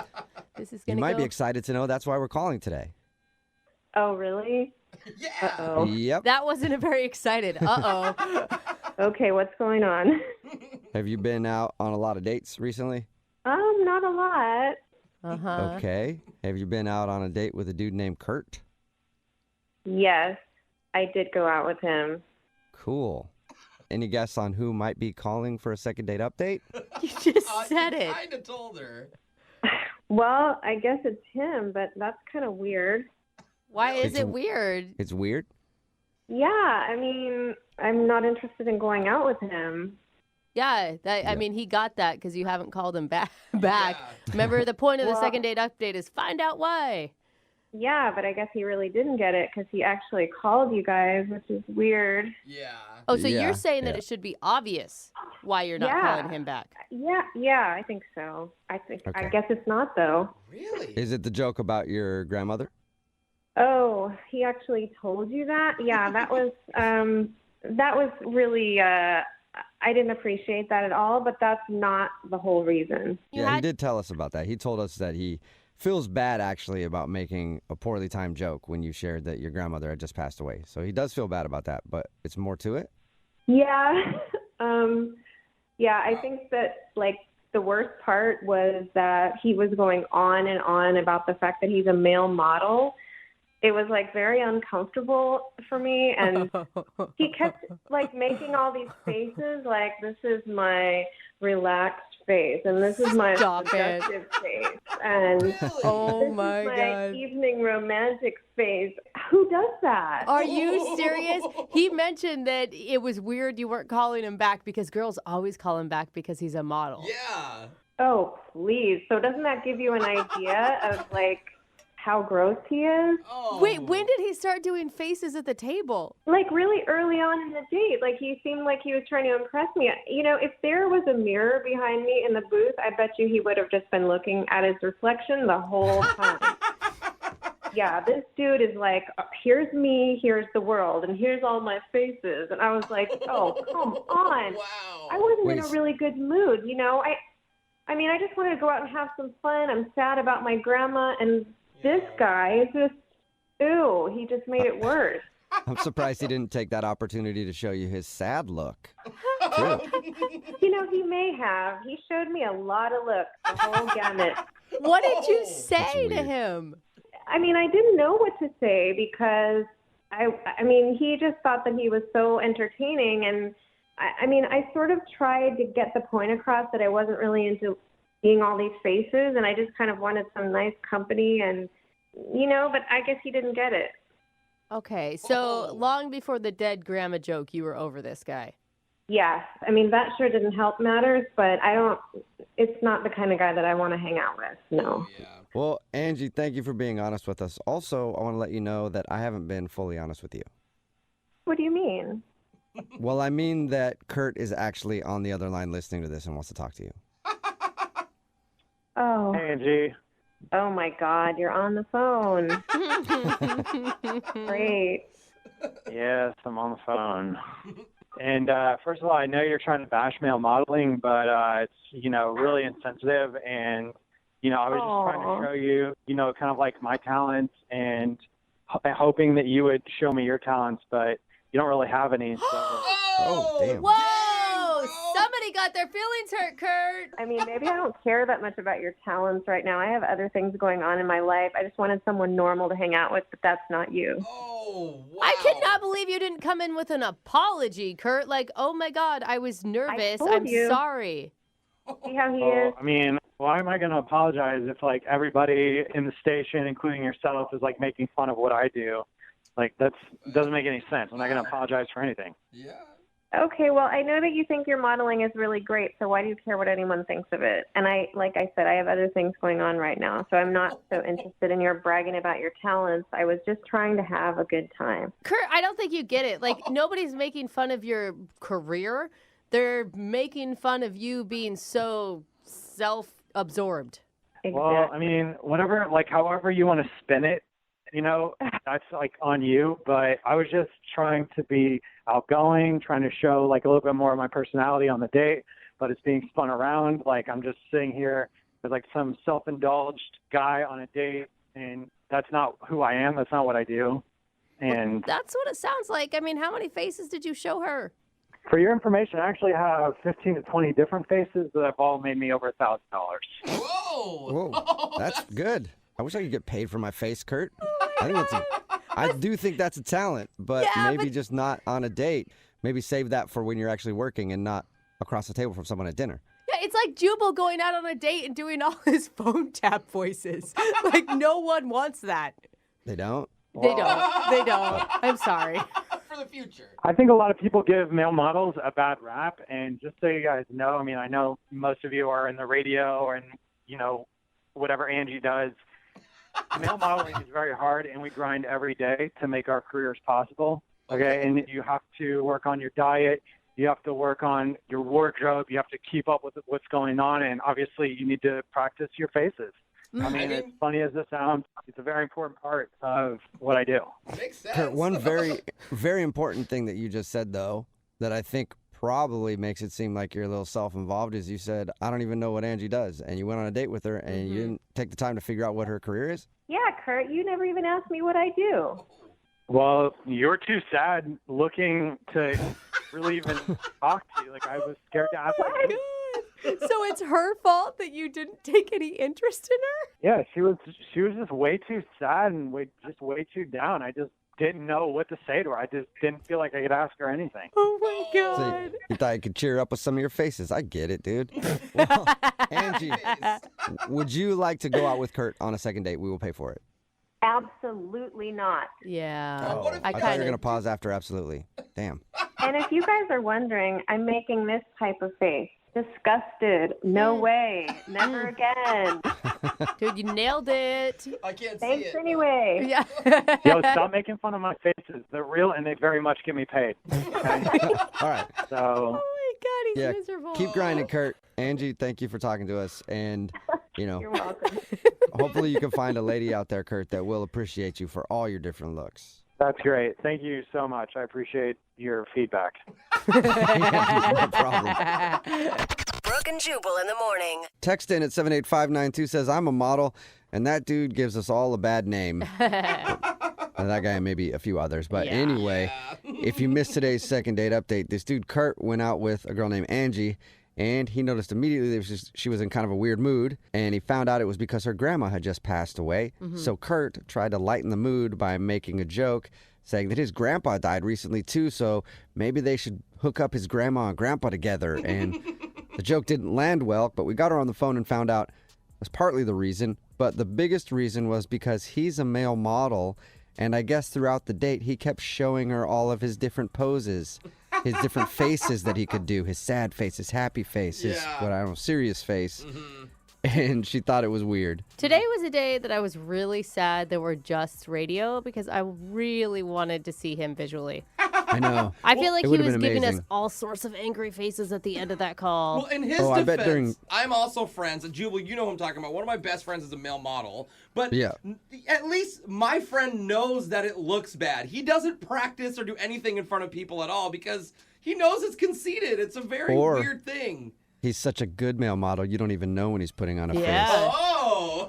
This is you gonna might go. be excited to know that's why we're calling today. Oh, really? Yeah. Uh-oh. Yep. That wasn't a very excited. Uh-oh. Okay, what's going on? Have you been out on a lot of dates recently? Not a lot. Uh-huh. Okay. Have you been out on a date with a dude named Kurt? Yes, I did go out with him. Cool. Any guess on who might be calling for a second date update? You just said it. I kind of told her. Well, I guess it's him, but that's kind of weird. Why is It's- it weird? It's weird. Yeah, I mean, I'm not interested in going out with him. Yeah, I mean, he got that because you haven't called him back. Remember, the point of the Well- second date update is find out why. Yeah, but I guess he really didn't get it because he actually called you guys, which is weird. Yeah. Oh, so Yeah, you're saying that yeah. it should be obvious why you're not Yeah. calling him back. Yeah, I think so. I Okay. guess it's not though. Really? Is it the joke about your grandmother? Oh, he actually told you that? Yeah, that was really I didn't appreciate that at all, but that's not the whole reason. He did tell us about that. He told us that he feels bad actually about making a poorly timed joke when you shared that your grandmother had just passed away. So he does feel bad about that, but it's more to it. Yeah. Yeah, I think that the worst part was that he was going on and on about the fact that he's a male model. It was very uncomfortable for me, and he kept making all these faces like this is my relaxed face and this is my seductive face and Oh this my is my God. evening romantic face. Who does that? Are you serious? He mentioned that it was weird you weren't calling him back because girls always call him back because he's a model. Yeah. Oh, please. So doesn't that give you an idea of how gross he is? Wait, when did he start doing faces at the table? Really early on in the date. He seemed like he was trying to impress me. You know, if there was a mirror behind me in the booth, I bet you he would have just been looking at his reflection the whole time. Yeah, this dude is here's me, here's the world, and here's all my faces. And I was like, oh, come on. Wow. I wasn't in a really good mood. You know, I mean, I just wanted to go out and have some fun. I'm sad about my grandma, and this guy is just, ew, he just made it worse. I'm surprised he didn't take that opportunity to show you his sad look. Too. You know, he may have. He showed me a lot of looks, the whole gamut. What did you say to him? I mean, I didn't know what to say because, I mean, he just thought that he was so entertaining. And, I mean, I sort of tried to get the point across that I wasn't really into seeing all these faces, and I just kind of wanted some nice company and, you know, but I guess he didn't get it. Okay, so long before the dead grandma joke, you were over this guy. Yes. I mean, that sure didn't help matters, but it's not the kind of guy that I want to hang out with. No. Well, Angie, thank you for being honest with us. Also, I want to let you know that I haven't been fully honest with you. What do you mean? Well, I mean that Kurt is actually on the other line listening to this and wants to talk to you. Oh. Hey, Angie. Oh, my God. You're on the phone. Great. Yes, I'm on the phone. And first of all, I know you're trying to bash male modeling, but it's, you know, really insensitive. And, you know, I was just trying to show you, you know, kind of like my talents and hoping that you would show me your talents, but you don't really have any. So. Oh, damn. Whoa! Somebody got their feelings hurt, Kurt. I mean, maybe I don't care that much about your talents right now. I have other things going on in my life. I just wanted someone normal to hang out with, but that's not you. Oh, wow. I cannot believe you didn't come in with an apology, Kurt. Like, oh my God, I was nervous. I'm sorry. See how he is? I mean, why am I going to apologize if, like, everybody in the station, including yourself, is, like, making fun of what I do? Like, doesn't make any sense. I'm not going to apologize for anything. Yeah. Okay, well, I know that you think your modeling is really great, so why do you care what anyone thinks of it? And like I said, I have other things going on right now, so I'm not so interested in your bragging about your talents. I was just trying to have a good time. Kurt, I don't think you get it. Like, nobody's making fun of your career. They're making fun of you being so self-absorbed. Exactly. Well, I mean, whatever, like, however you want to spin it, you know, that's, like, on you. But I was just trying to be outgoing, trying to show, like, a little bit more of my personality on the date, but it's being spun around. Like, I'm just sitting here as, like, some self-indulged guy on a date, and that's not who I am. That's not what I do. And That's what it sounds like. I mean, how many faces did you show her? for your information, I actually have 15 to 20 different faces that have all made me over $1,000. Whoa, that's good. I wish I could get paid for my face, Kurt. I do think that's a talent, but maybe just not on a date. Maybe save that for when you're actually working and not across the table from someone at dinner. Yeah, it's like Jubal going out on a date and doing all his phone tap voices. Like, no one wants that. They don't? They don't. They don't. I'm sorry. For the future. I think a lot of people give male models a bad rap, and just so you guys know, I mean, I know most of you are in the radio or in, you know, whatever Angie does. Male modeling is very hard, and we grind every day to make our careers possible, okay? And you have to work on your diet. You have to work on your wardrobe. You have to keep up with what's going on, and obviously you need to practice your faces. I mean, as funny as this sounds, it's a very important part of what I do. Makes sense. Kurt, one very, very important thing that you just said, though, that I think probably makes it seem like you're a little self-involved is you said, I don't even know what Angie does. And you went on a date with her and you didn't take the time to figure out what her career is? Yeah, Kurt, you never even asked me what I do. Well, you're too sad looking to really even talk to you. Like, I was scared to ask you. So it's her fault that you didn't take any interest in her? Yeah, she was just way too sad and way too down. I just didn't know what to say to her. I just didn't feel like I could ask her anything. Oh my God. So you thought you could cheer up with some of your faces. I get it, dude. Well, Angie, would you like to go out with Kurt on a second date? We will pay for it. Absolutely not. Yeah. Oh, I thought you were going to pause after absolutely. Damn. And if you guys are wondering, I'm making this type of face. Disgusted. No way. Never again. Dude, you nailed it. I can't Thanks see it. anyway. Yeah. Yo, stop making fun of my faces. They're real and they very much get me paid. Okay? All right. So, Oh my God, he's miserable. Keep grinding, Kurt. Angie, thank you for talking to us. And, you know, You're welcome. hopefully you can find a lady out there, Kurt, that will appreciate you for all your different looks. that's great. Thank you so much. I appreciate your feedback. No problem. Brooke and Jubal in the morning. Text in at 78592 says, I'm a model, and that dude gives us all a bad name. And that guy and maybe a few others. But anyway, if you missed today's second date update, this dude Kurt went out with a girl named Angie, and he noticed immediately that she was in kind of a weird mood, and he found out it was because her grandma had just passed away. So Kurt tried to lighten the mood by making a joke, saying that his grandpa died recently too, so maybe they should hook up his grandma and grandpa together. And the joke didn't land well, but we got her on the phone and found out it was partly the reason, but the biggest reason was because he's a male model. And I guess throughout the date, he kept showing her all of his different poses, his different faces that he could do, his sad face, his happy face, his, serious face. And she thought it was weird. Today was a day that I was really sad that we're just radio because I really wanted to see him visually. I know. I feel like It he would've was been giving us amazing. all sorts of angry faces at the end of that call. Well, in his I bet defense, I'm also friends. And Jubal, you know who I'm talking about. One of my best friends is a male model. But at least my friend knows that it looks bad. He doesn't practice or do anything in front of people at all because he knows it's conceited. It's a very weird thing. He's such a good male model, you don't even know when he's putting on a face. Oh!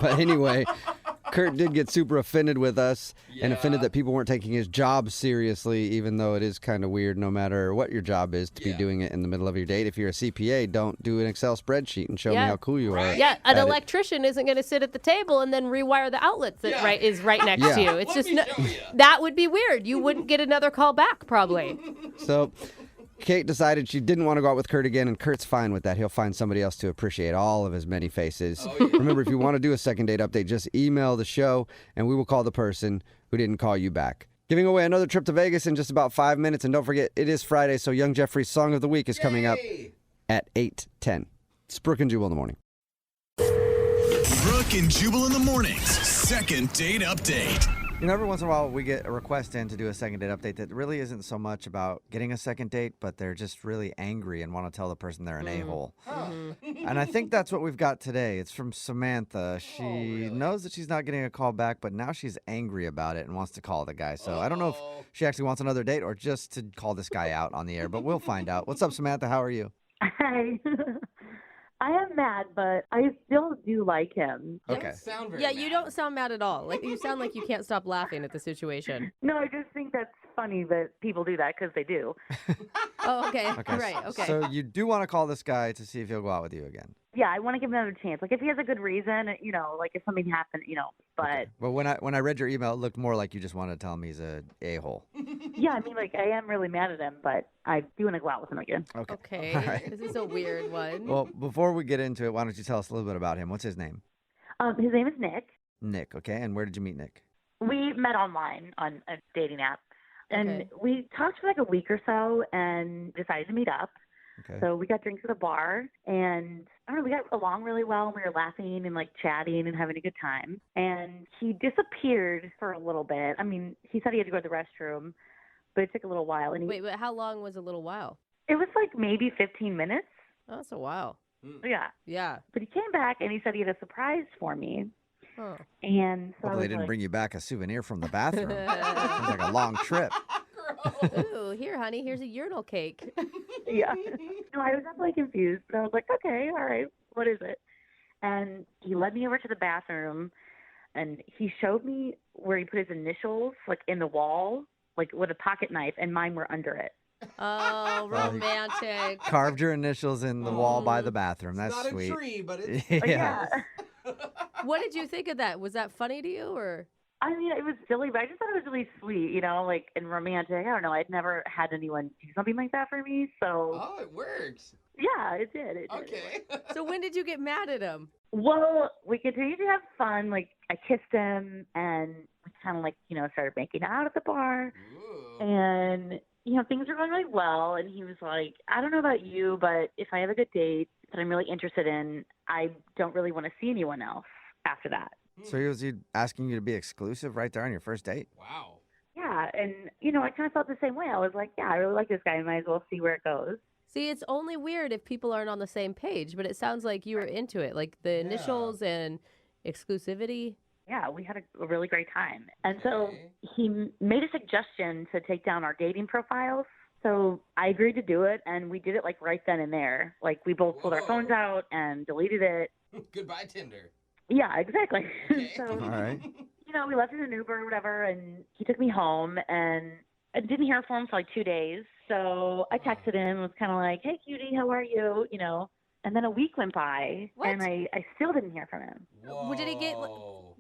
But anyway, Kurt did get super offended with us and offended that people weren't taking his job seriously, even though it is kind of weird no matter what your job is to be doing it in the middle of your date. If you're a CPA, don't do an Excel spreadsheet and show me how cool you are. Yeah, an electrician isn't going to sit at the table and then rewire the outlets that is right next to you. It's just that would be weird. You wouldn't get another call back probably. So Kate decided she didn't want to go out with Kurt again, and Kurt's fine with that. He'll find somebody else to appreciate all of his many faces. Remember, if you want to do a second date update, just email the show, and we will call the person who didn't call you back. Giving away another trip to Vegas in just about 5 minutes, and don't forget, it is Friday, so Young Jeffrey's Song of the Week is coming up at 8:10. It's Brooke and Jubal in the morning. Brooke and Jubal in the mornings. Second date update. You know, every once in a while we get a request in to do a second date update that really isn't so much about getting a second date, but they're just really angry and want to tell the person they're an a-hole. And I think that's what we've got today. It's from Samantha. She knows that she's not getting a call back, but now she's angry about it and wants to call the guy. So I don't know if she actually wants another date or just to call this guy out on the air, but we'll find out. What's up, Samantha? How are you? Hi. I am mad, but I still do like him. Okay. You don't sound mad at all. Like you sound like you can't stop laughing at the situation. No, I just think that's funny that people do that because they do. Oh, okay. Right, okay. So you do want to call this guy to see if he'll go out with you again? Yeah, I want to give him another chance. Like if he has a good reason, you know, like if something happened, you know, but. Okay. But when I read your email, it looked more like you just wanted to tell him he's a a-hole. Yeah, I mean, like I am really mad at him, but I do want to go out with him again. Okay. All right. This is a weird one. Well, before we get into it, why don't you tell us a little bit about him? What's his name? His name is Nick. Nick, okay. And where did you meet Nick? We met online on a dating app. And we talked for like a week or so and decided to meet up. Okay. So we got drinks at a bar, and I don't know, we got along really well. We were laughing and like chatting and having a good time. And he disappeared for a little bit. I mean, he said he had to go to the restroom, but it took a little while. And Wait, but how long was a little while? It was like maybe 15 minutes. Oh, that's a while. Yeah. Yeah. But he came back and he said he had a surprise for me. Huh. And so Hopefully they didn't bring you back a souvenir from the bathroom. Sounds like a long trip. Ooh, here, honey, here's a urinal cake. Yeah. No, I was definitely confused, but I was like, okay, all right, what is it? And he led me over to the bathroom, and he showed me where he put his initials, like in the wall, like with a pocket knife, and mine were under it. Oh, romantic. Carved your initials in the wall by the bathroom. That's Not sweet. a tree, but it's... Yeah. What did you think of that? Was that funny to you, or? I mean, it was silly, but I just thought it was really sweet, you know, like, and romantic. I don't know. I'd never had anyone do something like that for me, so. Oh, it works. Yeah, it did. Okay. So when did you get mad at him? Well, we continued to have fun. Like, I kissed him, and we kind of, like, you know, started making out at the bar. Ooh. And, you know, things were going really well. And he was like, I don't know about you, but if I have a good date that I'm really interested in, I don't really want to see anyone else after that. So was he asking you to be exclusive right there on your first date? Wow. Yeah, and, you know, I kind of felt the same way. I was like, yeah, I really like this guy. I might as well see where it goes. See, it's only weird if people aren't on the same page, but it sounds like you were into it, like the initials and exclusivity. Yeah, we had a really great time. And so he made a suggestion to take down our dating profiles So I agreed to do it, and we did it like right then and there. Like we both pulled our phones out and deleted it. Goodbye, Tinder. Yeah, exactly. So, All right. we left in an Uber or whatever, and he took me home, and I didn't hear from him for like 2 days. So I texted him, was kind of like, hey, cutie, how are you? And then a week went by, and I still didn't hear from him. What did he get?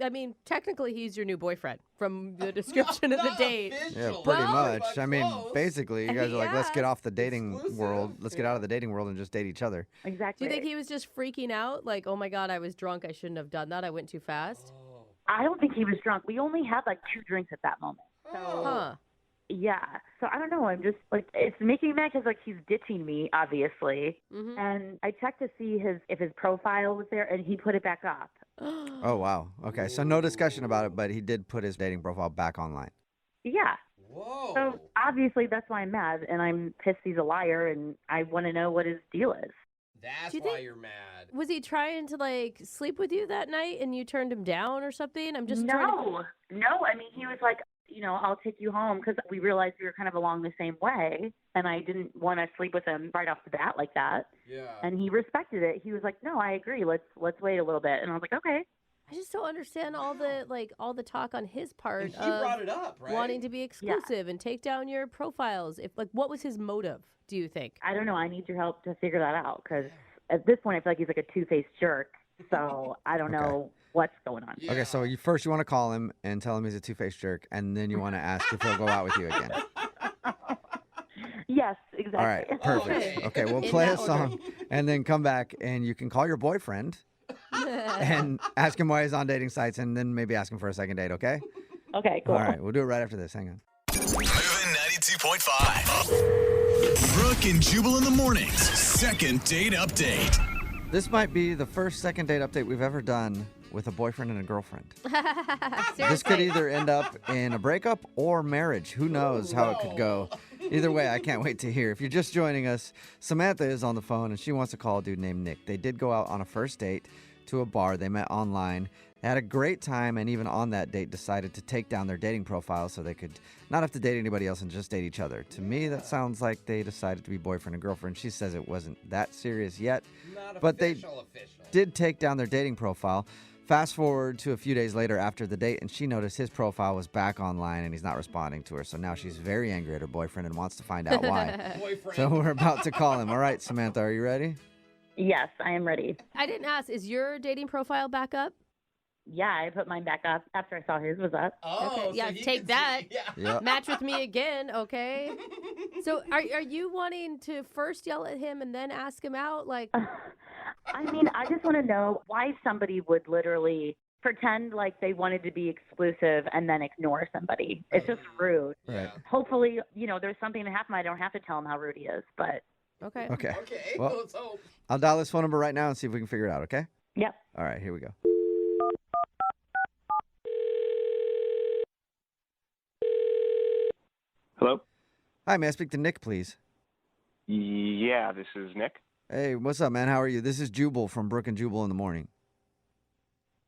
I mean, technically, he's your new boyfriend from the description of the date. Yeah, pretty much. I mean, basically, you guys are like, let's get off the dating world. Let's get out of the dating world and just date each other. Exactly. Do you think he was just freaking out? Like, oh my God, I was drunk. I shouldn't have done that. I went too fast. I don't think he was drunk. We only had like 2 drinks at that moment. So, yeah. So I don't know. I'm just like, it's making me mad because like he's ditching me, obviously. Mm-hmm. And I checked to see if his profile was there, and he put it back up. Oh, wow. Okay, so no discussion about it, but he did put his dating profile back online. Yeah. Whoa. So obviously that's why I'm mad, and I'm pissed he's a liar, and I want to know what his deal is. That's why you're mad. Was he trying to like sleep with you that night and you turned him down or something? I'm just No. I mean, he was like, I'll take you home because we realized we were kind of along the same way, and I didn't want to sleep with him right off the bat like that. Yeah. And he respected it. He was like, no, I agree. Let's wait a little bit. And I was like, okay. I just don't understand all the talk on his part And he of brought it up, right? wanting to be exclusive and take down your profiles. What was his motive, do you think? I don't know. I need your help to figure that out because at this point I feel like he's like a two-faced jerk. So I don't know what's going on. Okay, so you want to call him and tell him he's a two-faced jerk, and then you want to ask if he'll go out with you again. Yes, exactly. All right, perfect. Okay, we'll play a song and then come back, and you can call your boyfriend and ask him why he's on dating sites, and then maybe ask him for a second date, okay? Okay, cool. All right, we'll do it right after this. Hang on. Moving 92.5. Brooke and Jubal in the mornings. Second date update. This might be the first second date update we've ever done with a boyfriend and a girlfriend. This could either end up in a breakup or marriage. Who knows how it could go. Either way, I can't wait to hear. If you're just joining us, Samantha is on the phone, and she wants to call a dude named Nick. They did go out on a first date to a bar. They met online. They had a great time, and even on that date decided to take down their dating profile so they could not have to date anybody else and just date each other. To me, that sounds like they decided to be boyfriend and girlfriend. She says it wasn't that serious yet, but they did take down their dating profile. Fast forward to a few days later after the date, and she noticed his profile was back online and he's not responding to her. So now she's very angry at her boyfriend and wants to find out why. So we're about to call him. All right, Samantha, are you ready? Yes, I am ready. I didn't ask, is your dating profile back up? Yeah, I put mine back up after I saw his was up. Okay, yeah, take that. Yep. Match with me again, okay? So are you wanting to first yell at him and then ask him out? Like, I mean, I just want to know why somebody would literally pretend like they wanted to be exclusive and then ignore somebody. It's just rude. Right. Hopefully, there's something to happen. I don't have to tell him how rude he is, but. Okay. Okay. Okay, Well, let's hope. I'll dial this phone number right now and see if we can figure it out, okay? Yep. All right, here we go. Hello? Hi, may I speak to Nick, please? Yeah, this is Nick. Hey, what's up, man? How are you? This is Jubal from Brooke and Jubal in the morning.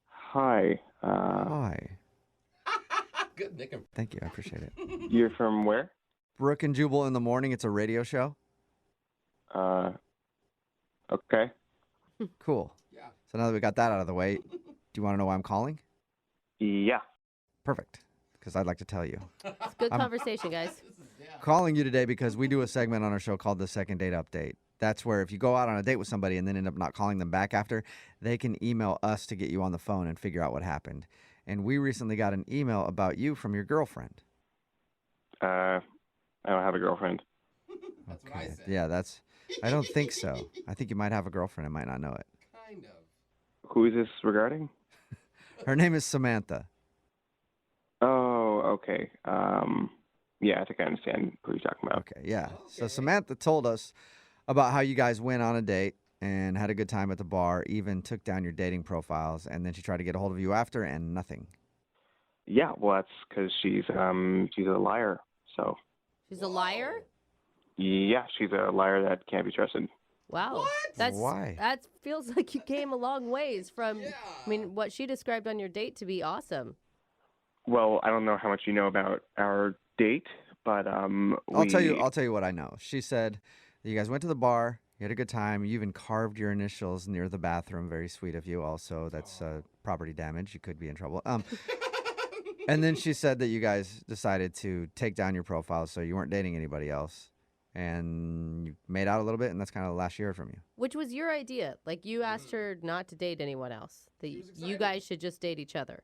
Hi. Hi. Good, Nick. Thank you. I appreciate it. You're from where? Brooke and Jubal in the morning. It's a radio show. Okay. Cool. Yeah. So now that we got that out of the way, do you want to know why I'm calling? Yeah. Perfect. Because I'd like to tell you. it's a good conversation, guys. Calling you today because we do a segment on our show called the Second Date Update. That's where if you go out on a date with somebody and then end up not calling them back after, they can email us to get you on the phone and figure out what happened. And we recently got an email about you from your girlfriend. I don't have a girlfriend. That's what I said. Yeah, I don't think so. I think you might have a girlfriend and might not know it. Kind of. Who is this regarding? Her name is Samantha. Oh, okay. Yeah, I think I understand who you're talking about. Okay, yeah. So Samantha told us about how you guys went on a date and had a good time at the bar, even took down your dating profiles, and then she tried to get a hold of you after, and nothing. Yeah, well, that's because she's a liar. So. She's a liar? Yeah, she's a liar that can't be trusted. Wow. What? Why? That feels like you came a long ways from, I mean, what she described on your date to be awesome. Well, I don't know how much you know about our date, but I'll tell you what I know. She said that you guys went to the bar, you had a good time, you even carved your initials near the bathroom. Very sweet of you. Also, that's property damage. You could be in trouble. And then she said that you guys decided to take down your profile so you weren't dating anybody else. And you made out a little bit, and that's kind of the last you heard from you. Which was your idea. Like, you asked her not to date anyone else. That you guys should just date each other.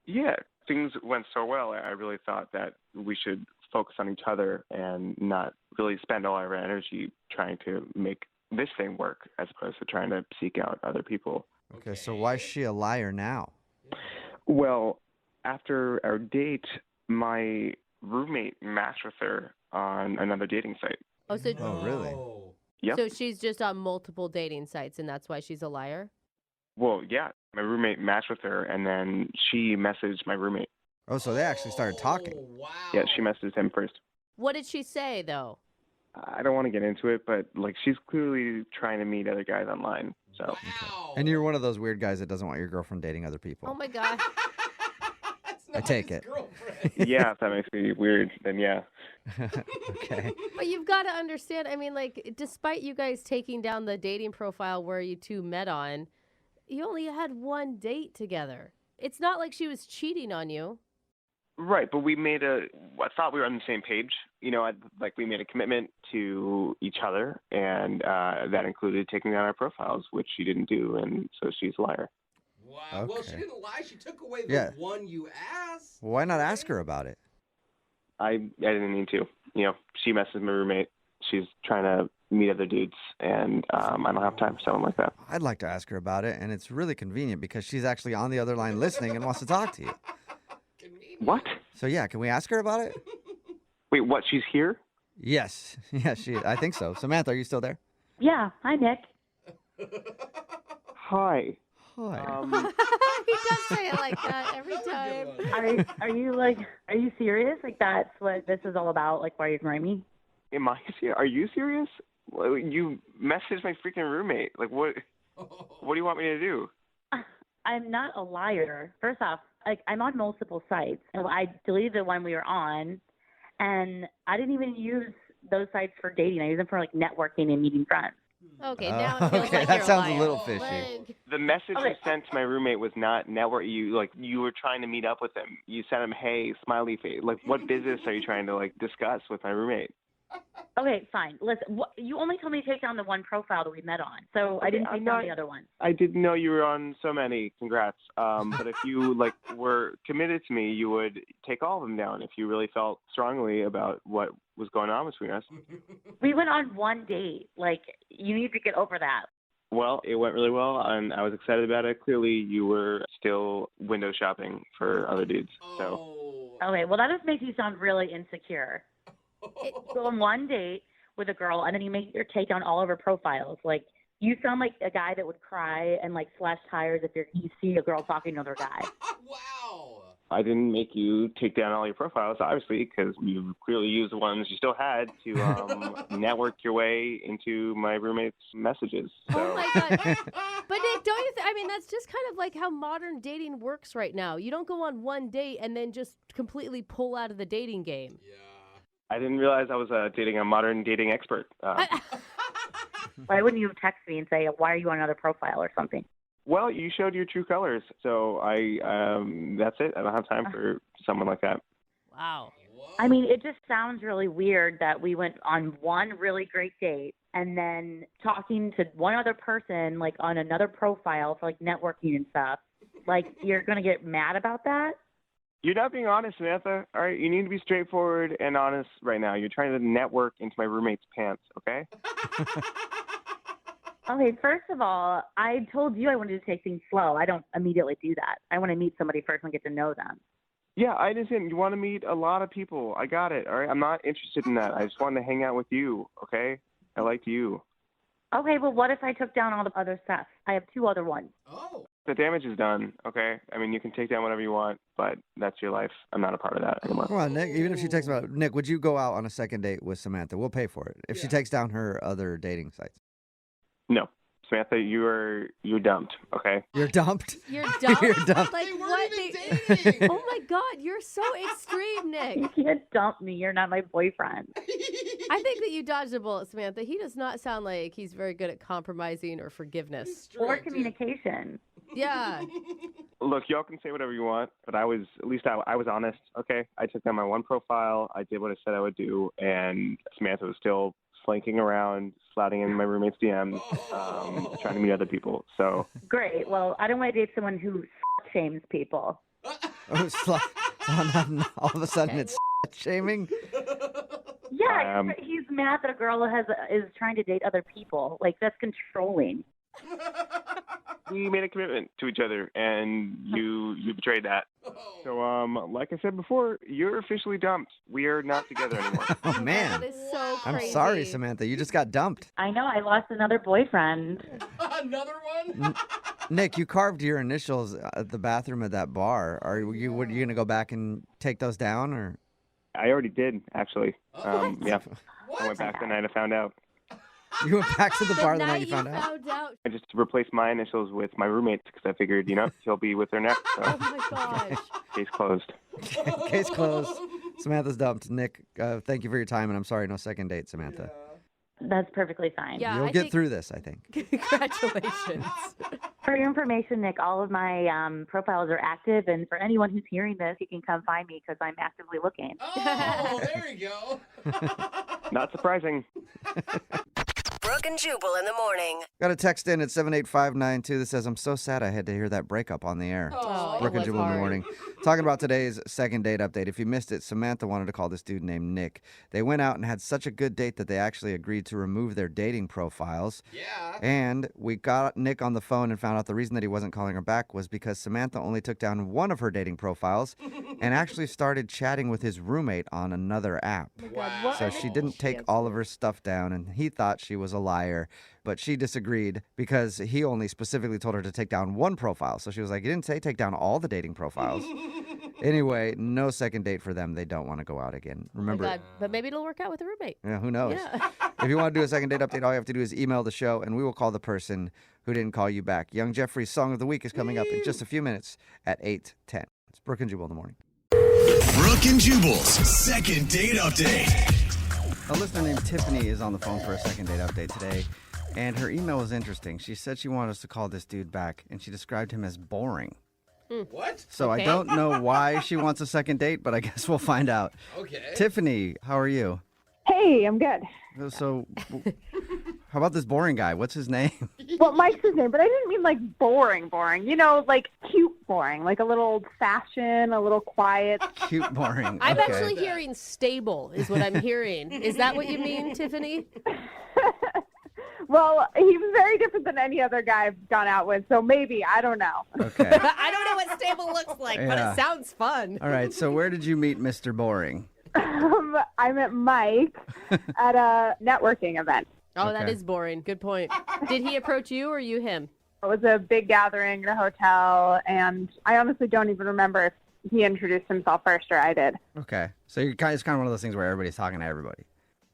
Yeah, things went so well. I really thought that we should focus on each other and not really spend all our energy trying to make this thing work as opposed to trying to seek out other people. Okay, so why is she a liar now? Well, after our date, my roommate matched with her on another dating site. Oh, so really? Yep. So she's just on multiple dating sites, and that's why she's a liar? Well, yeah. My roommate matched with her, and then she messaged my roommate. Oh, so they actually started talking. Wow. Yeah, she messaged him first. What did she say, though? I don't want to get into it, but like she's clearly trying to meet other guys online. So. Wow. And you're one of those weird guys that doesn't want your girlfriend dating other people. Oh, my God. I take it. Yeah, if that makes me weird, then yeah. Okay. But you've got to understand, I mean, like, despite you guys taking down the dating profile where you two met on, you only had one date together. It's not like she was cheating on you. Right, but I thought we were on the same page. You know, we made a commitment to each other, and that included taking down our profiles, which she didn't do, and so she's a liar. Wow. Well, she Okay. didn't lie. She took away the one you asked. Why not ask her about it? I didn't need to. You know, she messaged my roommate. She's trying to meet other dudes, and I don't have time for someone like that. I'd like to ask her about it, and it's really convenient because she's actually on the other line listening and wants to talk to you. What? So yeah, can we ask her about it? Wait, what? She's here? Yes. Yeah, I think so. Samantha, are you still there? Yeah. Hi, Nick. Hi. Hi. He does say it like that every time. Are you serious? Like, that's what this is all about? Like, why are you ignoring me? Am I serious? Are you serious? Well, you messaged my freaking roommate. Like, what? What do you want me to do? I'm not a liar. First off, like, I'm on multiple sites, and I deleted the one we were on, and I didn't even use those sites for dating. I use them for like networking and meeting friends. Okay, now it feels okay, like that you're sounds a a little liar. fishy. The message you sent to my roommate was not network. You were trying to meet up with him. You sent him, hey, smiley face. Like, what business are you trying to like discuss with my roommate? Okay, fine. Listen, you only told me to take down the one profile that we met on, so I didn't take down the other one. I didn't know you were on so many. Congrats. But if you were committed to me, you would take all of them down if you really felt strongly about what was going on between us. We went on one date. Like, you need to get over that. Well, it went really well, and I was excited about it. Clearly, you were still window shopping for other dudes. So. Okay, well, that just makes you sound really insecure. Go on one date with a girl, and then you make her take down all of her profiles. Like, you sound like a guy that would cry and like slash tires if you see a girl talking to another guy. Wow. I didn't make you take down all your profiles, obviously, because you clearly used the ones you still had to network your way into my roommate's messages. So. Oh my God. But Nick, don't you I mean, that's just kind of like how modern dating works right now. You don't go on one date and then just completely pull out of the dating game. Yeah. I didn't realize I was dating a modern dating expert. Why wouldn't you text me and say, why are you on another profile or something? Well, you showed your true colors, so that's it. I don't have time for someone like that. Wow. I mean, it just sounds really weird that we went on one really great date and then talking to one other person, like, on another profile for, like, networking and stuff. Like, you're going to get mad about that? You're not being honest, Samantha. All right, you need to be straightforward and honest right now. You're trying to network into my roommate's pants, okay? Okay, first of all, I told you I wanted to take things slow. I don't immediately do that. I want to meet somebody first and get to know them. Yeah, I understand. You want to meet a lot of people. I got it, all right? I'm not interested in that. I just wanted to hang out with you, okay? I liked you. Okay, well, what if I took down all the other stuff? I have two other ones. Oh. The damage is done, okay? I mean, you can take down whatever you want, but that's your life. I'm not a part of that anymore. Come on, Nick. Even if she takes about Nick, would you go out on a second date with Samantha? We'll pay for it if she takes down her other dating sites. No. Samantha, you're dumped. Okay. You're dumped. You're dumped. You're dumped. Like what? Oh my God, you're so extreme, Nick. You can't dump me. You're not my boyfriend. I think that you dodged a bullet, Samantha. He does not sound like he's very good at compromising or forgiveness. Or communication. Yeah. Look, y'all can say whatever you want, but I was honest. Okay, I took down my one profile. I did what I said I would do, and Samantha was still slinking around, sliding in my roommate's DMs, trying to meet other people. So Great. Well, I don't want to date someone who shames people. All of a sudden it's shaming. Yeah, he's mad that a girl is trying to date other people. Like, that's controlling. we made a commitment to each other, and you betrayed that. So, like I said before, you're officially dumped. We are not together anymore. Oh, man. That is so crazy. I'm sorry, Samantha. You just got dumped. I know. I lost another boyfriend. Another one? Nick, you carved your initials at the bathroom at that bar. Are you going to go back and take those down, or? I already did, actually. Yeah. I went back the night I found out. You went back to the bar the night you found out? I just replaced my initials with my roommate's because I figured, he'll be with her next. So. Oh my gosh. Case closed. Case closed. Samantha's dumped. Nick, thank you for your time, and I'm sorry, no second date, Samantha. That's perfectly fine. Yeah, You'll get through this, I think. Congratulations. For your information, Nick, all of my profiles are active, and for anyone who's hearing this, you can come find me because I'm actively looking. Oh, there you go. Not surprising. Brooke and Jubal in the morning. Got a text in at 78592 that says, I'm so sad I had to hear that breakup on the air. Oh, Brooke and it was Jubal in the hard. morning. Talking about today's second date update. If you missed it, Samantha wanted to call this dude named Nick. They went out and had such a good date that they actually agreed to remove their dating profiles. Yeah. And we got Nick on the phone and found out the reason that he wasn't calling her back was because Samantha only took down one of her dating profiles and actually started chatting with his roommate on another app. Wow. So she didn't take all of her stuff down, and he thought she was a liar. But she disagreed because he only specifically told her to take down one profile. So she was like, you didn't say take down all the dating profiles. Anyway, no second date for them. They don't want to go out again. Remember, Oh my God. But maybe it'll work out with a roommate. yeah, who knows? Yeah. If you want to do a second date update, all you have to do is email the show, and we will call the person who didn't call you back. Young Jeffrey's Song of the Week is coming up in just a few minutes at 8:10. It's Brooke and Jubal in the morning. Brooke and Jubal's second date update. A listener named Tiffany is on the phone for a second date update today, and her email was interesting. She said she wanted us to call this dude back, and she described him as boring. What? So I don't know why she wants a second date, but I guess we'll find out. Okay. Tiffany, how are you? Hey, I'm good. So, how about this boring guy? What's his name? Well, Mike's his name, but I didn't mean like boring. You know, like cute boring, like a little old-fashioned, a little quiet. Cute boring. I'm Okay. actually hearing stable is what I'm hearing. Is that what you mean, Tiffany? Well, he's very different than any other guy I've gone out with, so maybe, I don't know. Okay. I don't know what stable looks like, but Yeah. it sounds fun. All right. So where did you meet Mr. Boring? I met Mike at a networking event. Oh, that Okay. is boring. Good point. Did he approach you or you him? It was a big gathering in a hotel, and I honestly don't even remember if he introduced himself first or I did. Okay. So it's kind of one of those things where everybody's talking to everybody.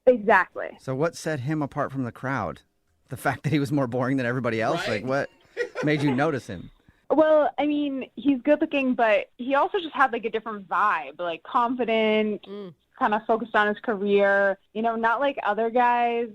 Exactly. So what set him apart from the crowd? The fact that he was more boring than everybody else? Right? Like, what made you notice him? Well, I mean, he's good looking, but he also just had like a different vibe, like confident, kind of focused on his career, you know, not like other guys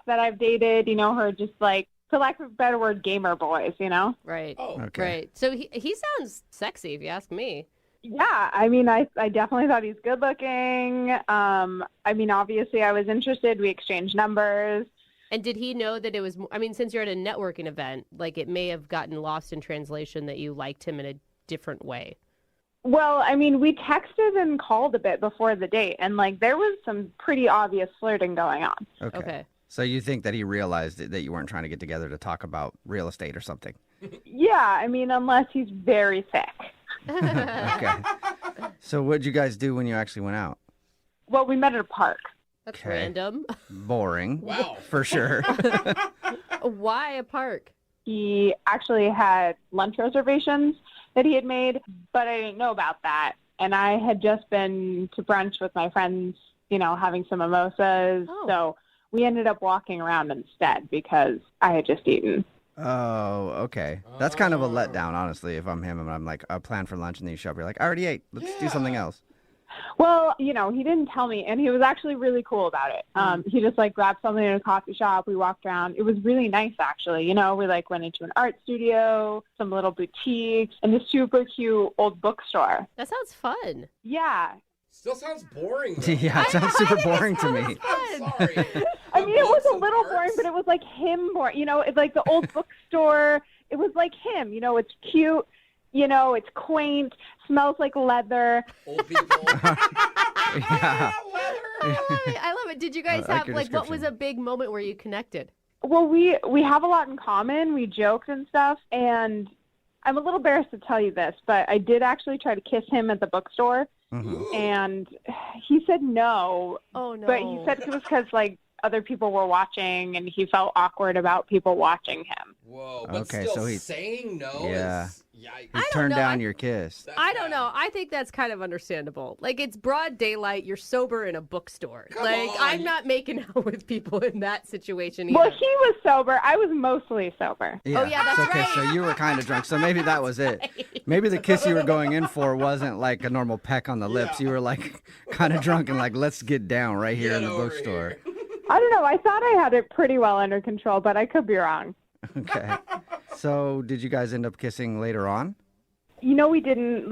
that I've dated, you know, who are just like, for lack of a better word, gamer boys, you know? Right. Oh, Okay. Right. So he sounds sexy, if you ask me. Yeah, I mean, I definitely thought he's good looking. I mean, obviously I was interested. We exchanged numbers. And did he know that it was, I mean, since you're at a networking event, like it may have gotten lost in translation that you liked him in a different way. Well, I mean, we texted and called a bit before the date, and like there was some pretty obvious flirting going on. Okay. So you think that he realized that you weren't trying to get together to talk about real estate or something? Yeah, I mean, unless he's very sick. Okay. So what'd you guys do when you actually went out? Well, we met at a park. That's Okay. random. Boring. Wow. For sure. Why a park? He actually had lunch reservations that he had made, but I didn't know about that. And I had just been to brunch with my friends, you know, having some mimosas. Oh. So we ended up walking around instead because I had just eaten. Oh, okay. That's kind of a letdown, honestly, if I'm him and I'm like, I plan for lunch and then you show up, you're like, I already ate. Let's do something else. Well, he didn't tell me, and he was actually really cool about it. He just grabbed something in a coffee shop. We walked around. It was really nice, actually. We went into an art studio, some little boutiques, and this super cute old bookstore. That sounds fun. Yeah. Still sounds boring. Though. Yeah, it sounds super boring to me. I'm sorry. I mean, it was a little boring, but it was like him boring. It's like the old bookstore. It was like him. It's cute. It's quaint. Smells like leather. Old people. Yeah. I love it. Did you guys have what was a big moment where you connected? Well, we have a lot in common. We joked and stuff, and I'm a little embarrassed to tell you this, but I did actually try to kiss him at the bookstore, and he said no. Oh no! But he said it was because other people were watching, and he felt awkward about people watching him. Whoa! But Okay, still so he saying no. Yeah. Is, yikes. He turned down your kiss. I don't know. I think that's kind of understandable. It's broad daylight. You're sober in a bookstore. Come on. I'm not making out with people in that situation either. Well, he was sober. I was mostly sober. Yeah. Oh, yeah, that's okay, right. so you were kind of drunk. So maybe that was it. Maybe the kiss you were going in for wasn't like a normal peck on the lips. You were kind of drunk and let's get down right here in the bookstore. I don't know. I thought I had it pretty well under control, but I could be wrong. Okay. So did you guys end up kissing later on? We didn't.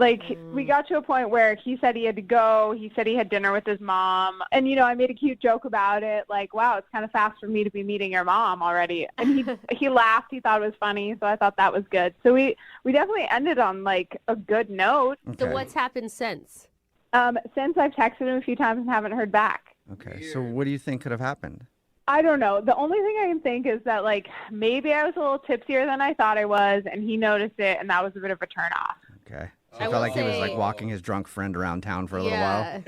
We got to a point where he said he had to go. He said he had dinner with his mom. And, I made a cute joke about it. Wow, it's kind of fast for me to be meeting your mom already. And he laughed. He thought it was funny. So I thought that was good. So we definitely ended on, a good note. Okay. So what's happened since? Since I've texted him a few times and haven't heard back. Okay. So what do you think could have happened? I don't know. The only thing I can think is that, maybe I was a little tipsier than I thought I was, and he noticed it, and that was a bit of a turnoff. Okay. So I felt like he was walking his drunk friend around town for a little while.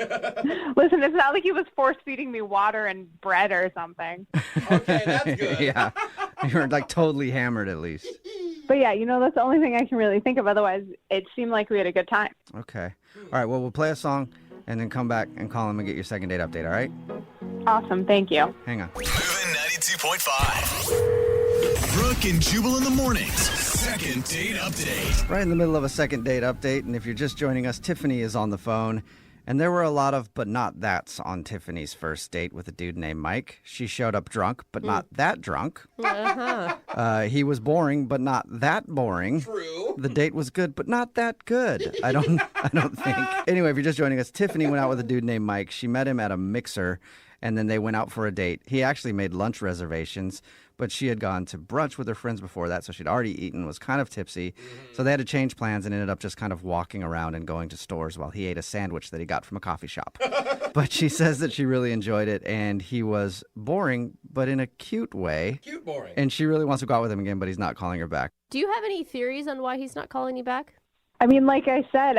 Listen, it's not like he was force-feeding me water and bread or something. Okay, that's good. Yeah. You were totally hammered at least. But yeah, that's the only thing I can really think of. Otherwise, it seemed like we had a good time. Okay. All right. Well, we'll play a song and then come back and call him and get your second date update, all right? Awesome. Thank you. Hang on. Moving 92.5. Brooke and Jubal in the mornings. Second date update. Right in the middle of a second date update, and if you're just joining us, Tiffany is on the phone. And there were a lot of but not that's on Tiffany's first date with a dude named Mike. She showed up drunk, but not that drunk. He was boring, but not that boring. True. The date was good, but not that good. I don't think. Anyway, if you're just joining us, Tiffany went out with a dude named Mike. She met him at a mixer, and then they went out for a date. He actually made lunch reservations, but she had gone to brunch with her friends before that, so she'd already eaten, was kind of tipsy. So they had to change plans and ended up just kind of walking around and going to stores while he ate a sandwich that he got from a coffee shop. But she says that she really enjoyed it, and he was boring, but in a cute way. Cute boring. And she really wants to go out with him again, but he's not calling her back. Do you have any theories on why he's not calling you back? I mean, like I said,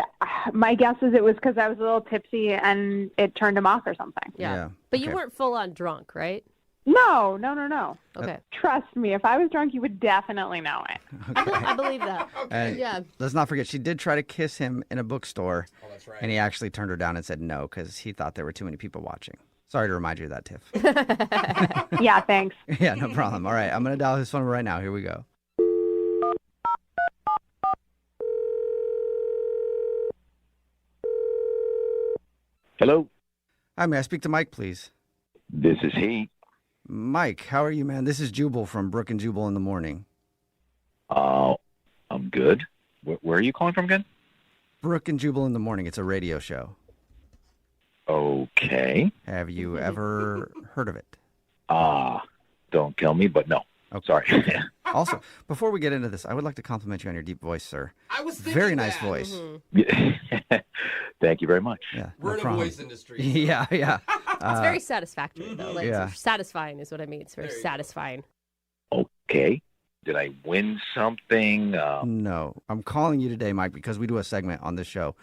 my guess is it was because I was a little tipsy and it turned him off or something. Yeah. But you weren't full on drunk, right? No. Okay. Trust me, if I was drunk, you would definitely know it. I believe that. And Yeah. let's not forget, she did try to kiss him in a bookstore. Oh, that's right. And he actually turned her down and said no because he thought there were too many people watching. Sorry to remind you of that, Tiff. Yeah, thanks. Yeah, no problem. All right, I'm going to dial his phone right now. Here we go. Hello? Hi, may I speak to Mike, please? This is he. Mike, how are you, man? This is Jubal from Brooke and Jubal in the morning. I'm good. Where are you calling from again? Brooke and Jubal in the morning. It's a radio show. Okay. Have you ever heard of it? Don't kill me, but no. Oh, sorry. Also, before we get into this, I would like to compliment you on your deep voice, sir. I was thinking Very nice that. voice. Thank you very much. Yeah, We're no in a problem. voice industry. Yeah. It's very satisfactory, though. Yeah. Satisfying is what I mean. It's very satisfying. Okay. Did I win something? No. I'm calling you today, Mike, because we do a segment on this show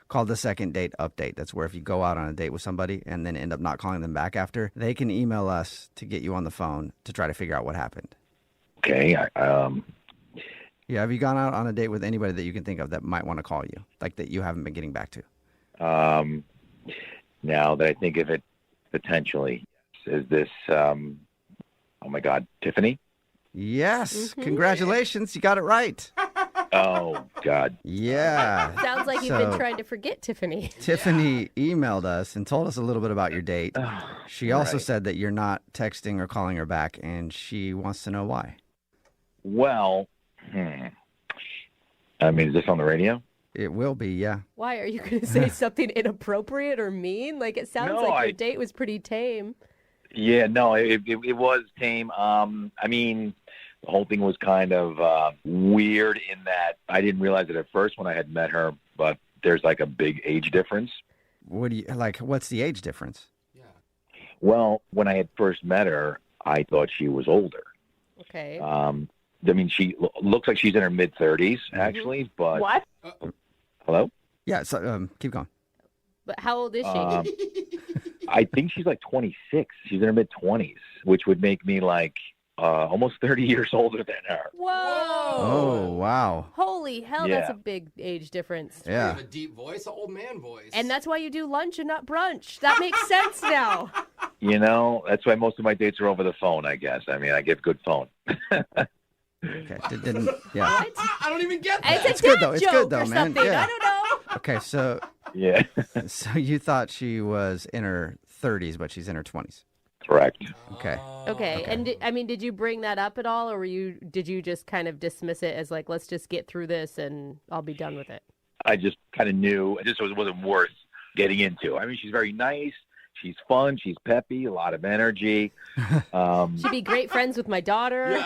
called the Second Date Update. That's where if you go out on a date with somebody and then end up not calling them back after, they can email us to get you on the phone to try to figure out what happened. Okay. Yeah, have you gone out on a date with anybody that you can think of that might want to call you, like that you haven't been getting back to? Now that I think of it, potentially, is this, oh my God, Tiffany? Yes. Congratulations. You got it right. Oh, God. Yeah. Sounds like you've been trying to forget Tiffany. Tiffany emailed us and told us a little bit about your date. She also Right. said that you're not texting or calling her back, and she wants to know why. Well, I mean, is this on the radio? It will be, yeah. Why are you going to say something inappropriate or mean? Like, it sounds No, like your date was pretty tame. Yeah, no, it was tame. I mean, the whole thing was kind of weird in that I didn't realize it at first when I had met her, but there's like a big age difference. What's the age difference? Well, when I had first met her, I thought she was older. Okay. I mean, she looks like she's in her mid-30s, actually, but... What? Hello? Yeah, so keep going. But how old is she? I think she's like 26. She's in her mid-20s, which would make me like almost 30 years older than her. Whoa. Oh, wow. Holy hell, Yeah. that's a big age difference. Yeah. You have a deep voice, an old man voice. And that's why you do lunch and not brunch. That makes sense now. You know, that's why most of my dates are over the phone, I guess. I mean, I get good phone. Okay, yeah. What? I don't even get that. It's a good, dad though. It's joke good, though, or man. something. Yeah. I don't know. Okay, so Yeah. so you thought she was in her 30s, but she's in her 20s. Correct. Okay. Okay. And did you bring that up at all, or did you just kind of dismiss it as like, let's just get through this and I'll be done with it? I just kind of knew it just wasn't worth getting into. I mean, she's very nice. She's fun. She's peppy, a lot of energy. She'd be great friends with my daughter.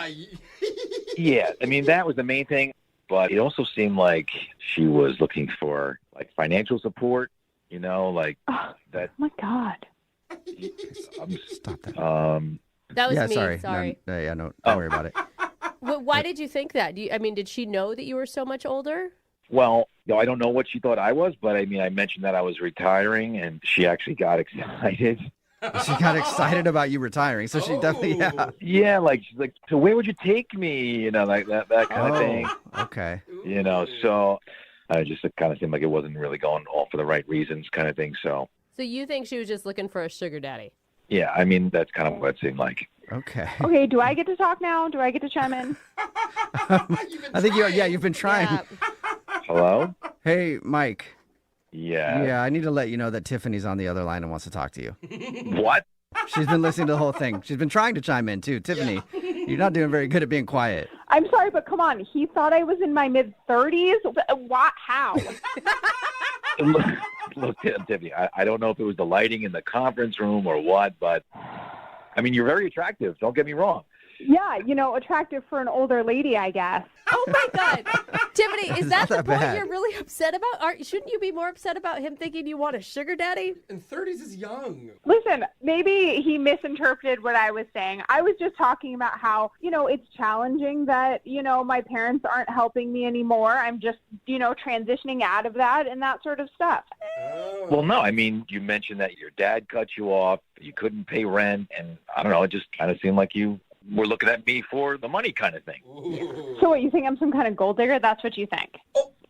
Yeah, I mean, that was the main thing. But it also seemed like she was looking for like financial support, you know, like that. Oh my God. Stop that. That was yeah, me. Sorry. No, don't worry about it. Why did you think that? Did she know that you were so much older? Well, I don't know what she thought I was, but I mean, I mentioned that I was retiring, and she actually got excited. She got excited about you retiring, so she definitely, Yeah, like she's like, so where would you take me? You know, like that kind of thing. Okay. You know, so I just it kind of seemed like it wasn't really going all for the right reasons, kind of thing. So you think she was just looking for a sugar daddy? yeah, I mean, that's kind of what it seemed like. Okay. Okay, do I get to talk now? Do I get to chime in? I think you've been trying. Yeah. Hello? Hey, Mike. Yeah. Yeah, I need to let you know that Tiffany's on the other line and wants to talk to you. What? She's been listening to the whole thing. She's been trying to chime in, too. Tiffany, you're not doing very good at being quiet. I'm sorry, but come on. He thought I was in my mid-30s? What? How? Look, Tiffany, I don't know if it was the lighting in the conference room or what, but, I mean, you're very attractive. Don't get me wrong. Yeah, attractive for an older lady, I guess. Oh my God, Tiffany, is that the not that point bad. you're really upset about? Shouldn't you be more upset about him thinking you want a sugar daddy? And 30s is young. Listen, maybe he misinterpreted what I was saying. I was just talking about how, it's challenging that, my parents aren't helping me anymore. I'm just, transitioning out of that and that sort of stuff. Well, no, I mean, you mentioned that your dad cut you off, you couldn't pay rent, and I don't know, it just kind of seemed like you were looking at me for the money kind of thing. So what, you think I'm some kind of gold digger? That's what you think?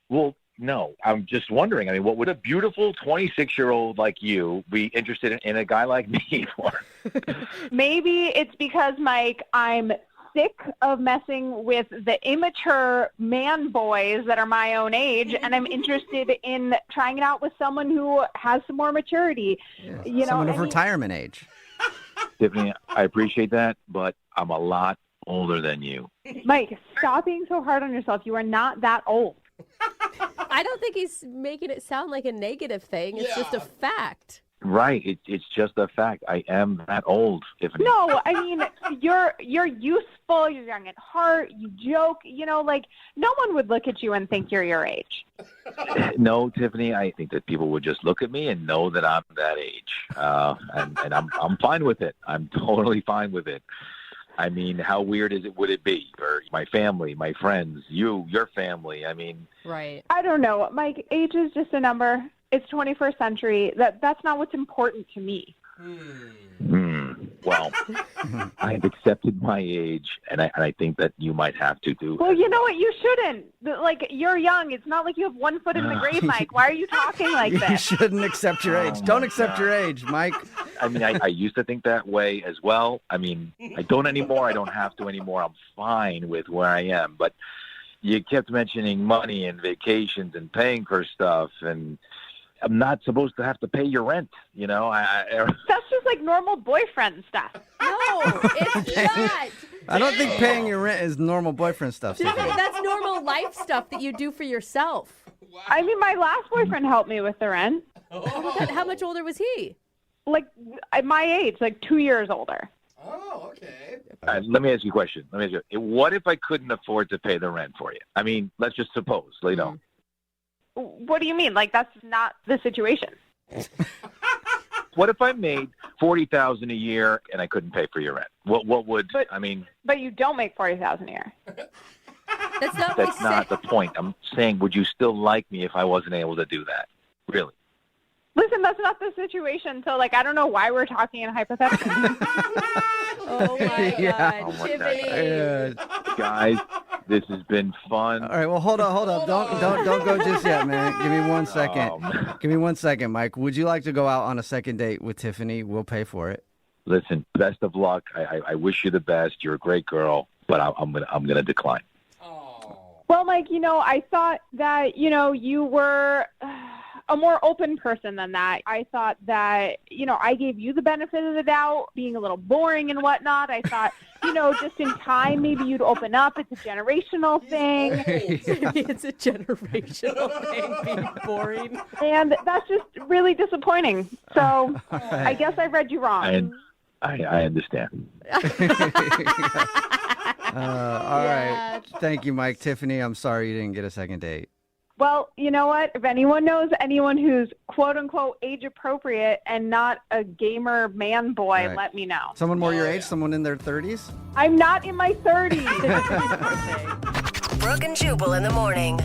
Well, no, I'm just wondering, I mean, what would a beautiful 26-year-old like you be interested in a guy like me for? Maybe it's because, Mike, I'm sick of messing with the immature man boys that are my own age, and I'm interested in trying it out with someone who has some more maturity. Someone of retirement age. Tiffany, I appreciate that, but I'm a lot older than you. Mike, stop being so hard on yourself. You are not that old. I don't think he's making it sound like a negative thing. It's just a fact. Right. It's just a fact. I am that old, Tiffany. No, I mean, you're youthful, you're young at heart, you joke, no one would look at you and think you're your age. No, Tiffany, I think that people would just look at me and know that I'm that age. And I'm fine with it. I'm totally fine with it. I mean, how weird would it be for my family, my friends, your family? I mean, right. I don't know. Mike, age is just a number. It's 21st century. That's not what's important to me. Well, Well, I've accepted my age, and I think that you might have to do. Well, you know what? You shouldn't. Like, you're young. It's not like you have 1 foot in the grave, Mike. Why are you talking like You this? shouldn't accept your age. Don't accept your age, Mike. I mean, I used to think that way as well. I mean, I don't anymore. I don't have to anymore. I'm fine with where I am. But you kept mentioning money and vacations and paying for stuff, and I'm not supposed to have to pay your rent, you know? That's just like normal boyfriend stuff. No, it's not. I don't think paying your rent is normal boyfriend stuff. Tiffany, that's normal life stuff that you do for yourself. I mean, my last boyfriend helped me with the rent. How much older was he? Like, at my age, like 2 years older. Oh, okay. Let me ask you a question. What if I couldn't afford to pay the rent for you? I mean, let's just suppose, you know. What do you mean? Like, that's not the situation. What if I made $40,000 a year and I couldn't pay for your rent? What would I mean? But you don't make $40,000 a year. That's not the point. I'm saying, would you still like me if I wasn't able to do that? Really? Listen, that's not the situation. So, like, I don't know why we're talking in hypotheticals. Oh my Yeah. God, Oh, my Tiffany. Guys, this has been fun. All right, well, hold up. Don't go just yet, man. Give me 1 second. Give me 1 second, Mike. Would you like to go out on a second date with Tiffany? We'll pay for it. Listen, best of luck. I wish you the best. You're a great girl, but I'm gonna decline. Well, Mike, you know, I thought that, you know, you were a more open person than that. I thought that, you know, I gave you the benefit of the doubt, being a little boring and whatnot. I thought, you know, just in time, maybe you'd open up. It's a generational thing. It's a generational thing, being boring. And that's just really disappointing. So I guess I read you wrong. And I understand. All right. Thank you, Mike. Tiffany, I'm sorry you didn't get a second date. Well, you know what? If anyone knows anyone who's quote-unquote age-appropriate and not a gamer man boy, Right. let me know. Someone more your age? Someone in their 30s? I'm not in my 30s. Brooke and Jubal in the morning.